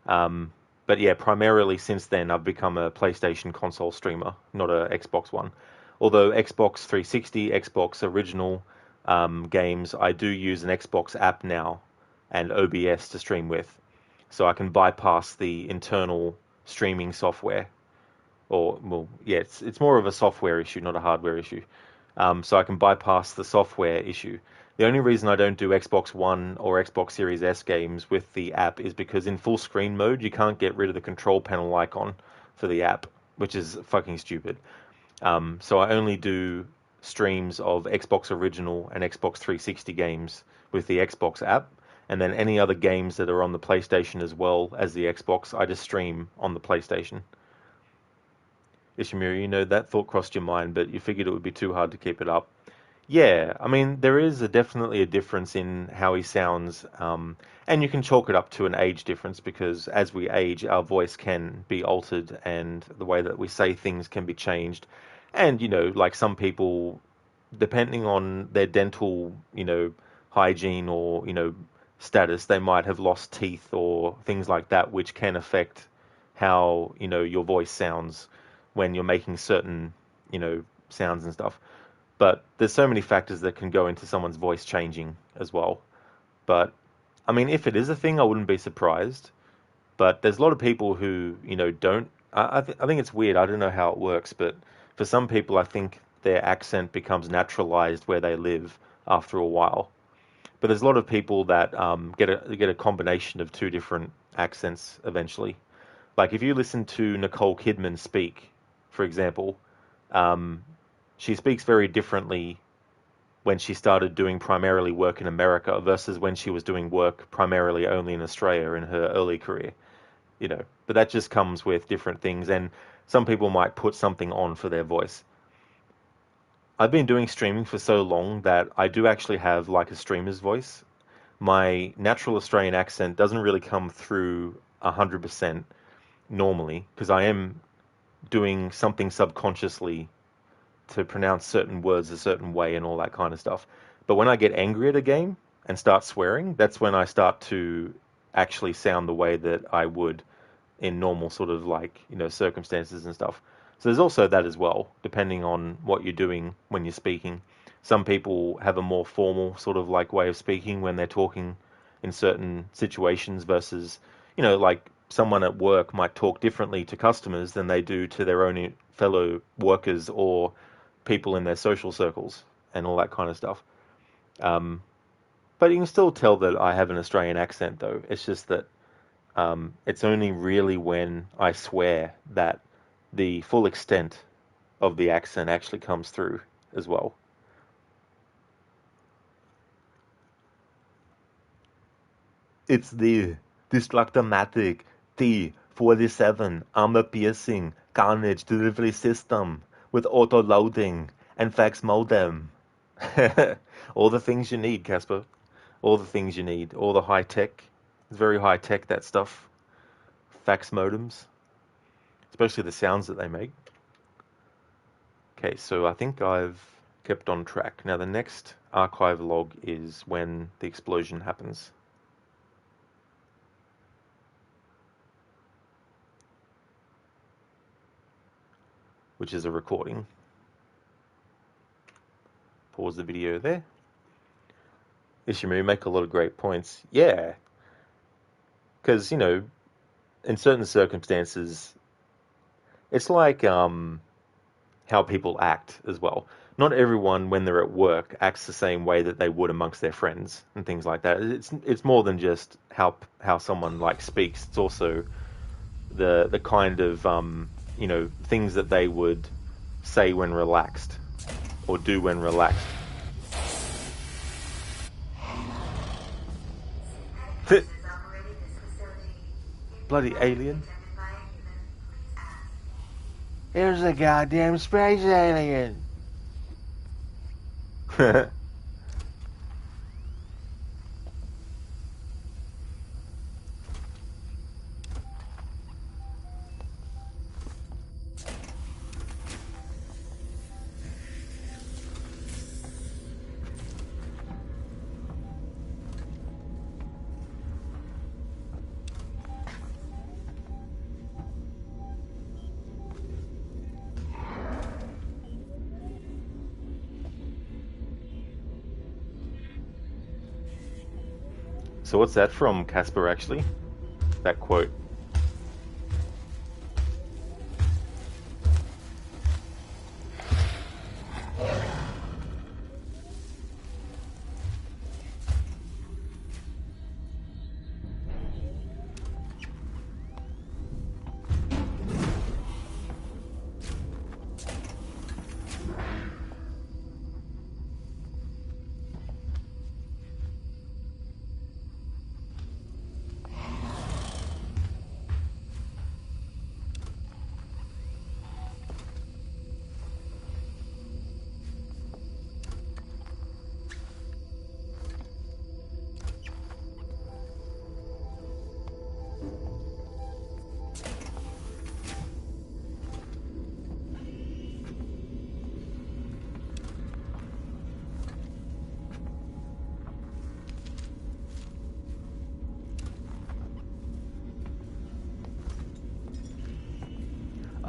Speaker 1: But yeah, primarily since then, I've become a PlayStation console streamer, not a Xbox One. Although Xbox 360, Xbox original games, I do use an Xbox app now and OBS to stream with. So I can bypass the internal streaming software. Or, well, yeah, it's more of a software issue, not a hardware issue. So I can bypass the software issue. The only reason I don't do Xbox One or Xbox Series S games with the app is because in full screen mode, you can't get rid of the control panel icon for the app, which is fucking stupid. So I only do streams of Xbox Original and Xbox 360 games with the Xbox app, and then any other games that are on the PlayStation as well as the Xbox, I just stream on the PlayStation. Ishimura, that thought crossed your mind, but you figured it would be too hard to keep it up. Yeah, I mean, there is definitely a difference in how he sounds, and you can chalk it up to an age difference, because as we age, our voice can be altered, and the way that we say things can be changed. And, like some people, depending on their dental, hygiene or, status, they might have lost teeth or things like that, which can affect how, your voice sounds when you're making certain, sounds and stuff. But there's so many factors that can go into someone's voice changing as well. But I mean, if it is a thing, I wouldn't be surprised. But there's a lot of people who, don't. I think it's weird. I don't know how it works, but for some people, I think their accent becomes naturalized where they live after a while. But there's a lot of people that get a combination of two different accents eventually. Like if you listen to Nicole Kidman speak, for example, she speaks very differently when she started doing primarily work in America versus when she was doing work primarily only in Australia in her early career. But that just comes with different things, and some people might put something on for their voice. I've been doing streaming for so long that I do actually have like a streamer's voice. My natural Australian accent doesn't really come through 100% normally because I am doing something subconsciously to pronounce certain words a certain way and all that kind of stuff. But when I get angry at a game and start swearing, that's when I start to actually sound the way that I would in normal sort of like, circumstances and stuff. So there's also that as well, depending on what you're doing when you're speaking. Some people have a more formal sort of like way of speaking when they're talking in certain situations versus, like someone at work might talk differently to customers than they do to their own fellow workers or people in their social circles and all that kind of stuff. But you can still tell that I have an Australian accent, though. It's just that it's only really when I swear that the full extent of the accent actually comes through as well. It's the Destructomatic T-47 armor piercing carnage delivery system with auto loading and fax modem. All the things you need, Casper. All the things you need. All the high tech. It's very high tech, that stuff. Fax modems. Especially the sounds that they make. Okay, so I think I've kept on track. Now the next archive log is when the explosion happens. Which is a recording. Pause the video there. Ishimori make a lot of great points. Yeah. Because, in certain circumstances, it's like how people act as well. Not everyone, when they're at work, acts the same way that they would amongst their friends and things like that. It's more than just how someone like speaks. It's also the kind of things that they would say when relaxed or do when relaxed. Bloody alien. Here's a goddamn space alien. So what's that from, Casper, actually? That quote.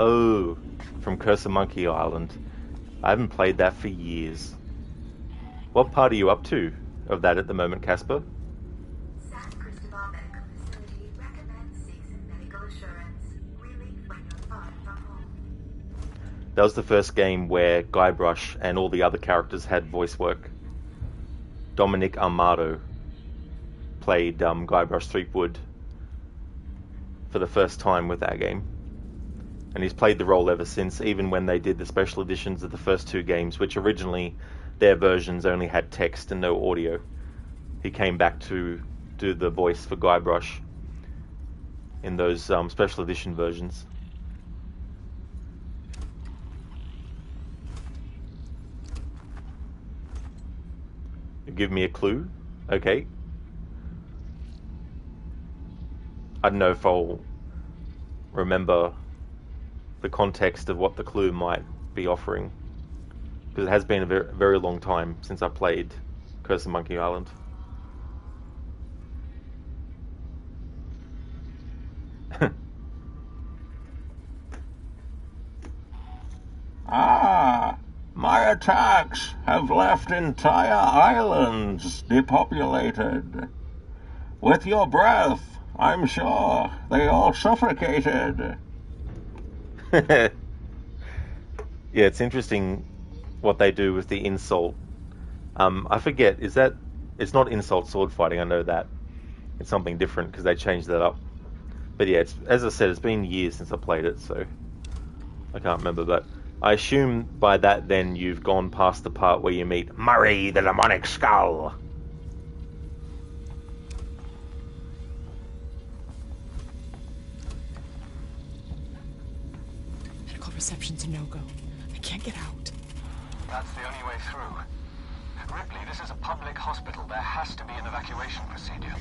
Speaker 1: Oh, from Curse of Monkey Island. I haven't played that for years. What part are you up to of that at the moment, Casper?
Speaker 2: San Cristobal Medical Facility recommends season medical assurance. Relief when you're far from home.
Speaker 1: That was the first game where Guybrush and all the other characters had voice work. Dominic Armato played Guybrush Threepwood for the first time with that game. And he's played the role ever since, even when they did the special editions of the first two games, which originally their versions only had text and no audio. He came back to do the voice for Guybrush in those special edition versions. You give me a clue? Okay. I don't know if I'll remember the context of what the clue might be offering, because it has been a very, very long time since I played Curse of Monkey Island.
Speaker 14: Ah, my attacks have left entire islands depopulated. With your breath, I'm sure they all suffocated.
Speaker 1: Yeah, it's interesting what they do with the insult. I forget, it's not insult sword fighting, I know that. It's something different because they changed that up. But yeah, as I said, it's been years since I played it, so I can't remember. But I assume by that then you've gone past the part where you meet Murray the Demonic Skull.
Speaker 5: Medical reception's a no-go. I can't get out.
Speaker 9: That's the only way through. Ripley, this is a public hospital. There has to be an evacuation procedure.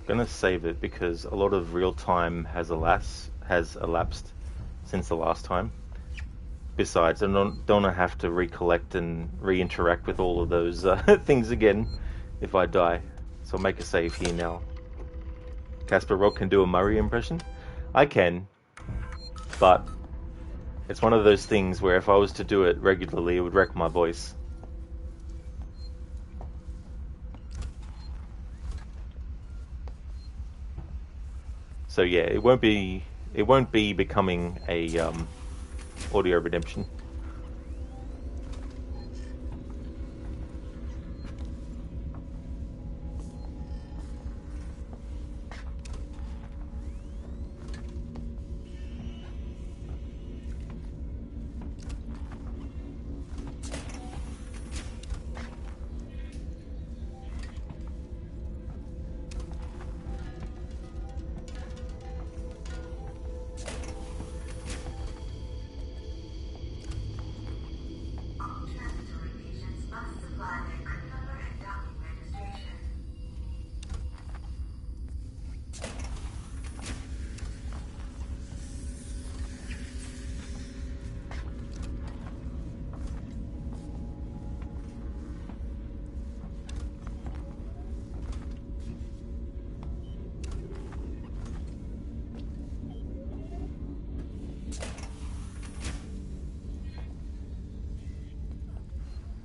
Speaker 1: Gonna save it because a lot of real time has elapsed since the last time. Besides, I don't have to recollect and re-interact with all of those things again if I die. So I'll make a save here now. Casper Rock can do a Murray impression? I can, but it's one of those things where if I was to do it regularly, it would wreck my voice. So yeah, it won't be becoming a audio redemption.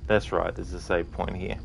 Speaker 1: That's right, there's a save point here.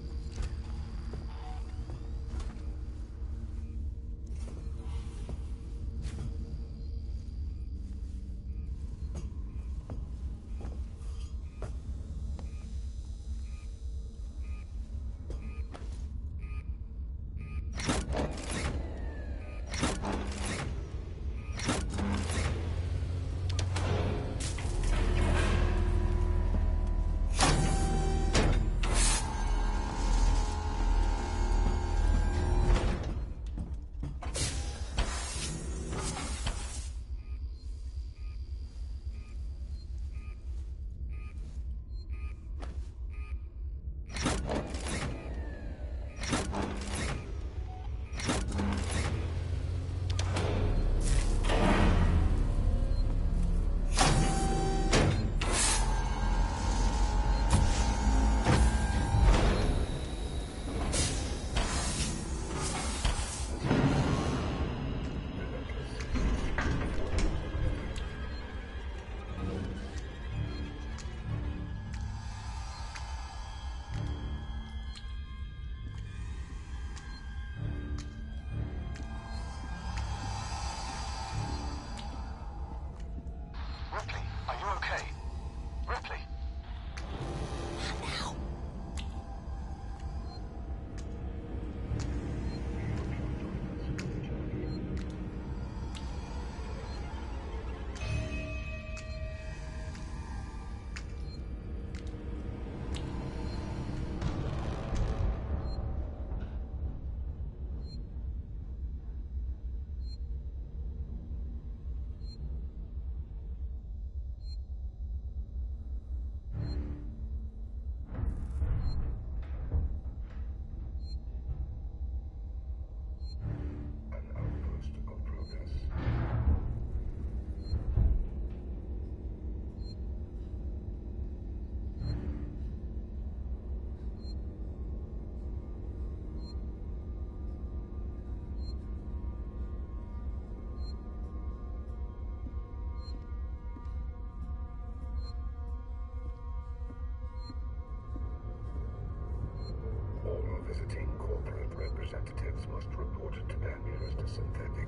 Speaker 6: corporate representatives must report to their nearest synthetic.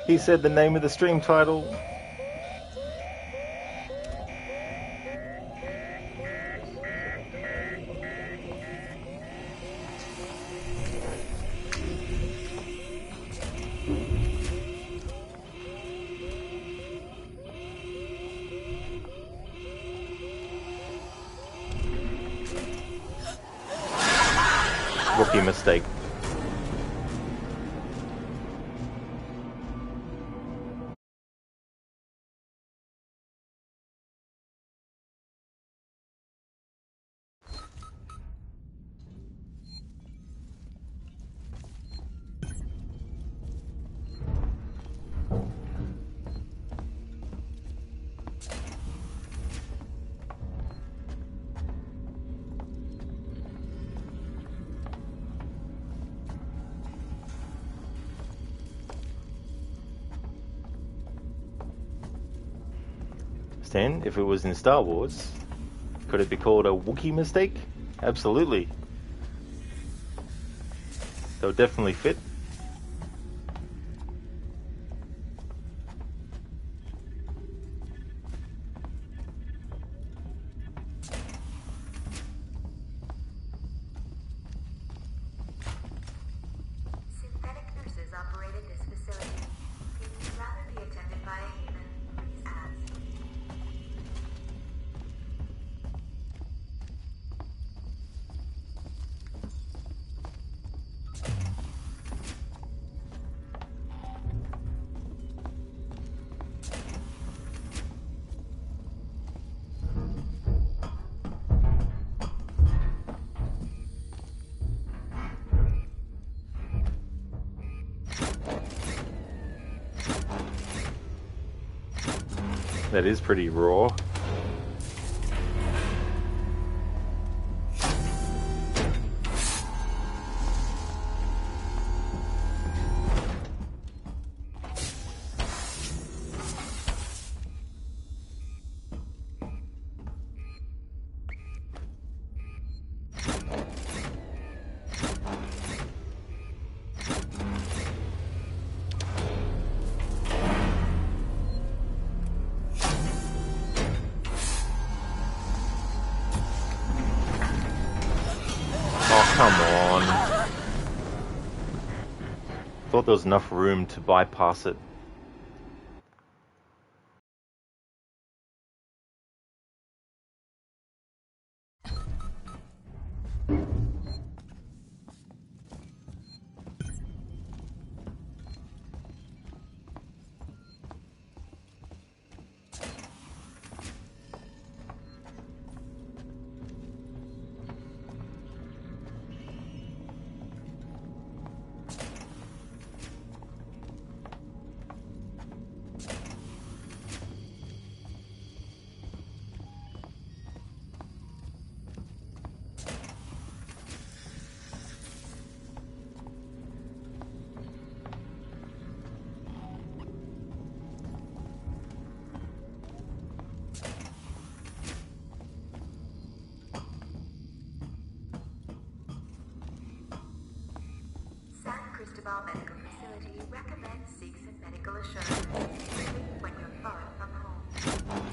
Speaker 1: He said the name of the stream title. Rookie mistake. Stan, if it was in Star Wars, could it be called a Wookiee mistake? Absolutely. They'll definitely fit.
Speaker 2: Synthetic nurses operated this facility. If you'd rather be attended by a human, please ask.
Speaker 1: That is pretty raw. Come on. Thought there was enough room to bypass it.
Speaker 2: our medical facility recommends seeks and medical assurance when you're far from home.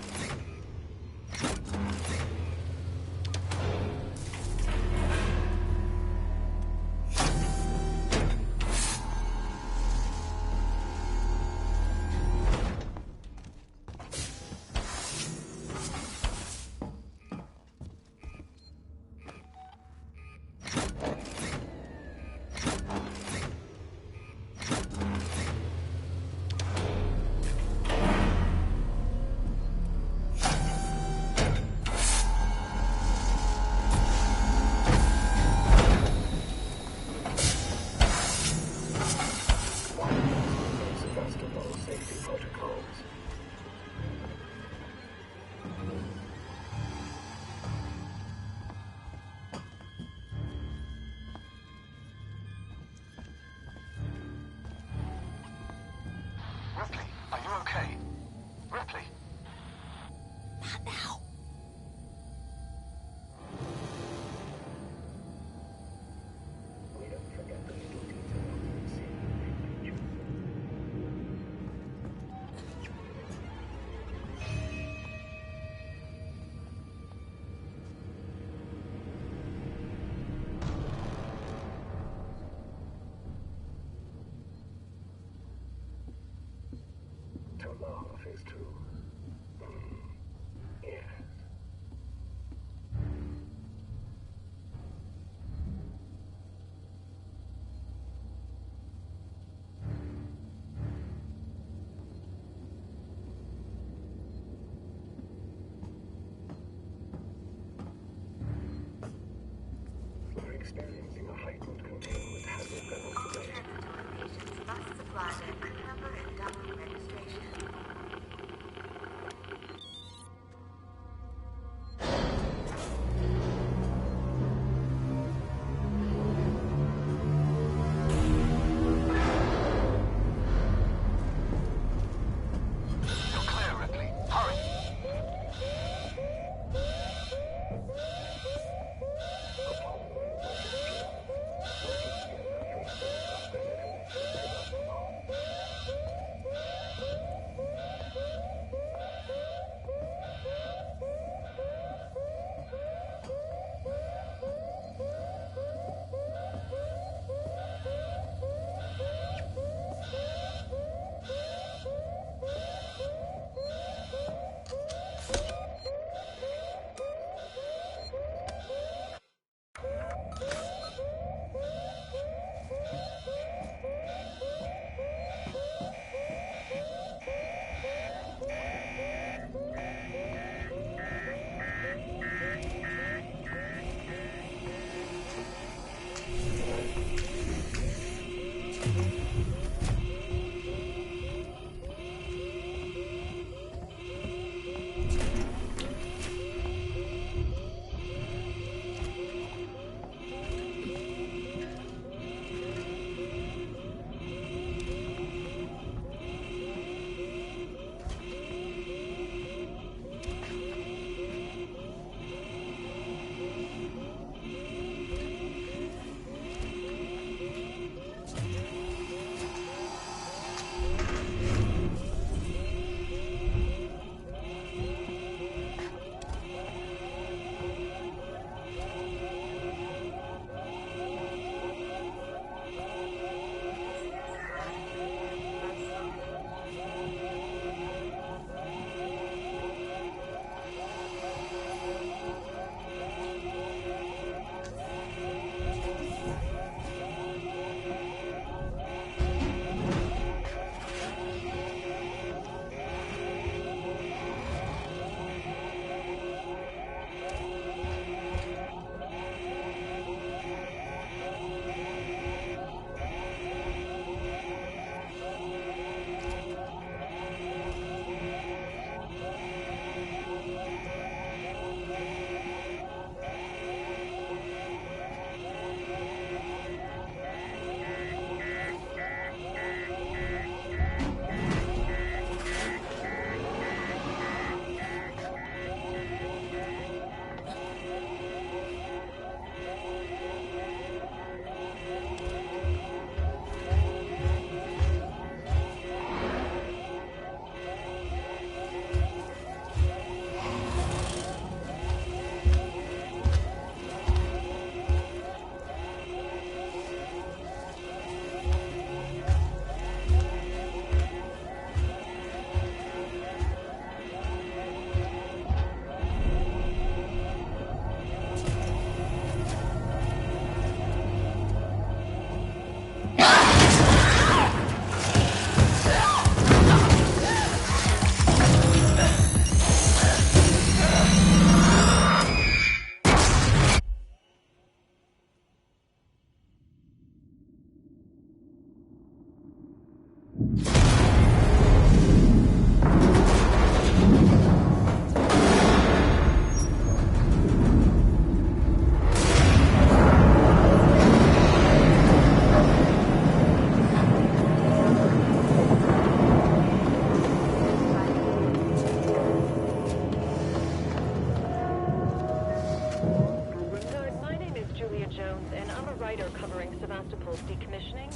Speaker 13: Collectibles decommissioning.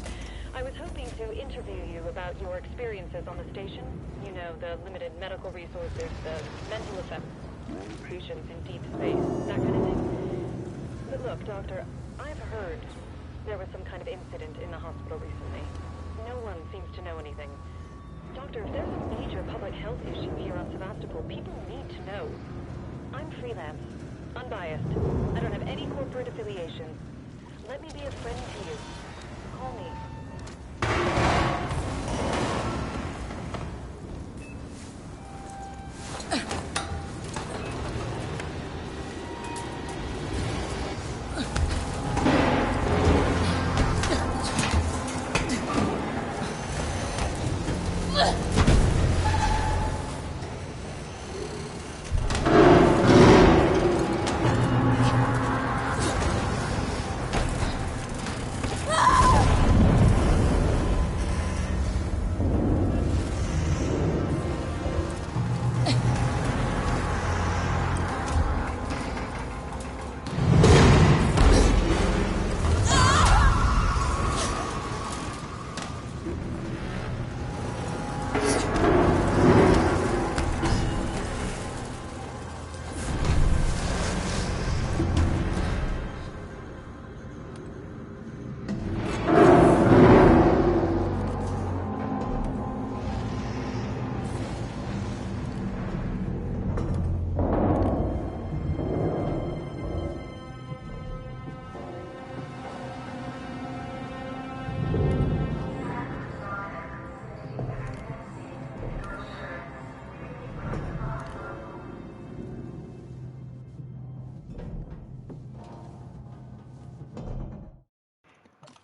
Speaker 13: I was hoping to interview you about your experiences on the station. You know, the limited medical resources, the mental effects, patients in deep space, that kind of thing. But look, Doctor, I've heard there was some kind of incident in the hospital recently. No one seems to know anything. Doctor, if there's a major public health issue here on Sevastopol, people need to know. I'm freelance, unbiased. I don't have any corporate affiliations. Let me be a friend to you. Call me.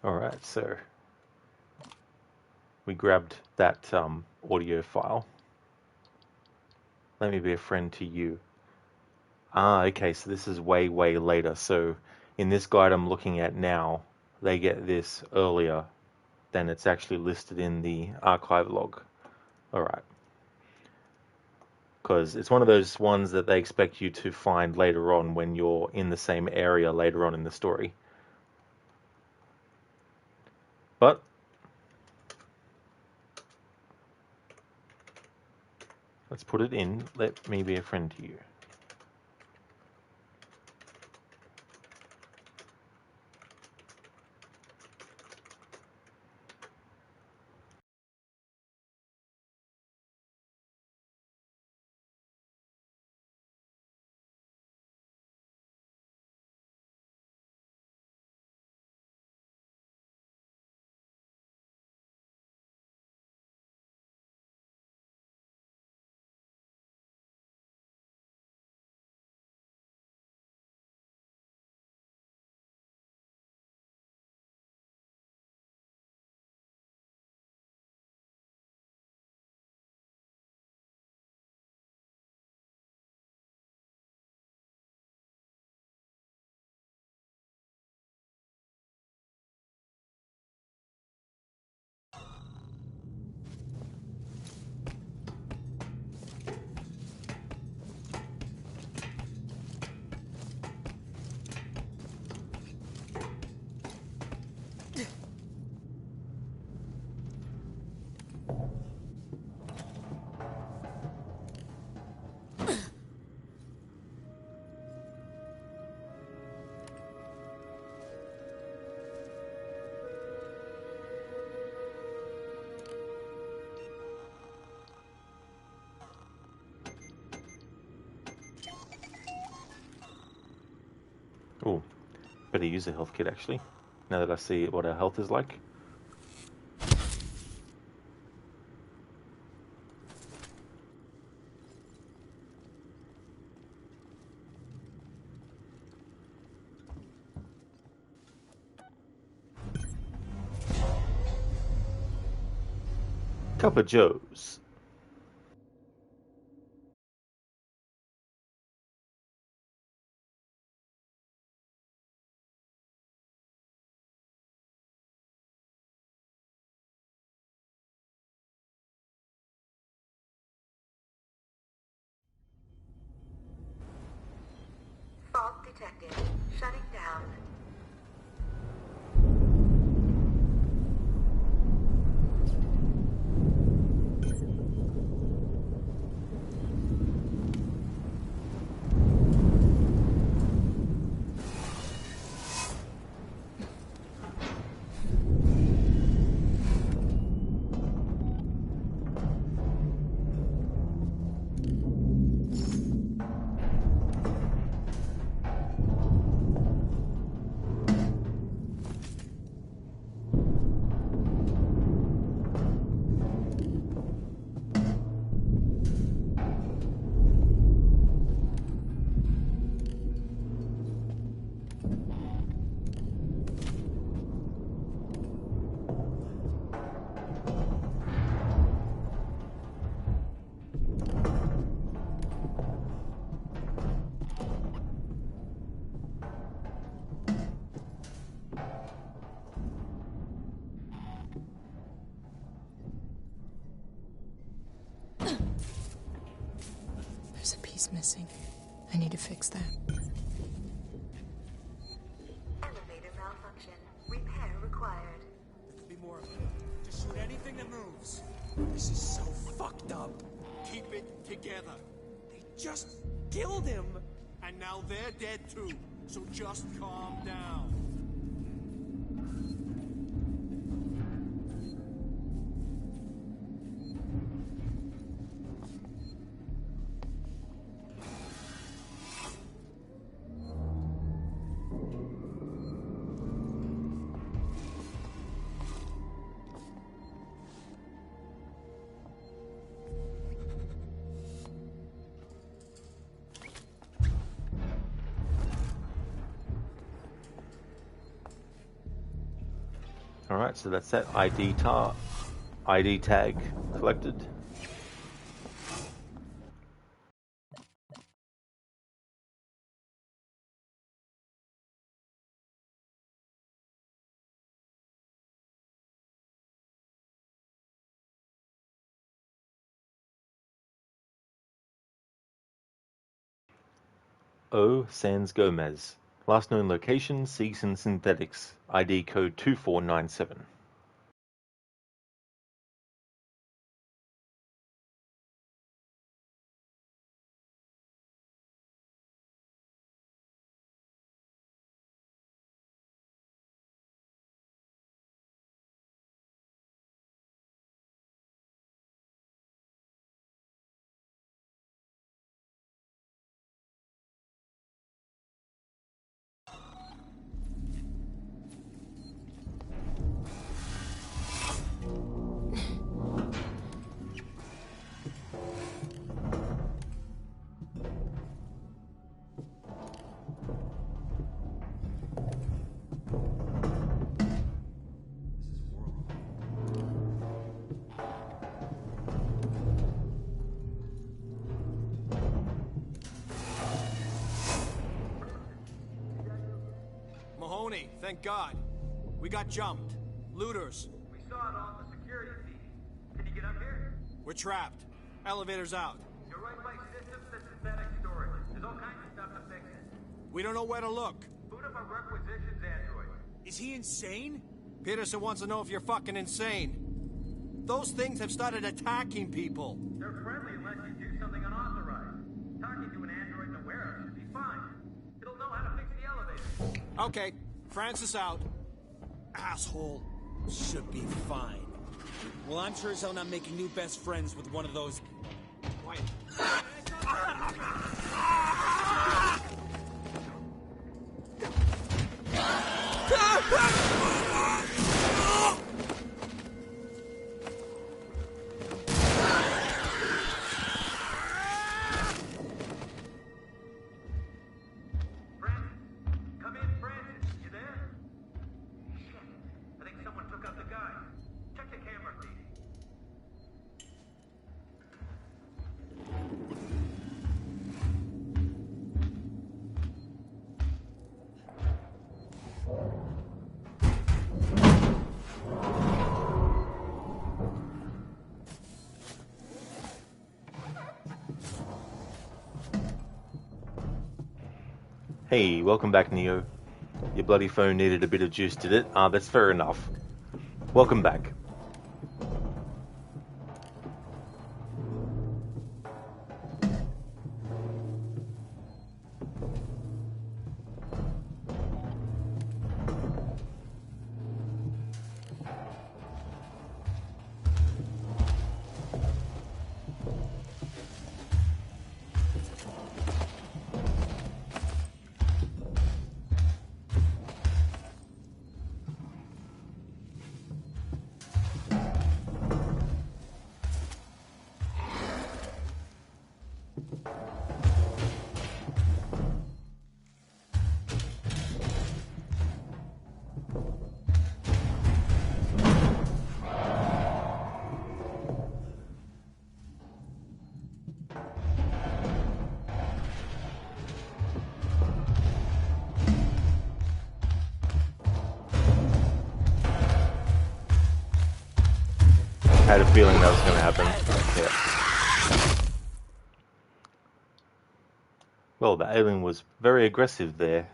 Speaker 1: Alright, so we grabbed that audio file. Let me be a friend to you. Ah, okay, so this is way, way later. So in this guide I'm looking at now, they get this earlier than it's actually listed in the archive log. Alright. Because it's one of those ones that they expect you to find later on when you're in the same area later on in the story. But let's put it in. Let me be a friend to you. Oh, better use a health kit actually, now that I see what our health is like. Cup of Joe's.
Speaker 2: Fog detected. Shutting down.
Speaker 5: piece missing. I need to fix that.
Speaker 2: Elevator malfunction. Repair required.
Speaker 15: Be more. Just shoot anything that moves. This is so fucked up. Keep it together. They just killed him, and now they're dead too. So just calm down.
Speaker 1: Alright, so that's that ID tag collected. O. Sans Gomez. Last known location, Season Synthetics. ID code 2497.
Speaker 15: Mahoney, thank God. We got jumped. Looters.
Speaker 6: We saw it on the security feed. Can you get up here?
Speaker 15: We're trapped. Elevator's out.
Speaker 6: You're right by systems and synthetic storage. There's all kinds of stuff to fix it.
Speaker 15: We don't know where to look.
Speaker 6: Boot up a requisitions android.
Speaker 15: Is he insane? Peterson wants to know if you're fucking insane. Those things have started attacking people.
Speaker 6: They're friendly unless you do something unauthorized. Talking to an android in a warehouse should be fine. It'll know how to fix the elevator.
Speaker 15: Okay, Francis out. Asshole. Should be fine. Well, I'm sure as hell not making new best friends with one of those... Quiet.
Speaker 1: Hey, welcome back, Neo. Your bloody phone needed a bit of juice, did it? Ah, that's fair enough. Welcome back. I had a feeling that was going to happen. Yeah. Well, the alien was very aggressive there.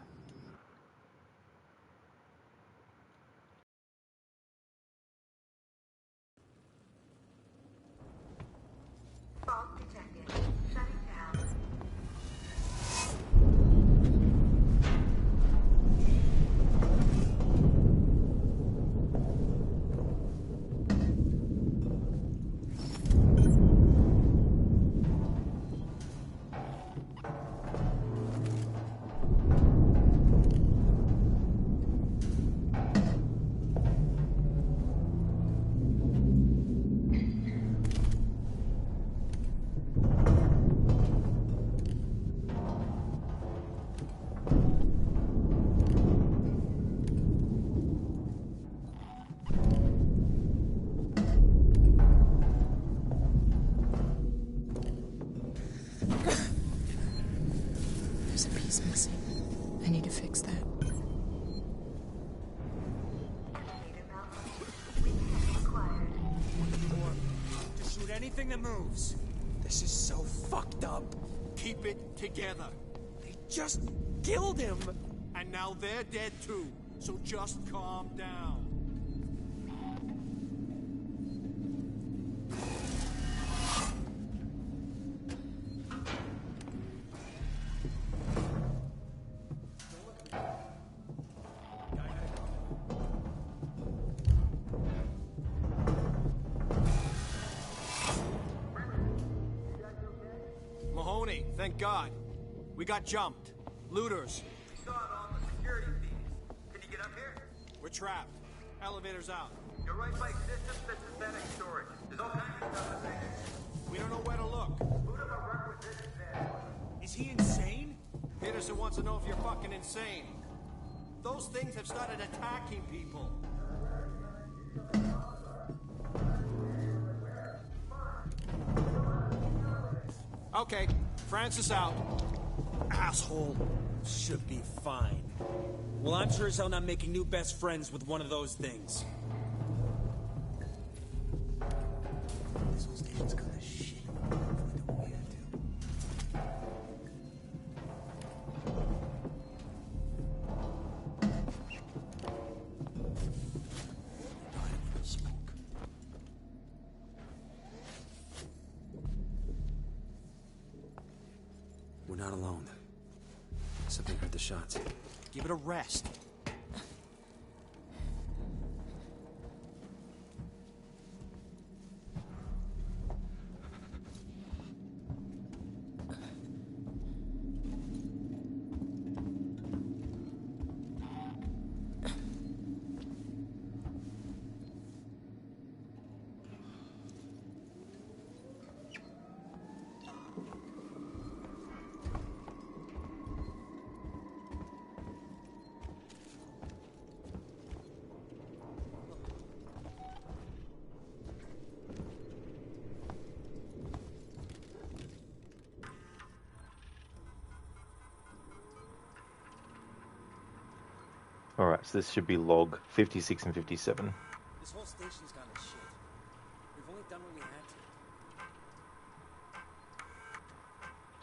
Speaker 2: Fault detected. Shutting down.
Speaker 5: There's a piece missing. I need to fix that.
Speaker 15: Or to shoot anything that moves. This is so fucked up. Keep it together. They just killed him. And now they're dead too. So just calm down. Mahoney, thank God. We got jumped. Looters.
Speaker 6: We saw it on the security feeds. Can you get up here?
Speaker 15: We're trapped. Elevator's out.
Speaker 6: You're right by systems and synthetic storage. There's all kinds of stuff in there.
Speaker 15: We don't know where to look.
Speaker 6: Boot up a requisition bed.
Speaker 15: Is he insane? Peterson wants to know if you're fucking insane. Those things have started attacking people. Okay, Francis out.
Speaker 16: Asshole. Should be fine. Well, I'm sure as hell not making new best friends with one of those things. This whole station's kind of shit. Hopefully don't react to. We're not alone. Something heard the shots.
Speaker 15: Give it a rest.
Speaker 1: Alright, so this should be log 56 and 57.
Speaker 16: This whole station's gone to shit. We've only done what we had to.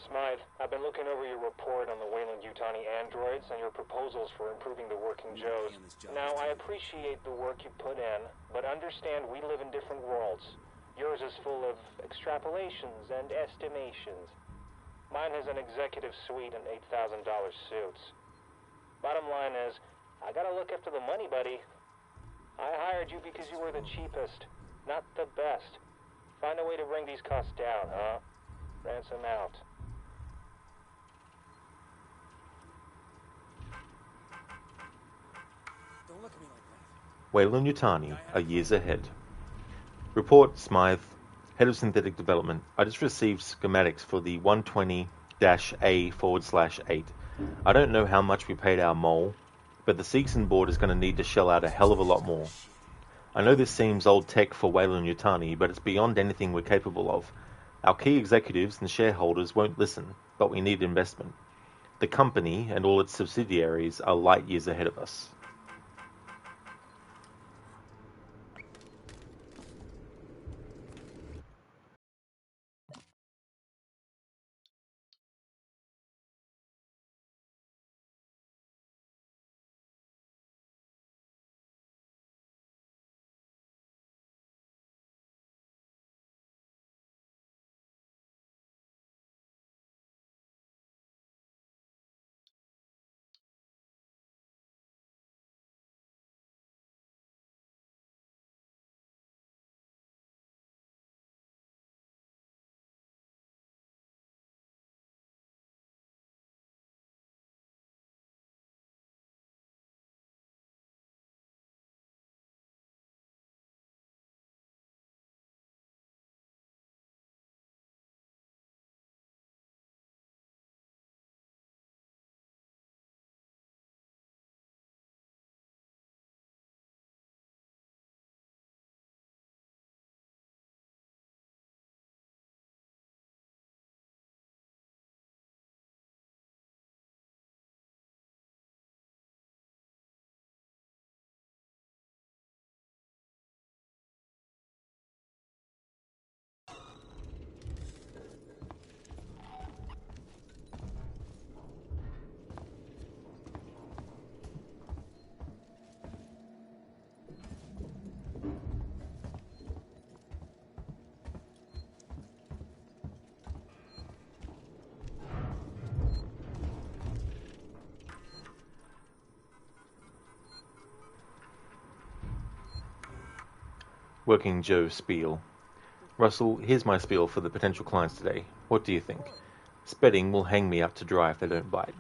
Speaker 7: Smythe, I've been looking over your report on the Weyland-Yutani androids and your proposals for improving the working Joes. Now, I appreciate the work you put in, but understand we live in different worlds. Yours is full of extrapolations and estimations. Mine has an executive suite and $8,000 suits. Bottom line is, I gotta look after the money, buddy. I hired you because you were the cheapest, not the best. Find a way to bring these costs down, huh? Ransom out.
Speaker 16: Don't look at me like that.
Speaker 1: Weyland-Yutani are years ahead. Report, Smythe, Head of Synthetic Development. I just received schematics for the 120-A/8. I don't know how much we paid our mole, but the Seegson board is going to need to shell out a hell of a lot more. I know this seems old tech for Weyland-Yutani, but it's beyond anything we're capable of. Our key executives and shareholders won't listen, but we need investment. The company and all its subsidiaries are light years ahead of us. Working Joe spiel. Russell, here's my spiel for the potential clients today. What do you think? Spedding will hang me up to dry if they don't bite.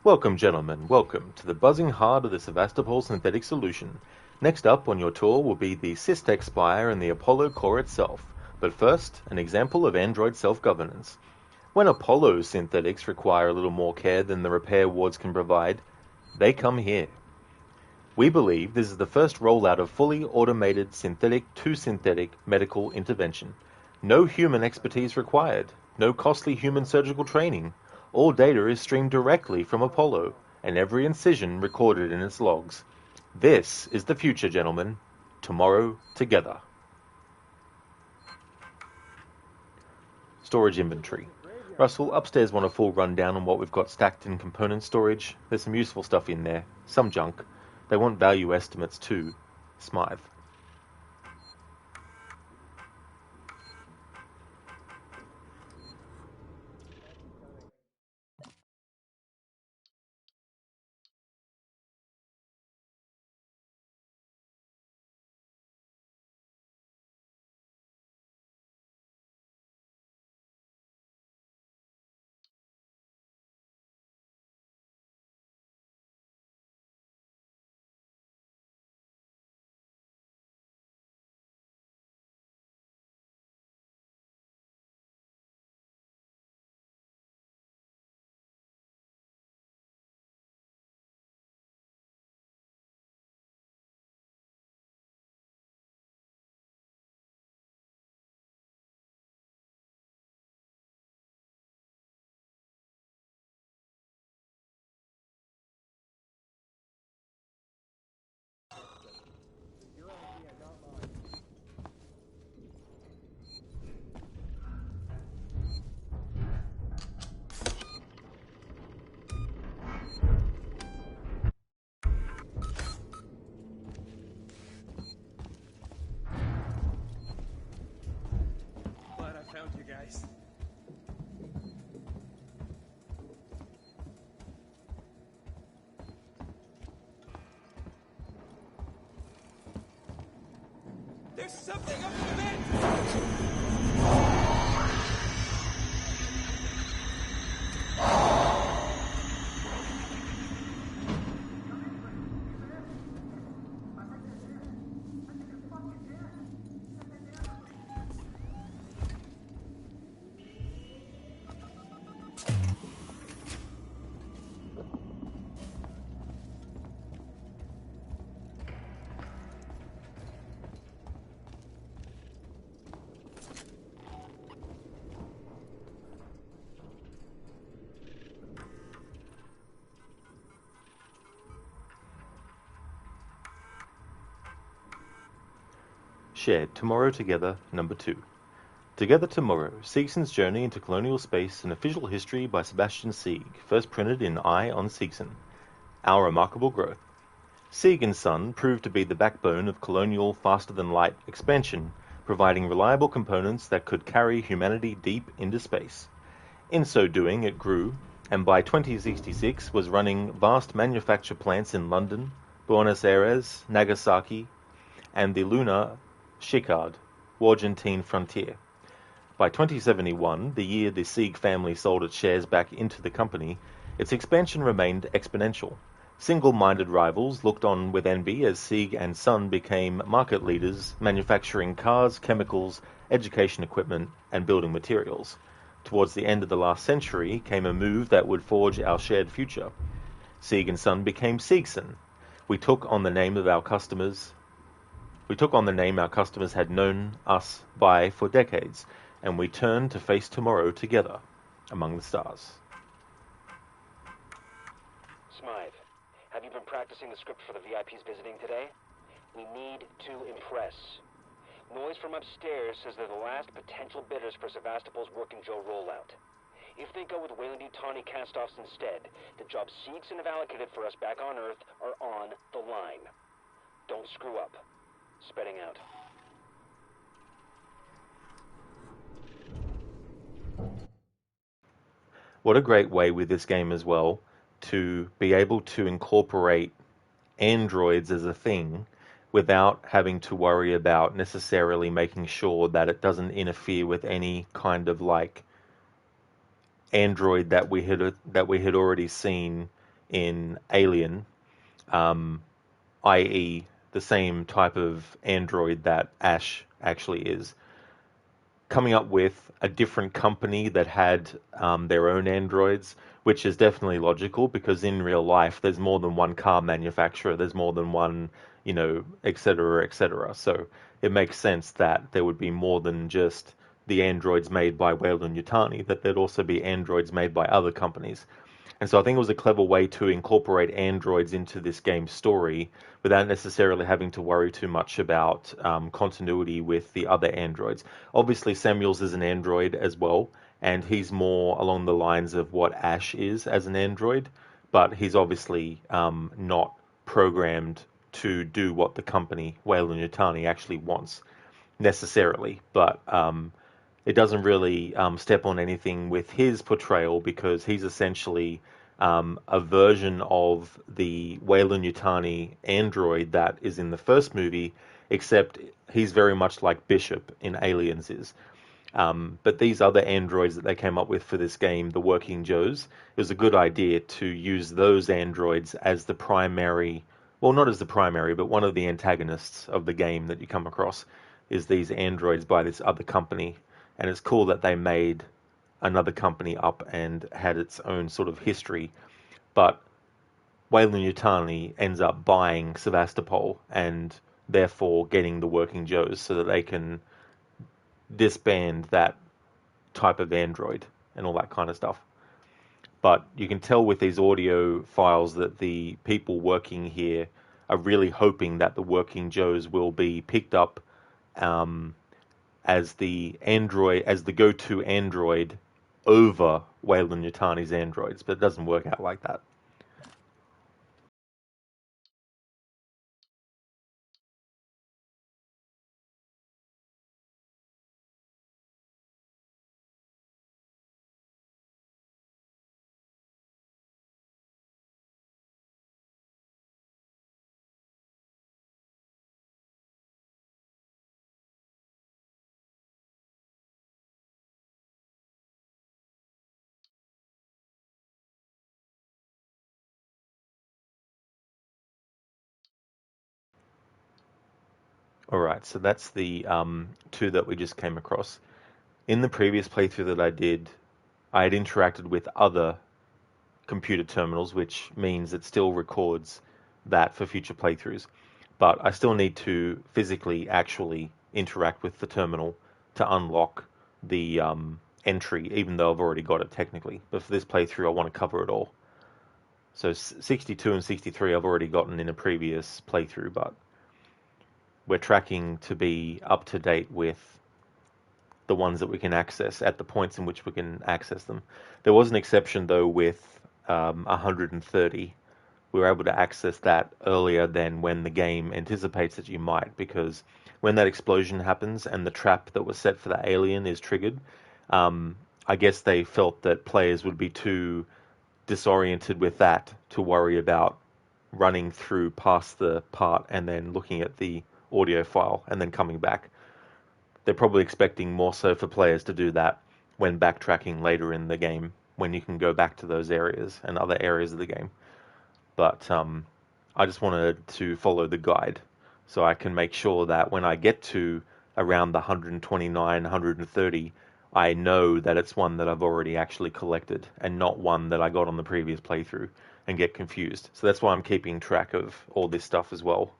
Speaker 1: Welcome, gentlemen, welcome to the buzzing heart of the Sevastopol synthetic solution. Next up on your tour will be the Systech Spire and the Apollo core itself. But first, an example of Android self-governance. When Apollo synthetics require a little more care than the repair wards can provide, they come here. We believe this is the first rollout of fully automated synthetic-to-synthetic medical intervention. No human expertise required, no costly human surgical training. All data is streamed directly from Apollo, and every incision recorded in its logs. This is the future, gentlemen. Tomorrow, together. Storage inventory. Russell, upstairs want a full rundown on what we've got stacked in component storage. There's some useful stuff in there, some junk. They want value estimates too. Smythe.
Speaker 15: Glad I found you guys. There's something up the vent!
Speaker 1: Shared Tomorrow Together, number 2. Together Tomorrow, Seegson's Journey into Colonial Space, an official history by Sebastian Sieg, first printed in Eye on Seegson. Our Remarkable Growth. Sieg and Son proved to be the backbone of colonial faster-than-light expansion, providing reliable components that could carry humanity deep into space. In so doing, it grew, and by 2066 was running vast manufacture plants in London, Buenos Aires, Nagasaki, and the lunar Chicard, Argentine frontier. By 2071, the year the Sieg family sold its shares back into the company, its expansion remained exponential. Single-minded rivals looked on with envy as Sieg and Son became market leaders, manufacturing cars, chemicals, education equipment, and building materials. Towards the end of the last century came a move that would forge our shared future. Sieg and Son became Seegson. We took on the name our customers had known us by for decades, and we turned to face tomorrow together, among the stars.
Speaker 17: Smythe, have you been practicing the script for the VIPs visiting today? We need to impress. Noise from upstairs says they're the last potential bidders for Sevastopol's Working Joe rollout. If they go with Weyland-Yutani castoffs instead, the jobs Seegson have allocated for us back on Earth are on the line. Don't screw up. Spedding out.
Speaker 1: What a great way with this game as well to be able to incorporate androids as a thing without having to worry about necessarily making sure that it doesn't interfere with any kind of like android that we had already seen in Alien, i.e., the same type of android that Ash actually is. Coming up with a different company that had their own androids, which is definitely logical because in real life there's more than one car manufacturer, there's more than one, et cetera, et cetera. So it makes sense that there would be more than just the androids made by Weyland-Yutani, that there'd also be androids made by other companies. And so I think it was a clever way to incorporate androids into this game's story without necessarily having to worry too much about continuity with the other androids. Obviously, Samuels is an android as well, and he's more along the lines of what Ash is as an android, but he's obviously not programmed to do what the company, Weyland-Yutani, actually wants necessarily. But it doesn't really step on anything with his portrayal because he's essentially a version of the Weyland-Yutani android that is in the first movie, except he's very much like Bishop in Aliens is. But these other androids that they came up with for this game, the Working Joes, it was a good idea to use those androids as the primary, well, not as the primary, but one of the antagonists of the game that you come across is these androids by this other company. And it's cool that they made another company up and had its own sort of history. But Weyland-Yutani ends up buying Sevastopol and therefore getting the Working Joes so that they can disband that type of android and all that kind of stuff. But you can tell with these audio files that the people working here are really hoping that the Working Joes will be picked up as the android, as the go-to android over Weyland-Yutani's androids, but it doesn't work out like that. Alright, so that's the two that we just came across. In the previous playthrough that I did, I had interacted with other computer terminals, which means it still records that for future playthroughs. But I still need to physically actually interact with the terminal to unlock the entry, even though I've already got it technically. But for this playthrough, I want to cover it all. So 62 and 63 I've already gotten in a previous playthrough, but we're tracking to be up to date with the ones that we can access at the points in which we can access them. There was an exception though with 130. We were able to access that earlier than when the game anticipates that you might, because when that explosion happens and the trap that was set for the alien is triggered, I guess they felt that players would be too disoriented with that to worry about running through past the part and then looking at the audio file and then coming back. They're probably expecting more so for players to do that when backtracking later in the game, when you can go back to those areas and other areas of the game. But I just wanted to follow the guide so I can make sure that when I get to around the 129, 130, I know that it's one that I've already actually collected and not one that I got on the previous playthrough and get confused. So that's why I'm keeping track of all this stuff as well.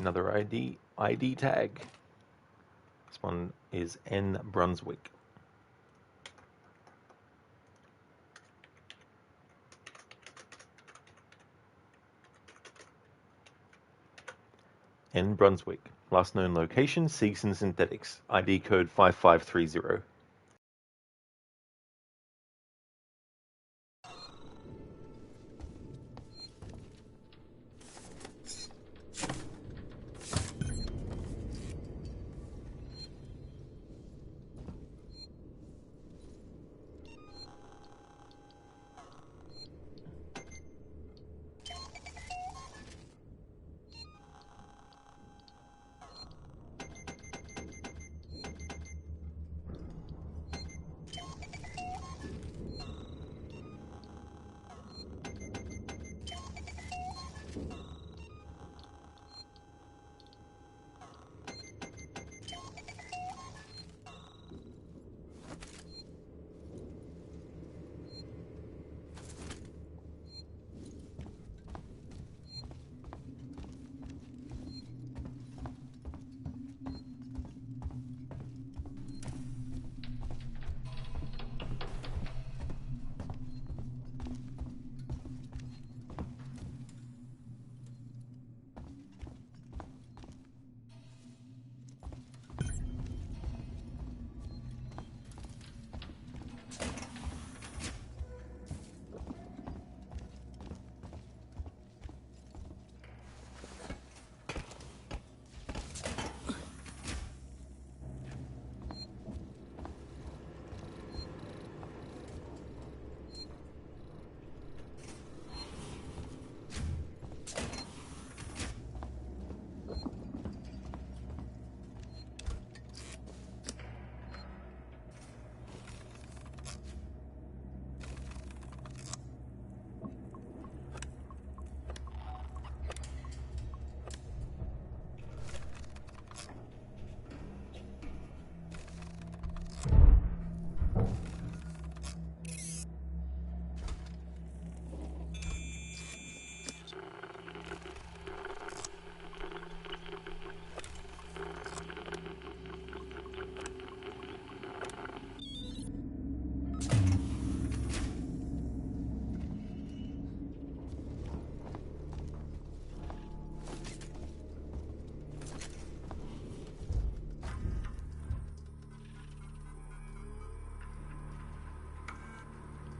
Speaker 1: another ID tag. This one is N Brunswick. N Brunswick. Last known location, Seegson Synthetics. ID code 5530.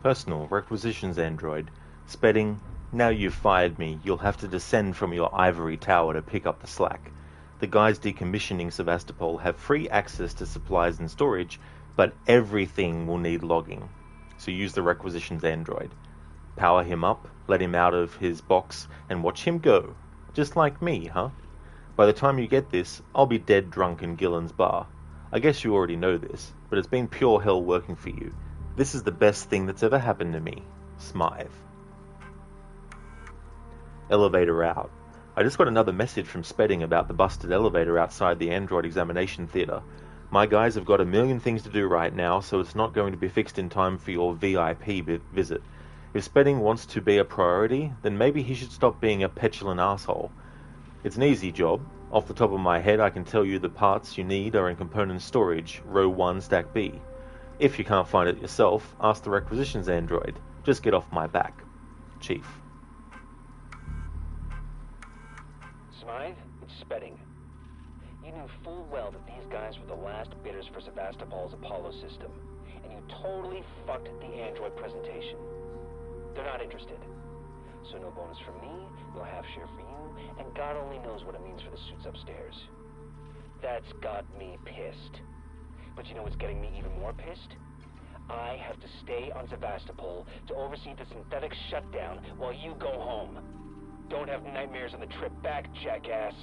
Speaker 1: Personal requisitions android. Spedding, now you've fired me, you'll have to descend from your ivory tower to pick up the slack. The guys decommissioning Sevastopol have free access to supplies and storage, but everything will need logging. So use the requisitions android. Power him up, let him out of his box, and watch him go. Just like me, huh? By the time you get this, I'll be dead drunk in Gillen's bar. I guess you already know this, but it's been pure hell working for you. This is the best thing that's ever happened to me. Smythe. Elevator out. I just got another message from Spedding about the busted elevator outside the Android examination theater. My guys have got a million things to do right now, so it's not going to be fixed in time for your VIP visit. If Spedding wants to be a priority, then maybe he should stop being a petulant asshole. It's an easy job. Off the top of my head, I can tell you the parts you need are in component storage, row 1, stack B. If you can't find it yourself, ask the requisitions android. Just get off my back. Chief.
Speaker 17: Smythe, it's Spedding. You knew full well that these guys were the last bidders for Sevastopol's Apollo system, and you totally fucked the android presentation. They're not interested. So no bonus from me, no half share for you, and God only knows what it means for the suits upstairs. That's got me pissed. But you know what's getting me even more pissed? I have to stay on Sevastopol to oversee the synthetic shutdown while you go home. Don't have nightmares on the trip back, jackass.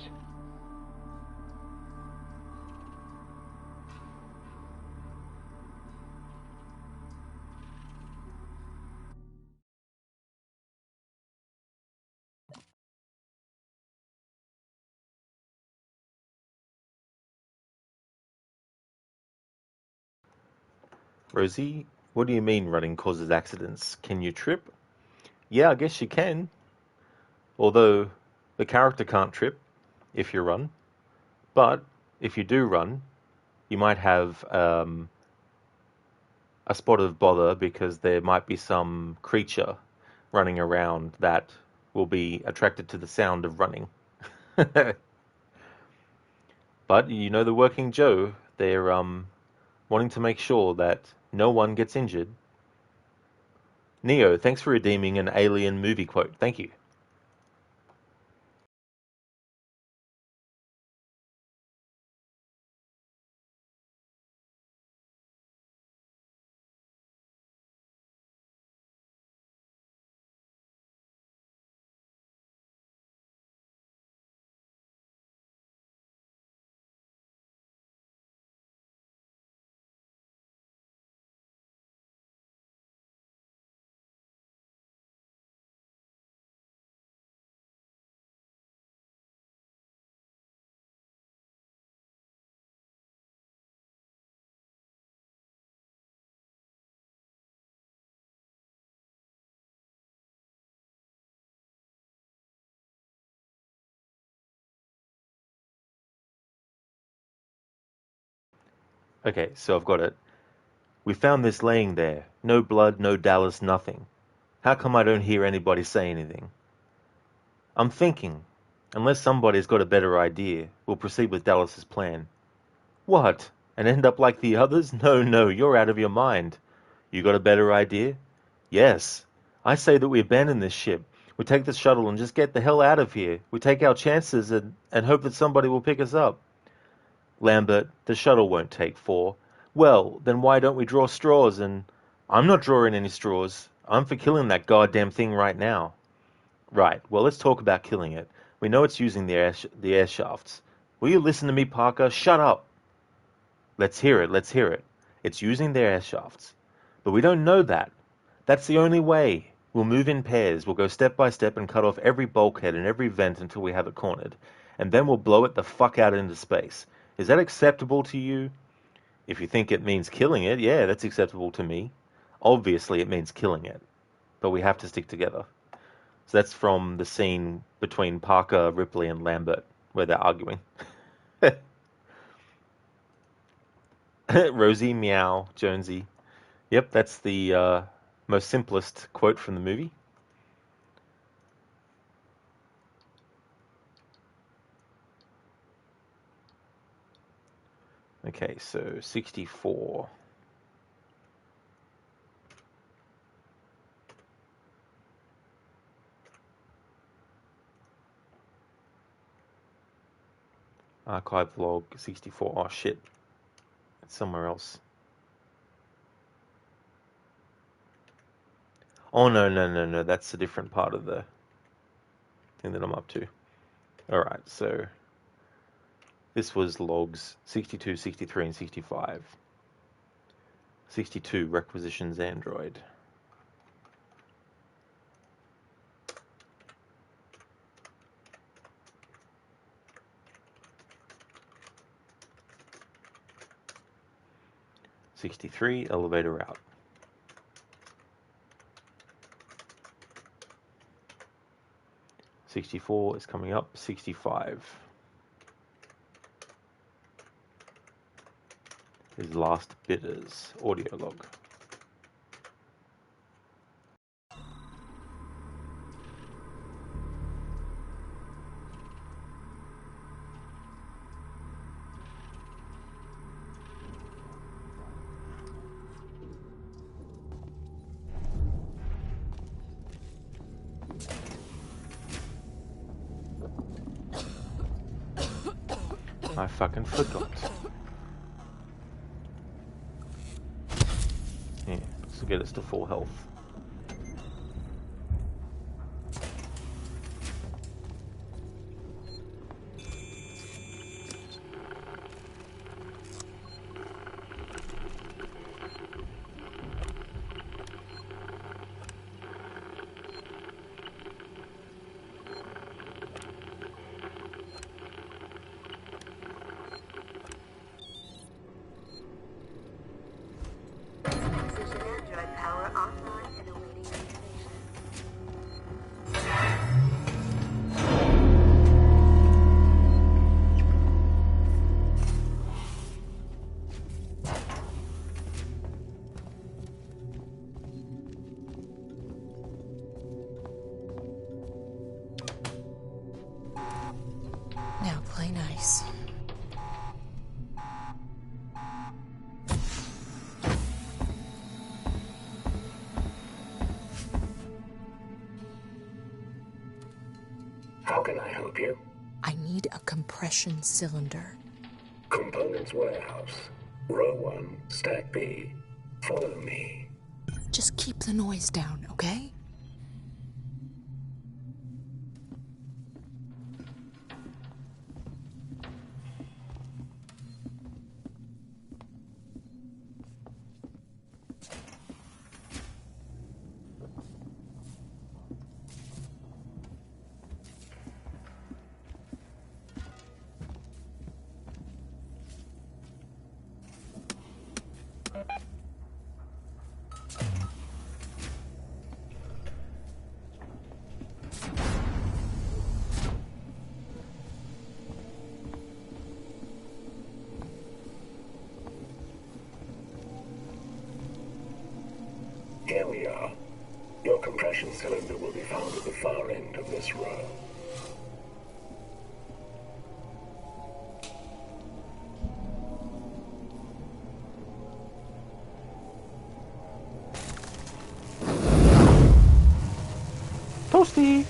Speaker 1: Rosie, what do you mean running causes accidents? Can you trip? Yeah, I guess you can. Although, the character can't trip. if you run. But if you do run, you might have a spot of bother because there might be some creature running around that will be attracted to the sound of running. But you know the working Joe, they're wanting to make sure that no one gets injured. Neo, thanks for redeeming an Alien movie quote. Thank you. Okay, so I've got it. We found this laying there. No blood, no Dallas, nothing. How come I don't hear anybody say anything? I'm thinking, unless somebody's got a better idea, we'll proceed with Dallas's plan. What? And end up like the others? No, you're out of your mind. You got a better idea? Yes. I say that we abandon this ship. We take the shuttle and just get the hell out of here. We take our chances and hope that somebody will pick us up. Lambert, the shuttle won't take 4. Well, then why don't we draw straws and... I'm not drawing any straws. I'm for killing that goddamn thing right now. Right, well, let's talk about killing it. We know it's using the air shafts. Will you listen to me, Parker? Shut up! Let's hear it. It's using the air shafts. But we don't know that. That's the only way. We'll move in pairs. We'll go step by step and cut off every bulkhead and every vent until we have it cornered. And then we'll blow it the fuck out into space. Is that acceptable to you? If you think it means killing it, yeah, that's acceptable to me. Obviously, it means killing it. But we have to stick together. So that's from the scene between Parker, Ripley, and Lambert, where they're arguing. Rosie, meow, Jonesy. Yep, that's the most simplest quote from the movie. Okay, so 64. Archive log 64. Oh shit. It's somewhere else. Oh no. That's a different part of the thing that I'm up to. Alright, so this was logs 62, 63, and 65. 62 requisitions Android. '63 elevator out. '64 is coming up. 65 is last bidders audio log. I fucking forgot. Yeah, this will get us to full health.
Speaker 2: Precision Android power online.
Speaker 5: Play nice.
Speaker 18: How can I help you?
Speaker 5: I need a compression cylinder.
Speaker 18: Components warehouse. Row 1, stack B. Follow me.
Speaker 5: Just keep the noise down, okay?
Speaker 18: Here we are. Your compression cylinder will be found at the far end of this row.
Speaker 1: Toasty!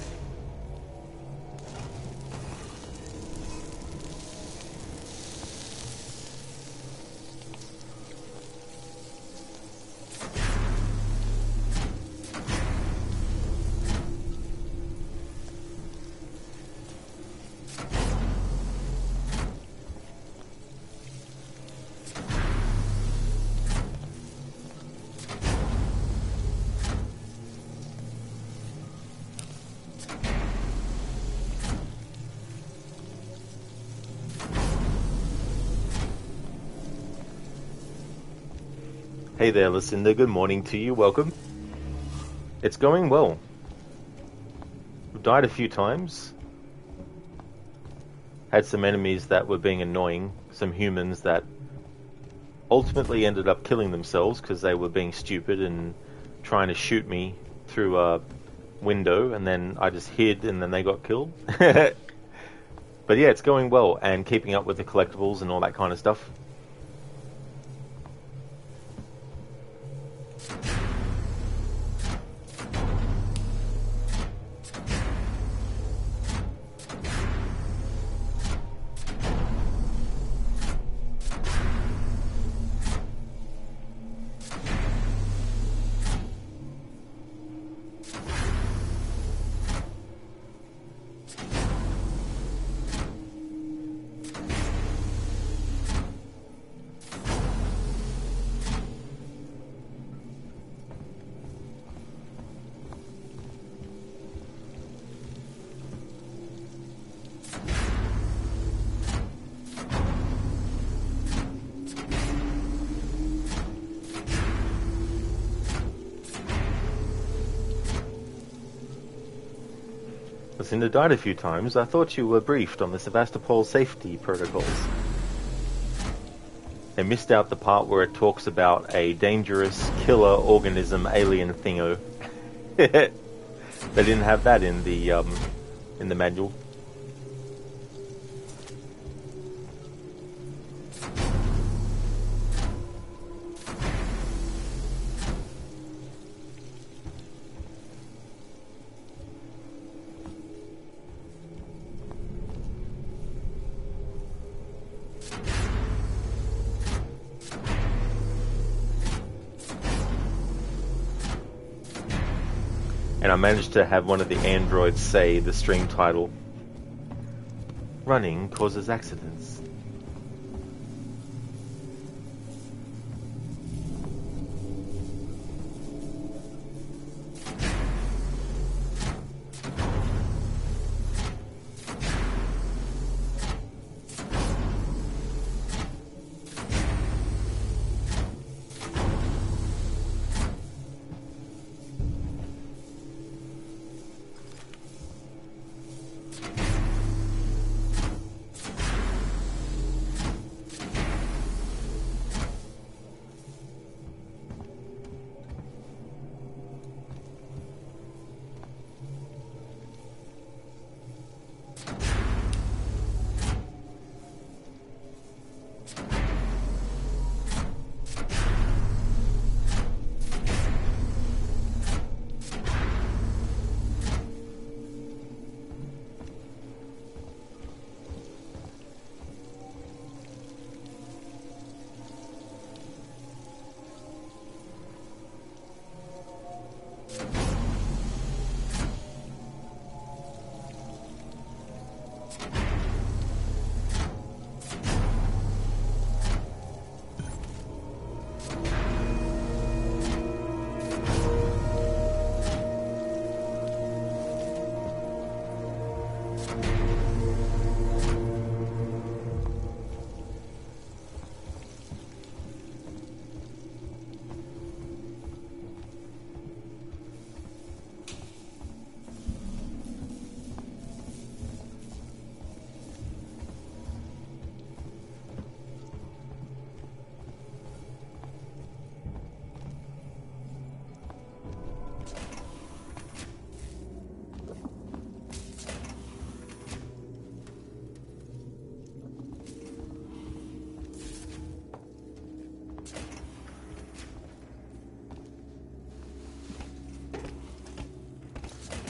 Speaker 1: Hey there, Lucinda. Good morning to you. Welcome. It's going well. We've died a few times. Had some enemies that were being annoying. Some humans that ultimately ended up killing themselves because they were being stupid and trying to shoot me through a window, and then I just hid and then they got killed. But yeah, it's going well, and keeping up with the collectibles and all that kind of stuff. Lucinda died a few times. I thought you were briefed on the Sevastopol safety protocols. They missed out the part where it talks about a dangerous killer organism alien thingo. They didn't have that in the manual. And I managed to have one of the androids say the stream title. Running causes accidents.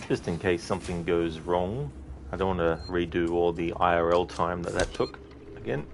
Speaker 1: just in case something goes wrong. I don't want to redo all the IRL time that took again.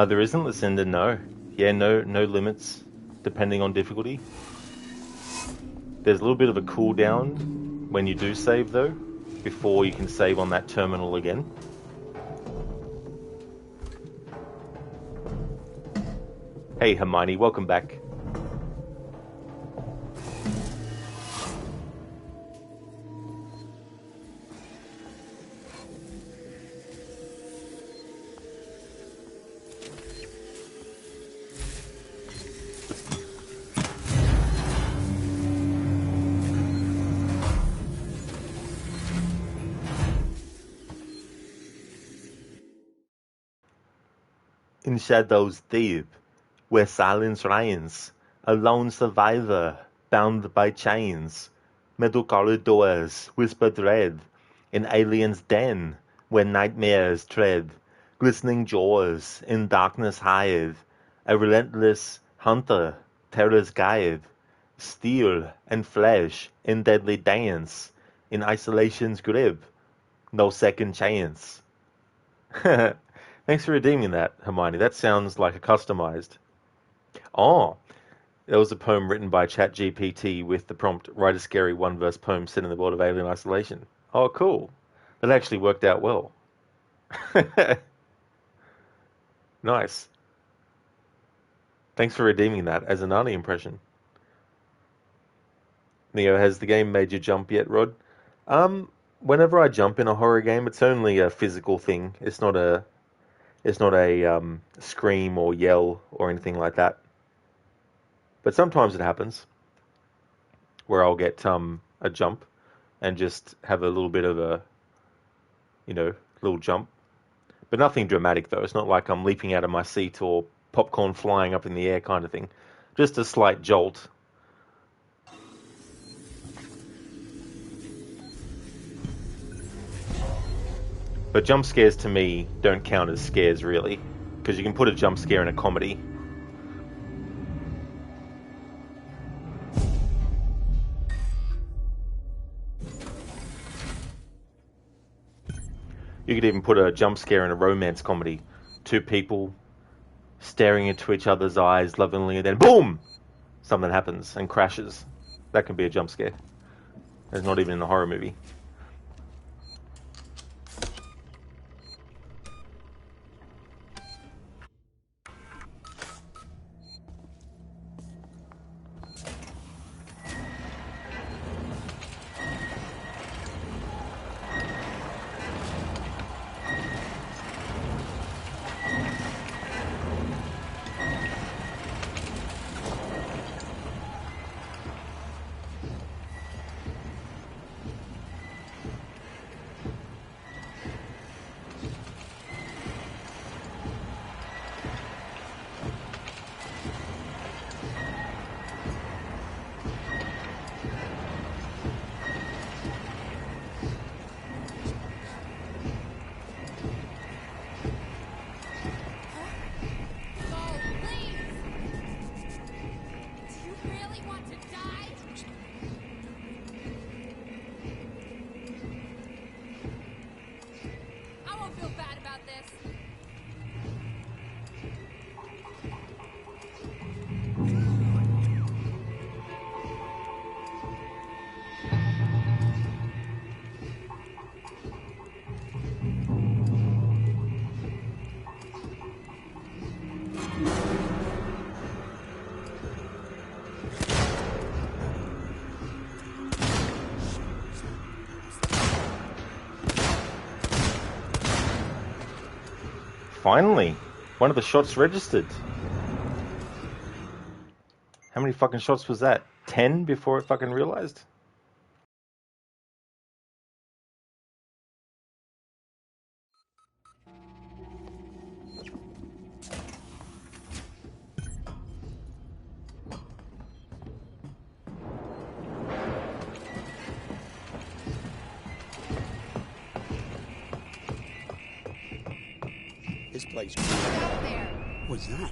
Speaker 1: There isn't, Lucinda, no. Yeah, no limits, depending on difficulty. There's a little bit of a cooldown when you do save, though, before you can save on that terminal again. Hey, Hermione, welcome back. In shadows deep, where silence reigns, a lone survivor, bound by chains, metal corridors whisper dread, an alien's den, where nightmares tread, glistening jaws in darkness hide, a relentless hunter, terror's guide, steel and flesh in deadly dance, in isolation's grip, no second chance. Thanks for redeeming that, Hermione. That sounds like a customized. Oh, there was a poem written by ChatGPT with the prompt, write a scary one-verse poem set in the world of alien isolation. Oh, cool. That actually worked out well. Nice. Thanks for redeeming that as an Arnie impression. Neo, has the game made you jump yet, Rod? Whenever I jump in a horror game, it's only a physical thing. It's not a scream or yell or anything like that. But sometimes it happens where I'll get a jump and just have a little bit of a, little jump. But nothing dramatic, though. It's not like I'm leaping out of my seat or popcorn flying up in the air kind of thing. Just a slight jolt. But jump scares to me don't count as scares, really, because you can put a jump scare in a comedy. You could even put a jump scare in a romance comedy. Two people staring into each other's eyes lovingly, and then boom! Something happens and crashes. That can be a jump scare. It's not even in a horror movie. Finally, one of the shots registered. How many fucking shots was that? 10 before it fucking realized?
Speaker 15: This place. What's that?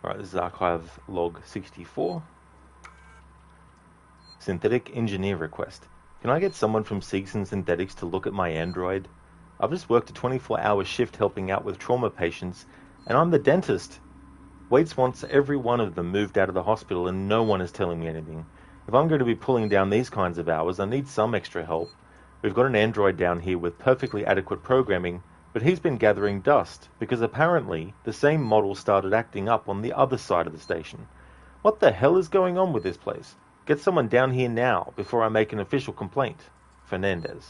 Speaker 1: Alright, this is Archive Log 64. Synthetic Engineer Request. Can I get someone from Seegson Synthetics to look at my android? I've just worked a 24-hour shift helping out with trauma patients, and I'm the dentist. Waits wants every one of them moved out of the hospital, and no one is telling me anything. If I'm going to be pulling down these kinds of hours, I need some extra help. We've got an android down here with perfectly adequate programming, but he's been gathering dust, because apparently the same model started acting up on the other side of the station. What the hell is going on with this place? Get someone down here now, before I make an official complaint. Fernandez.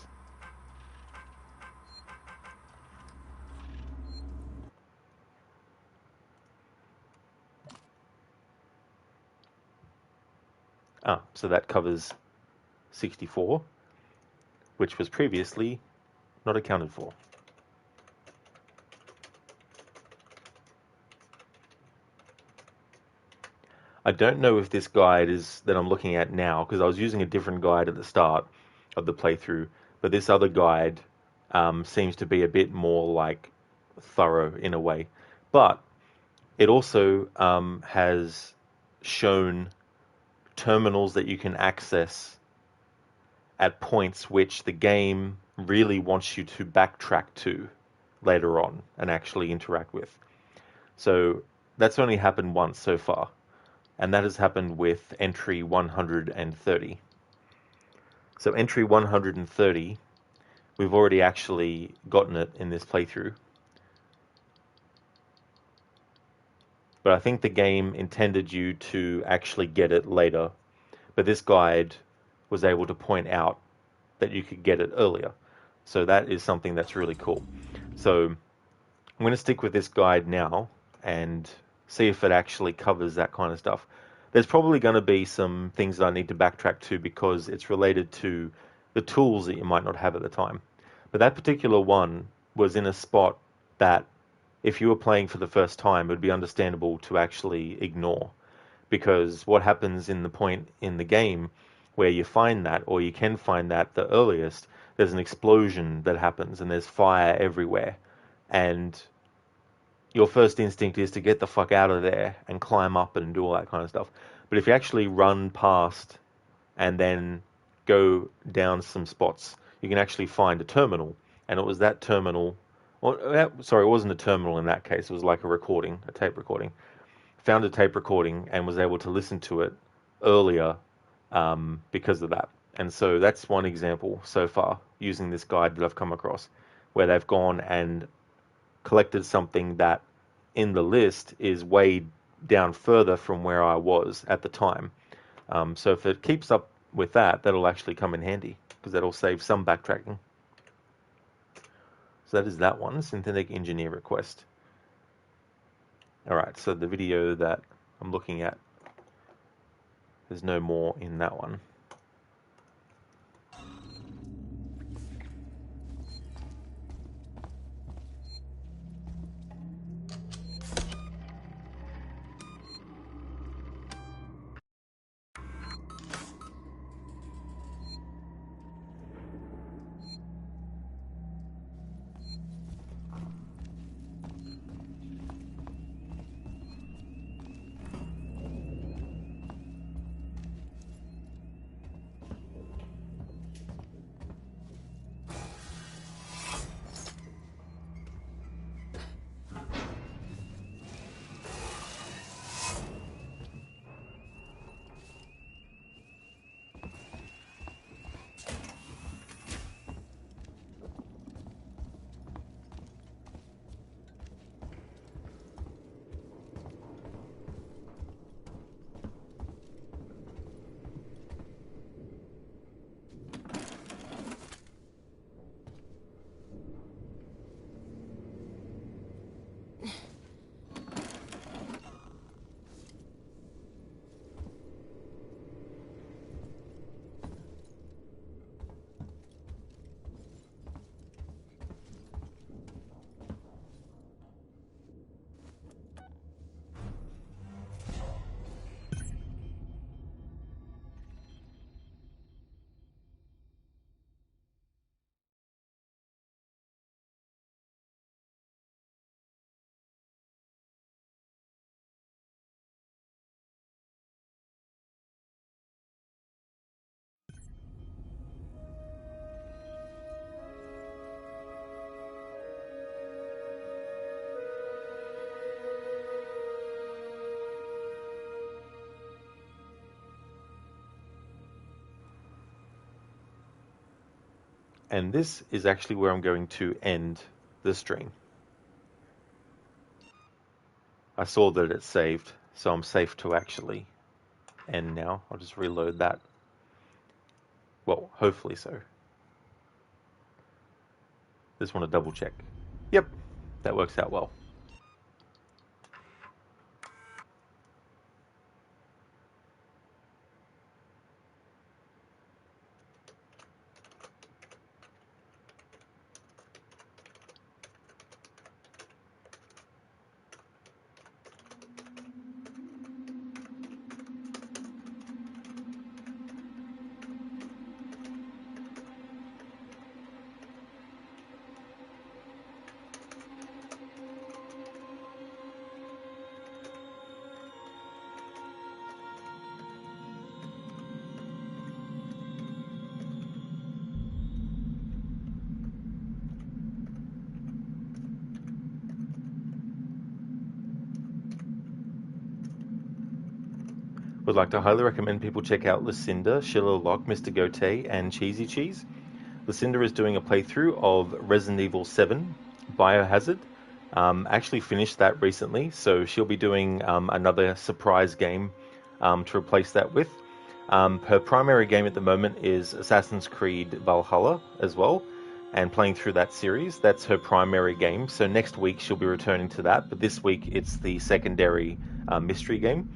Speaker 1: So that covers 64, which was previously not accounted for. I don't know if this guide is that I'm looking at now, because I was using a different guide at the start of the playthrough, but this other guide seems to be a bit more like thorough in a way. But it also has shown terminals that you can access at points which the game really wants you to backtrack to later on and actually interact with. So that's only happened once so far, and that has happened with entry 130. So entry 130, we've already actually gotten it in this playthrough. But I think the game intended you to actually get it later. But this guide was able to point out that you could get it earlier. So that is something that's really cool. So I'm going to stick with this guide now and see if it actually covers that kind of stuff. There's probably going to be some things that I need to backtrack to because it's related to the tools that you might not have at the time. But that particular one was in a spot that if you were playing for the first time, it would be understandable to actually ignore. Because what happens in the point in the game where you find that, or you can find that the earliest, there's an explosion that happens and there's fire everywhere. And your first instinct is to get the fuck out of there and climb up and do all that kind of stuff. But if you actually run past and then go down some spots, you can actually find a terminal. and it was that terminal. Well, sorry, it wasn't a terminal in that case. It was like a recording, a tape recording. Found a tape recording and was able to listen to it earlier because of that. And so that's one example so far using this guide that I've come across, where they've gone and collected something that in the list is way down further from where I was at the time. So if it keeps up with that, that'll actually come in handy because that'll save some backtracking. So that is that one, synthetic engineer request. All right, so the video that I'm looking at, there's no more in that one. And this is actually where I'm going to end the stream. I saw that it's saved, so I'm safe to actually end now. I'll just reload that. Well, hopefully so. Just want to double check. Yep, that works out well. Would like to highly recommend people check out Lucinda, Schiller Lock, Mr. Gote, and Cheesy Cheese. Lucinda is doing a playthrough of Resident Evil 7 Biohazard. Actually finished that recently, so she'll be doing another surprise game to replace that with. Her primary game at the moment is Assassin's Creed Valhalla as well, and playing through that series. That's her primary game, so next week she'll be returning to that, but this week it's the secondary mystery game.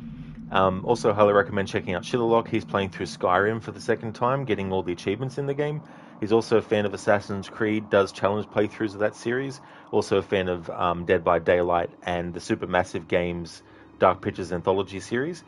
Speaker 1: Also highly recommend checking out Shillerlock. He's playing through Skyrim for the second time, getting all the achievements in the game. He's also a fan of Assassin's Creed, does challenge playthroughs of that series. Also a fan of Dead by Daylight and the Supermassive Games Dark Pictures Anthology series.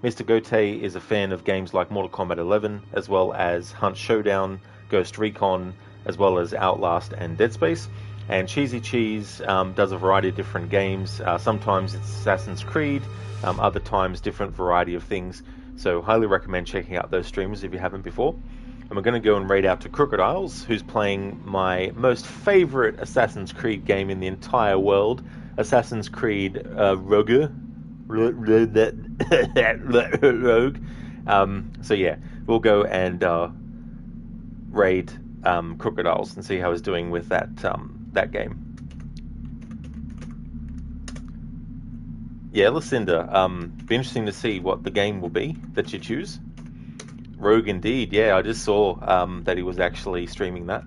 Speaker 1: Mr. Gote is a fan of games like Mortal Kombat 11, as well as Hunt Showdown, Ghost Recon, as well as Outlast and Dead Space. And Cheesy Cheese does a variety of different games. Sometimes it's Assassin's Creed, other times different variety of things. So highly recommend checking out those streamers if you haven't before. And we're going to go and raid out to Crocodiles, who's playing my most favourite Assassin's Creed game in the entire world, Assassin's Creed Rogue. Rogue. So yeah, we'll go and raid Crocodiles and see how he's doing with that game. Yeah, Lucinda, be interesting to see what the game will be that you choose. Rogue indeed, yeah, I just saw that he was actually streaming that.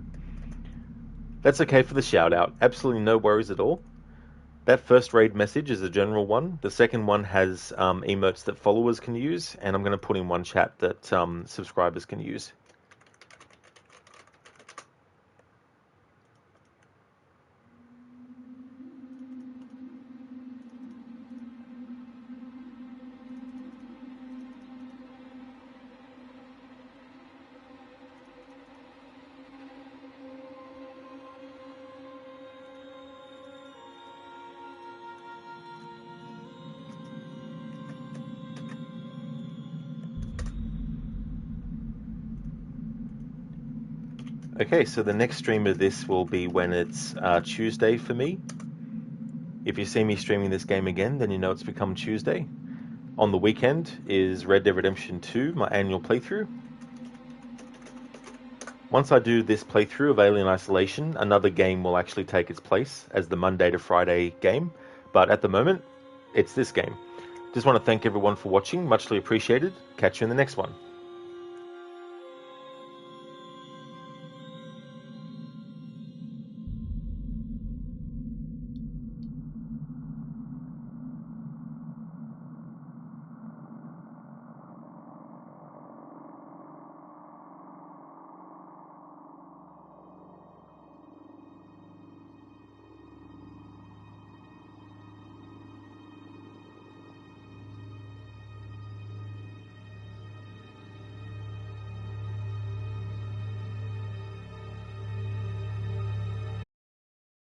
Speaker 1: That's okay for the shout out, absolutely no worries at all. That first raid message is a general one. The second one has emotes that followers can use, and I'm going to put in one chat that subscribers can use. Okay, so the next stream of this will be when it's Tuesday for me. If you see me streaming this game again, then you know it's become Tuesday. On the weekend is Red Dead Redemption 2, my annual playthrough. Once I do this playthrough of Alien Isolation, another game will actually take its place as the Monday to Friday game. But at the moment, it's this game. Just want to thank everyone for watching, muchly appreciated. Catch you in the next one.